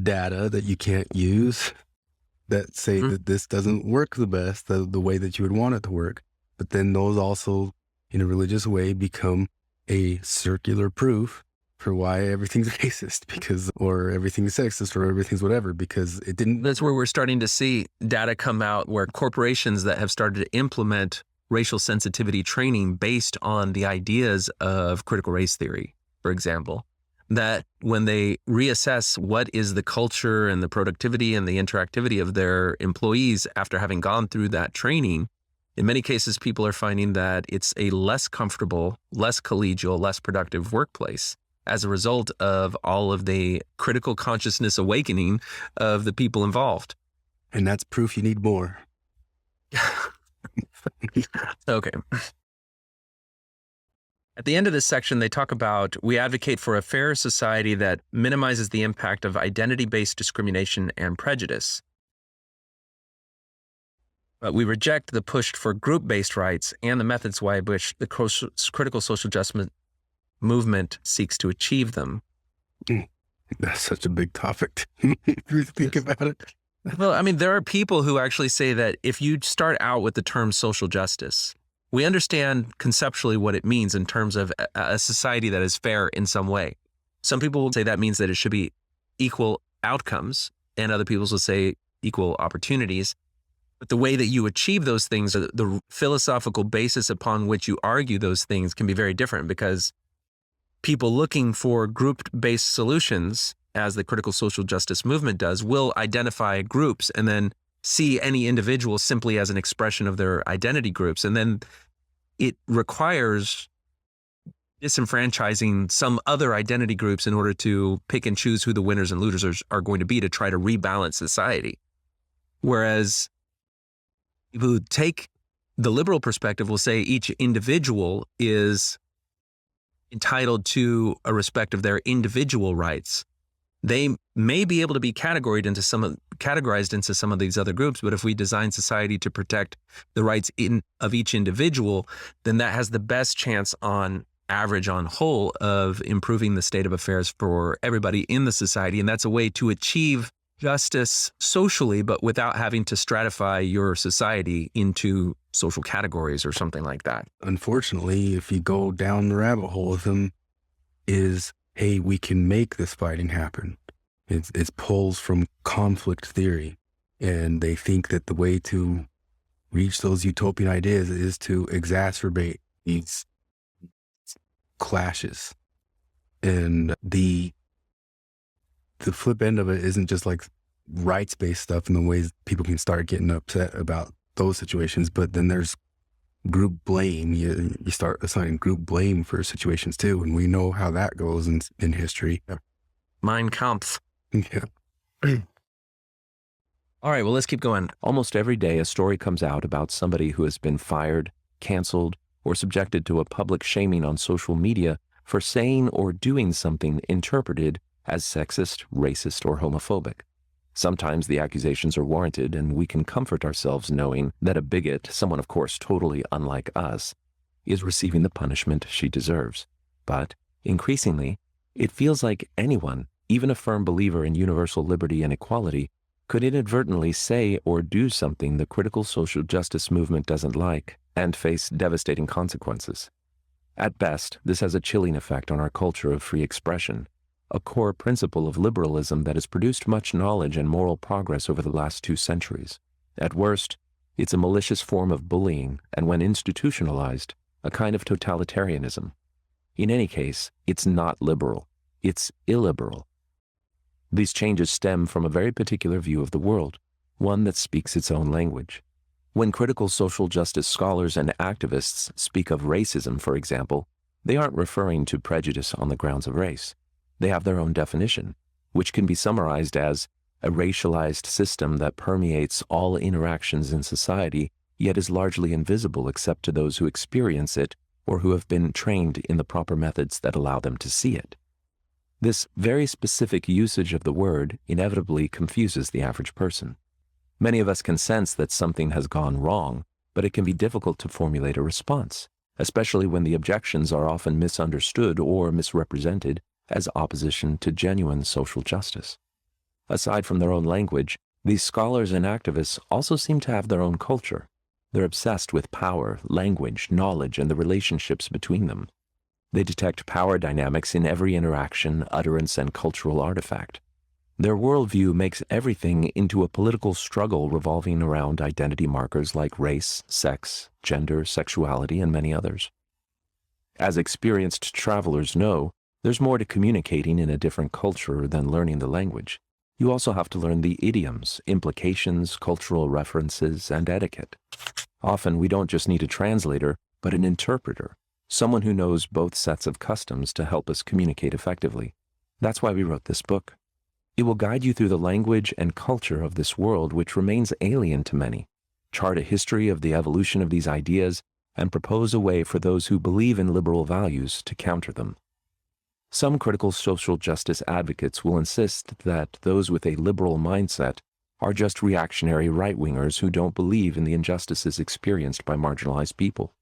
[SPEAKER 1] data that you can't use that say that this doesn't work the best, the way that you would want it to work. But then those also, in a religious way, become a circular proof for why everything's racist or everything's sexist or everything's whatever, because it didn't.
[SPEAKER 2] That's where we're starting to see data come out where corporations that have started to implement racial sensitivity training based on the ideas of critical race theory, for example, that when they reassess what is the culture and the productivity and the interactivity of their employees after having gone through that training, in many cases, people are finding that it's a less comfortable, less collegial, less productive workplace as a result of all of the critical consciousness awakening of the people involved.
[SPEAKER 1] And that's proof you need more.
[SPEAKER 2] Okay. At the end of this section, they talk about, we advocate for a fair society that minimizes the impact of identity-based discrimination and prejudice. But we reject the push for group-based rights and the methods by which the critical social justice movement seeks to achieve them.
[SPEAKER 1] That's such a big topic to think about it.
[SPEAKER 2] Well, I mean, there are people who actually say that if you start out with the term social justice, we understand conceptually what it means in terms of a society that is fair in some way. Some people will say that means that it should be equal outcomes, and other people will say equal opportunities. But the way that you achieve those things, the philosophical basis upon which you argue those things can be very different, because people looking for group-based solutions, as the critical social justice movement does, will identify groups and then see any individual simply as an expression of their identity groups. And then it requires disenfranchising some other identity groups in order to pick and choose who the winners and losers are going to be to try to rebalance society. Whereas people who take the liberal perspective will say each individual is entitled to a respect of their individual rights. They may be able to be categorized into some of these other groups, but if we design society to protect the rights of each individual, then that has the best chance on average, on whole, of improving the state of affairs for everybody in the society. And that's a way to achieve justice socially, but without having to stratify your society into social categories or something like that.
[SPEAKER 1] Unfortunately, if you go down the rabbit hole with them, is, hey, we can make this fighting happen. It's pulls from conflict theory. And they think that the way to reach those utopian ideas is to exacerbate these clashes. And the flip end of it isn't just like rights-based stuff and the ways people can start getting upset about those situations, but then there's group blame. You start assigning group blame for situations too, and we know how that goes in history.
[SPEAKER 2] Mein Kampf.
[SPEAKER 1] Yeah.
[SPEAKER 2] All right, well, let's keep going.
[SPEAKER 11] Almost every day, a story comes out about somebody who has been fired, canceled, or subjected to a public shaming on social media for saying or doing something interpreted as sexist, racist, or homophobic. Sometimes the accusations are warranted, and we can comfort ourselves knowing that a bigot, someone of course totally unlike us, is receiving the punishment she deserves. But, increasingly, it feels like anyone, even a firm believer in universal liberty and equality, could inadvertently say or do something the critical social justice movement doesn't like and face devastating consequences. At best, this has a chilling effect on our culture of free expression, a core principle of liberalism that has produced much knowledge and moral progress over the last 2 centuries. At worst, it's a malicious form of bullying, and when institutionalized, a kind of totalitarianism. In any case, it's not liberal. It's illiberal. These changes stem from a very particular view of the world, one that speaks its own language. When critical social justice scholars and activists speak of racism, for example, they aren't referring to prejudice on the grounds of race. They have their own definition, which can be summarized as a racialized system that permeates all interactions in society, yet is largely invisible except to those who experience it or who have been trained in the proper methods that allow them to see it. This very specific usage of the word inevitably confuses the average person. Many of us can sense that something has gone wrong, but it can be difficult to formulate a response, especially when the objections are often misunderstood or misrepresented as opposition to genuine social justice. Aside from their own language, these scholars and activists also seem to have their own culture. They're obsessed with power, language, knowledge, and the relationships between them. They detect power dynamics in every interaction, utterance, and cultural artifact. Their worldview makes everything into a political struggle revolving around identity markers like race, sex, gender, sexuality, and many others. As experienced travelers know, there's more to communicating in a different culture than learning the language. You also have to learn the idioms, implications, cultural references, and etiquette. Often we don't just need a translator, but an interpreter, someone who knows both sets of customs to help us communicate effectively. That's why we wrote this book. It will guide you through the language and culture of this world which remains alien to many, chart a history of the evolution of these ideas, and propose a way for those who believe in liberal values to counter them. Some critical social justice advocates will insist that those with a liberal mindset are just reactionary right-wingers who don't believe in the injustices experienced by marginalized people.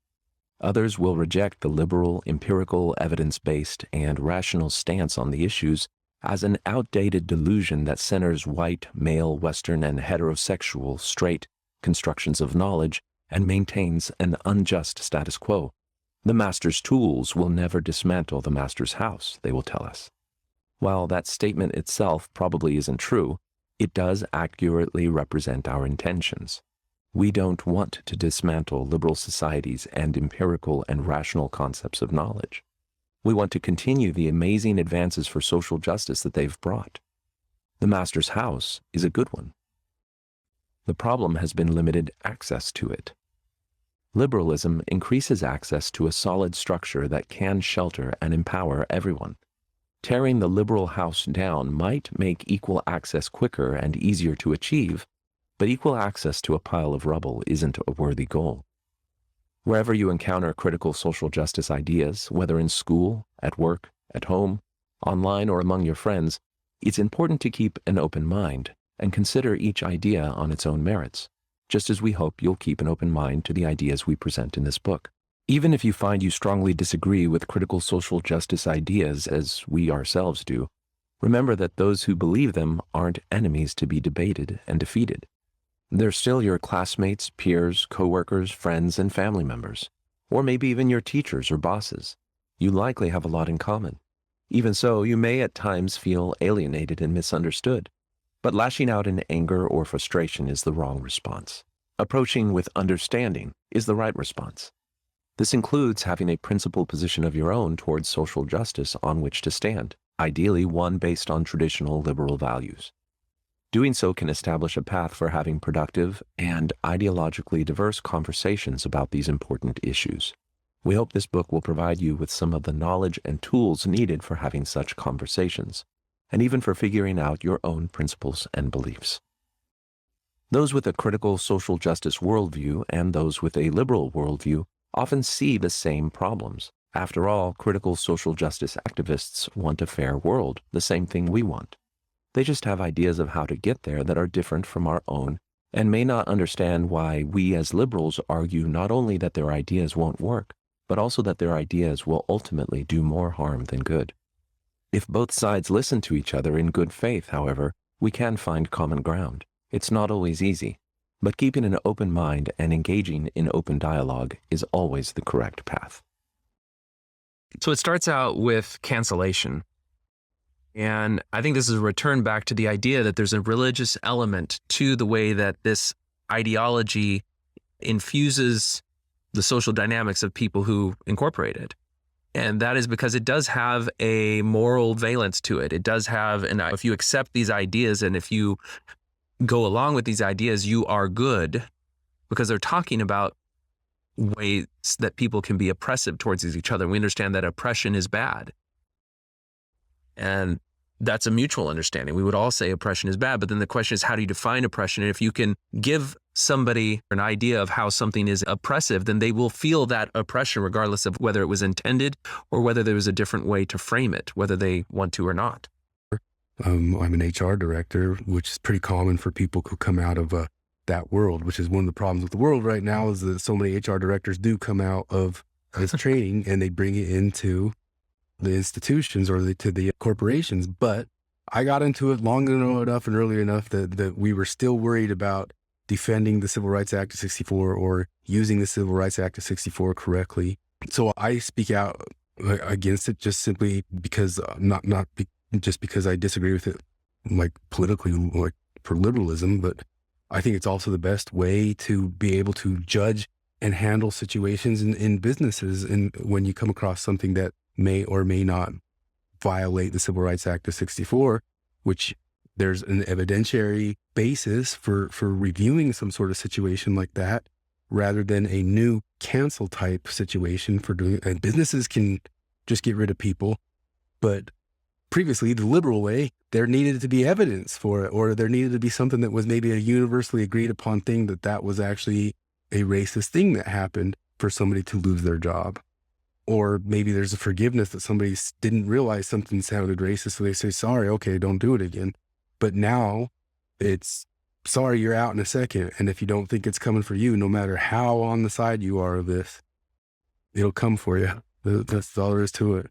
[SPEAKER 11] Others will reject the liberal, empirical, evidence-based, and rational stance on the issues as an outdated delusion that centers white, male, Western, and heterosexual, straight constructions of knowledge and maintains an unjust status quo. The master's tools will never dismantle the master's house, they will tell us. While that statement itself probably isn't true, it does accurately represent our intentions. We don't want to dismantle liberal societies and empirical and rational concepts of knowledge. We want to continue the amazing advances for social justice that they've brought. The master's house is a good one. The problem has been limited access to it. Liberalism increases access to a solid structure that can shelter and empower everyone. Tearing the liberal house down might make equal access quicker and easier to achieve, but equal access to a pile of rubble isn't a worthy goal. Wherever you encounter critical social justice ideas, whether in school, at work, at home, online, or among your friends, it's important to keep an open mind and consider each idea on its own merits, just as we hope you'll keep an open mind to the ideas we present in this book. Even if you find you strongly disagree with critical social justice ideas, as we ourselves do, remember that those who believe them aren't enemies to be debated and defeated. They're still your classmates, peers, coworkers, friends, and family members, or maybe even your teachers or bosses. You likely have a lot in common. Even so, you may at times feel alienated and misunderstood, but lashing out in anger or frustration is the wrong response. Approaching with understanding is the right response. This includes having a principled position of your own towards social justice on which to stand, ideally one based on traditional liberal values. Doing so can establish a path for having productive and ideologically diverse conversations about these important issues. We hope this book will provide you with some of the knowledge and tools needed for having such conversations, and even for figuring out your own principles and beliefs. Those with a critical social justice worldview and those with a liberal worldview often see the same problems. After all, critical social justice activists want a fair world, the same thing we want. They just have ideas of how to get there that are different from our own and may not understand why we as liberals argue not only that their ideas won't work, but also that their ideas will ultimately do more harm than good. If both sides listen to each other in good faith, however, we can find common ground. It's not always easy, but keeping an open mind and engaging in open dialogue is always the correct path.
[SPEAKER 2] So it starts out with cancellation. And I think this is a return back to the idea that there's a religious element to the way that this ideology infuses the social dynamics of people who incorporate it. And that is because it does have a moral valence to it. It does have, and if you accept these ideas and if you go along with these ideas, you are good, because they're talking about ways that people can be oppressive towards each other. We understand that oppression is bad. And that's a mutual understanding. We would all say oppression is bad, but then the question is, how do you define oppression? And if you can give somebody an idea of how something is oppressive, then they will feel that oppression regardless of whether it was intended or whether there was a different way to frame it, whether they want to or not.
[SPEAKER 1] I'm an HR director, which is pretty common for people who come out of that world, which is one of the problems with the world right now, is that so many HR directors do come out of this training and they bring it into the institutions or to the corporations. But I got into it long enough and early enough that we were still worried about defending the Civil Rights Act of 64 or using the Civil Rights Act of 64 correctly. So I speak out against it just simply because just because I disagree with it, like politically, like for liberalism, but I think it's also the best way to be able to judge and handle situations in businesses, and when you come across something that may or may not violate the Civil Rights Act of '64, which there's an evidentiary basis for reviewing some sort of situation like that, rather than a new cancel type situation for doing. And businesses can just get rid of people, but previously the liberal way, there needed to be evidence for it, or there needed to be something that was maybe a universally agreed upon thing that was actually a racist thing that happened for somebody to lose their job. Or maybe there's a forgiveness that somebody didn't realize something sounded racist, so they say, sorry, okay, don't do it again. But now it's, sorry, you're out in a second. And if you don't think it's coming for you, no matter how on the side you are of this, it'll come for you. That's all there is to it.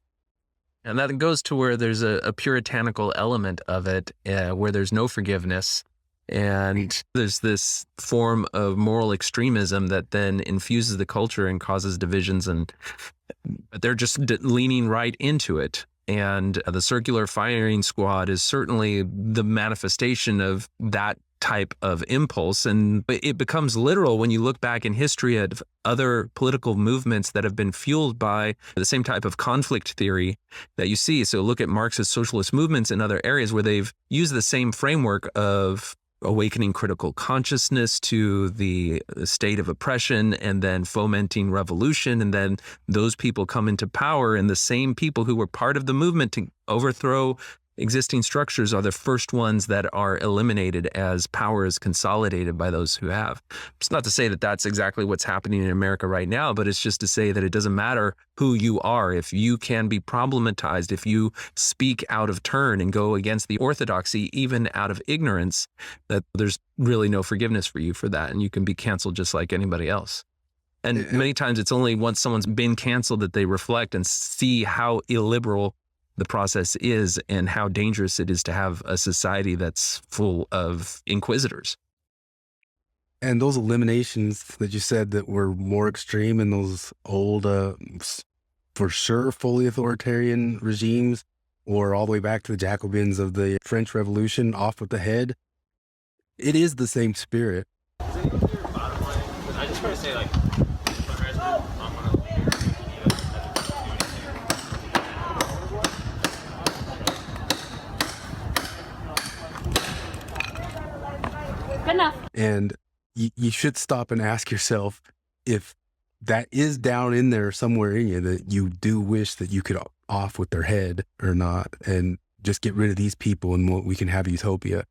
[SPEAKER 2] And that goes to where there's a puritanical element of it, where there's no forgiveness. And there's this form of moral extremism that then infuses the culture and causes divisions. And they're just leaning right into it. And the circular firing squad is certainly the manifestation of that type of impulse. And it becomes literal when you look back in history at other political movements that have been fueled by the same type of conflict theory that you see. So look at Marxist socialist movements in other areas where they've used the same framework of awakening critical consciousness to the state of oppression and then fomenting revolution. And then those people come into power, and the same people who were part of the movement to overthrow existing structures are the first ones that are eliminated as power is consolidated by those who have. It's not to say that that's exactly what's happening in America right now, but it's just to say that it doesn't matter who you are. If you can be problematized, if you speak out of turn and go against the orthodoxy, even out of ignorance, that there's really no forgiveness for you for that. And you can be canceled just like anybody else. And many times it's only once someone's been canceled that they reflect and see how illiberal the process is and how dangerous it is to have a society that's full of inquisitors.
[SPEAKER 1] And those eliminations that you said that were more extreme in those old, for sure, fully authoritarian regimes, or all the way back to the Jacobins of the French Revolution, off with the head, it is the same spirit.
[SPEAKER 23] I just want to say,
[SPEAKER 10] enough.
[SPEAKER 1] And you should stop and ask yourself if that is down in there somewhere in you, that you do wish that you could off with their head or not, and just get rid of these people and we can have utopia.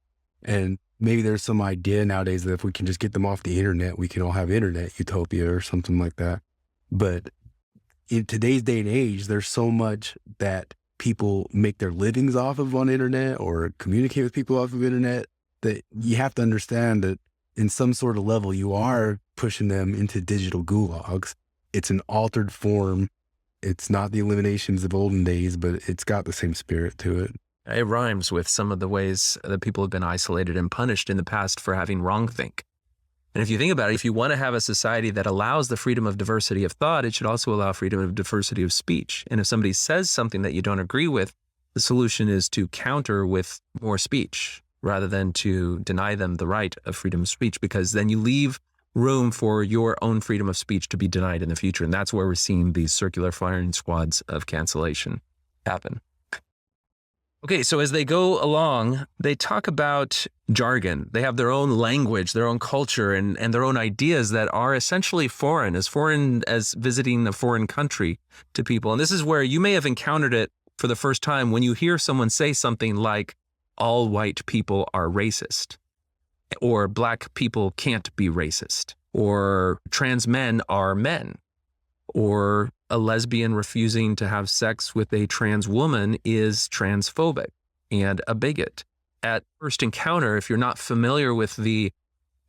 [SPEAKER 1] And maybe there's some idea nowadays that if we can just get them off the internet, we can all have internet utopia or something like that. But in today's day and age, there's so much that people make their livings off of on internet or communicate with people off of internet, that you have to understand that in some sort of level, you are pushing them into digital gulags. It's an altered form. It's not the eliminations of olden days, but it's got the same spirit to it.
[SPEAKER 2] It rhymes with some of the ways that people have been isolated and punished in the past for having wrongthink. And if you think about it, if you want to have a society that allows the freedom of diversity of thought, it should also allow freedom of diversity of speech. And if somebody says something that you don't agree with, the solution is to counter with more speech, rather than to deny them the right of freedom of speech, because then you leave room for your own freedom of speech to be denied in the future. And that's where we're seeing these circular firing squads of cancellation happen. Okay, so as they go along, they talk about jargon. They have their own language, their own culture, and their own ideas that are essentially foreign as visiting a foreign country to people. And this is where you may have encountered it for the first time when you hear someone say something like, all white people are racist, or black people can't be racist, or trans men are men, or a lesbian refusing to have sex with a trans woman is transphobic and a bigot. At first encounter, if you're not familiar with the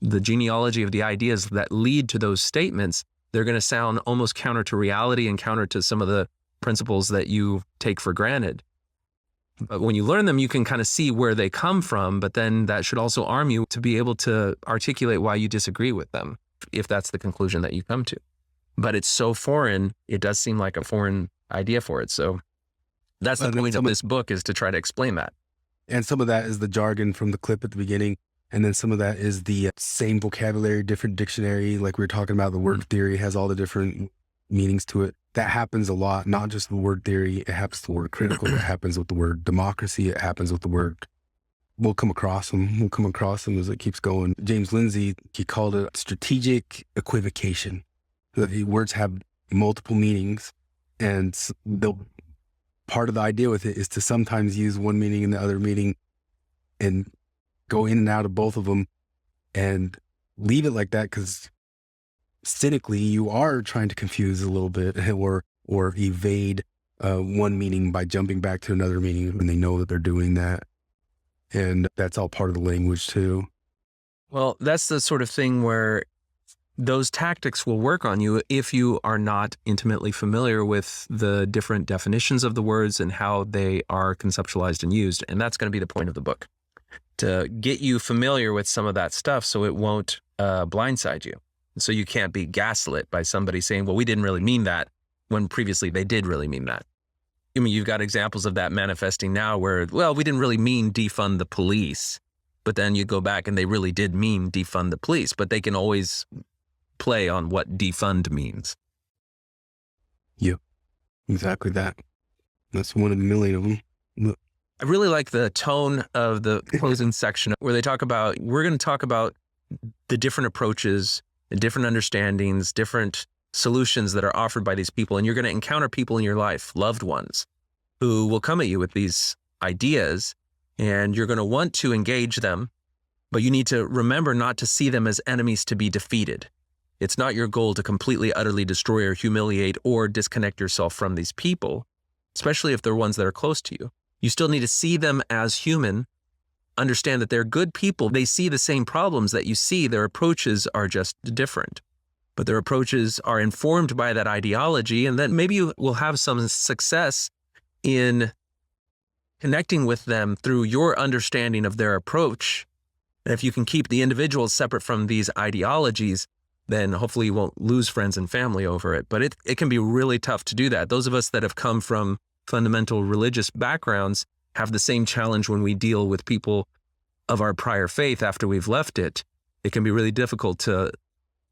[SPEAKER 2] genealogy of the ideas that lead to those statements, they're going to sound almost counter to reality and counter to some of the principles that you take for granted. But when you learn them, you can kind of see where they come from, but then that should also arm you to be able to articulate why you disagree with them, if that's the conclusion that you come to. But it's so foreign, it does seem like a foreign idea for it. So that's the point of this book, is to try to explain that.
[SPEAKER 1] And some of that is the jargon from the clip at the beginning. And then some of that is the same vocabulary, different dictionary. Like we were talking about, the word theory has all the different meanings to it. That happens a lot, not just the word theory. It happens with the word critical. It happens with the word democracy. It happens with the word, we'll come across them. We'll come across them as it keeps going. James Lindsay, he called it strategic equivocation. The words have multiple meanings, and part of the idea with it is to sometimes use one meaning and the other meaning and go in and out of both of them and leave it like that, because cynically you are trying to confuse a little bit or evade one meaning by jumping back to another meaning when they know that they're doing that. And that's all part of the language too.
[SPEAKER 2] Well, that's the sort of thing where those tactics will work on you if you are not intimately familiar with the different definitions of the words and how they are conceptualized and used. And that's going to be the point of the book, to get you familiar with some of that stuff so it won't blindside you. So you can't be gaslit by somebody saying, well, we didn't really mean that, when previously they did really mean that. I mean, you've got examples of that manifesting now where, well, we didn't really mean defund the police, but then you go back and they really did mean defund the police, but they can always play on what defund means.
[SPEAKER 1] Yep, exactly that. That's one of the million of them. Look.
[SPEAKER 2] I really like the tone of the closing section where they talk about, we're going to talk about the different approaches and different understandings, different solutions that are offered by these people. And you're going to encounter people in your life, loved ones, who will come at you with these ideas, and you're going to want to engage them, but you need to remember not to see them as enemies to be defeated. It's not your goal to completely, utterly destroy or humiliate or disconnect yourself from these people, especially if they're ones that are close to you. You still need to see them as human, understand that they're good people. They see the same problems that you see. Their approaches are just different, but their approaches are informed by that ideology, and that maybe you will have some success in connecting with them through your understanding of their approach. And if you can keep the individuals separate from these ideologies, then hopefully you won't lose friends and family over it. But it can be really tough to do that. Those of us that have come from fundamental religious backgrounds have the same challenge when we deal with people of our prior faith after we've left it. It can be really difficult to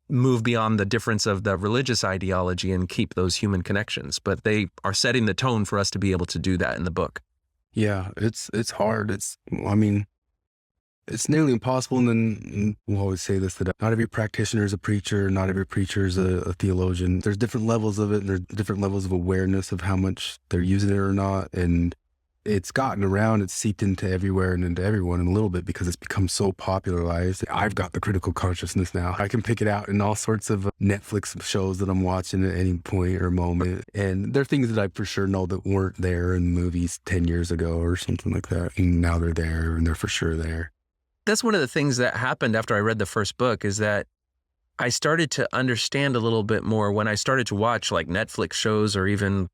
[SPEAKER 2] move beyond the difference of the religious ideology and keep those human connections. But they are setting the tone for us to be able to do that in the book.
[SPEAKER 1] Yeah, it's hard. It's nearly impossible. And then we'll always say this, that not every practitioner is a preacher, not every preacher is a theologian. There's different levels of it, and there's different levels of awareness of how much they're using it or not. And it's gotten around, it's seeped into everywhere and into everyone in a little bit because it's become so popularized. I've got the critical consciousness now. I can pick it out in all sorts of Netflix shows that I'm watching at any point or moment. And there are things that I for sure know that weren't there in movies 10 years ago or something like that. And now they're there, and they're for sure there.
[SPEAKER 2] That's one of the things that happened after I read the first book, is that I started to understand a little bit more when I started to watch like Netflix shows or even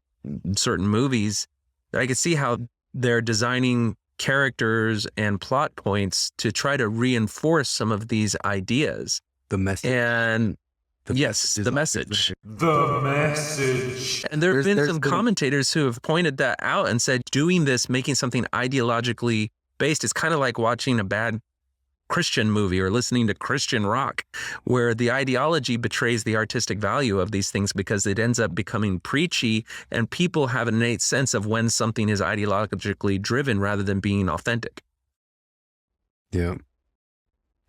[SPEAKER 2] certain movies, that I could see how they're designing characters and plot points to try to reinforce some of these ideas.
[SPEAKER 1] The message.
[SPEAKER 2] And yes, the message.
[SPEAKER 18] The message.
[SPEAKER 2] And there have been some commentators who have pointed that out and said doing this, making something ideologically based, is kind of like watching a bad Christian movie or listening to Christian rock, where the ideology betrays the artistic value of these things because it ends up becoming preachy, and people have an innate sense of when something is ideologically driven rather than being authentic.
[SPEAKER 1] Yeah.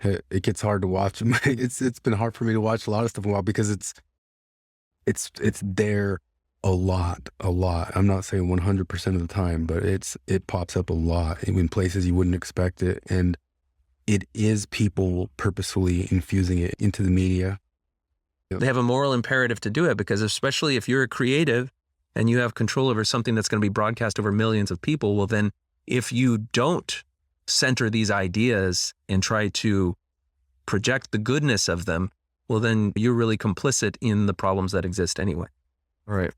[SPEAKER 1] It gets hard to watch. It's been hard for me to watch a lot of stuff in a while because it's there a lot. I'm not saying 100% of the time, but it pops up a lot in places you wouldn't expect it. And it is people purposefully infusing it into the media.
[SPEAKER 2] They have a moral imperative to do it, because especially if you're a creative and you have control over something that's going to be broadcast over millions of people, well, then if you don't center these ideas and try to project the goodness of them, well, then you're really complicit in the problems that exist anyway. All right.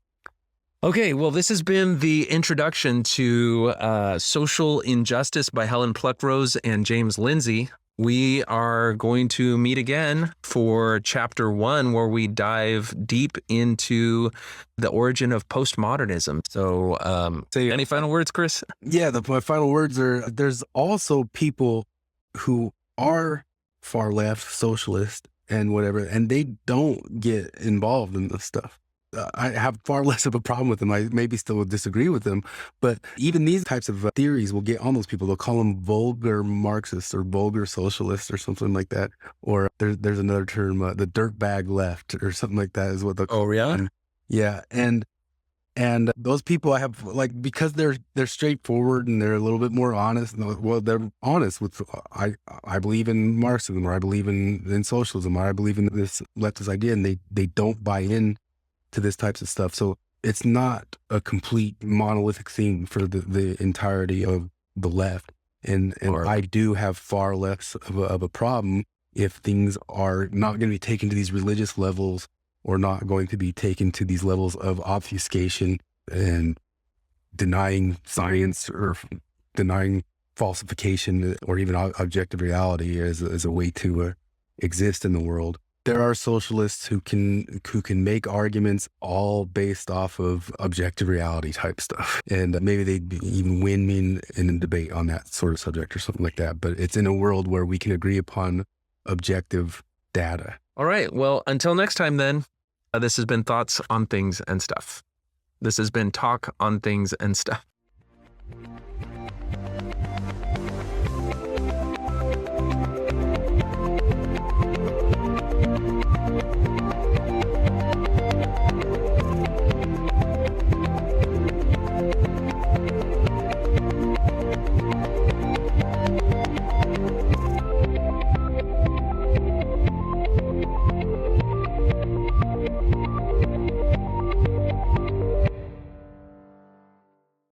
[SPEAKER 2] Okay, well, this has been the introduction to Social Injustice by Helen Pluckrose and James Lindsay. we are going to meet again for chapter 1, where we dive deep into the origin of postmodernism. So, say any final words, Chris?
[SPEAKER 1] Yeah, my final words are there's also people who are far left, socialist, and whatever, and they don't get involved in this stuff. I have far less of a problem with them. I maybe still would disagree with them, but even these types of theories will get on those people. They'll call them vulgar Marxists or vulgar socialists or something like that. Or there's another term, the dirtbag left or something like that is what the.
[SPEAKER 2] Oh, really?
[SPEAKER 1] Yeah, and those people I have because they're straightforward and they're a little bit more honest. Well, they're honest with I believe in Marxism, or I believe in socialism, or I believe in this leftist idea, and they don't buy in to this types of stuff. So it's not a complete monolithic theme for the entirety of the left. And I do have far less of a problem if things are not going to be taken to these religious levels, or not going to be taken to these levels of obfuscation and denying science or denying falsification or even objective reality as a way to exist in the world. There are socialists who can make arguments all based off of objective reality type stuff. And maybe they'd even win me in a debate on that sort of subject or something like that. But it's in a world where we can agree upon objective data.
[SPEAKER 2] All right. Well, until next time then, this has been Thoughts on Things and Stuff. This has been Talk on Things and Stuff.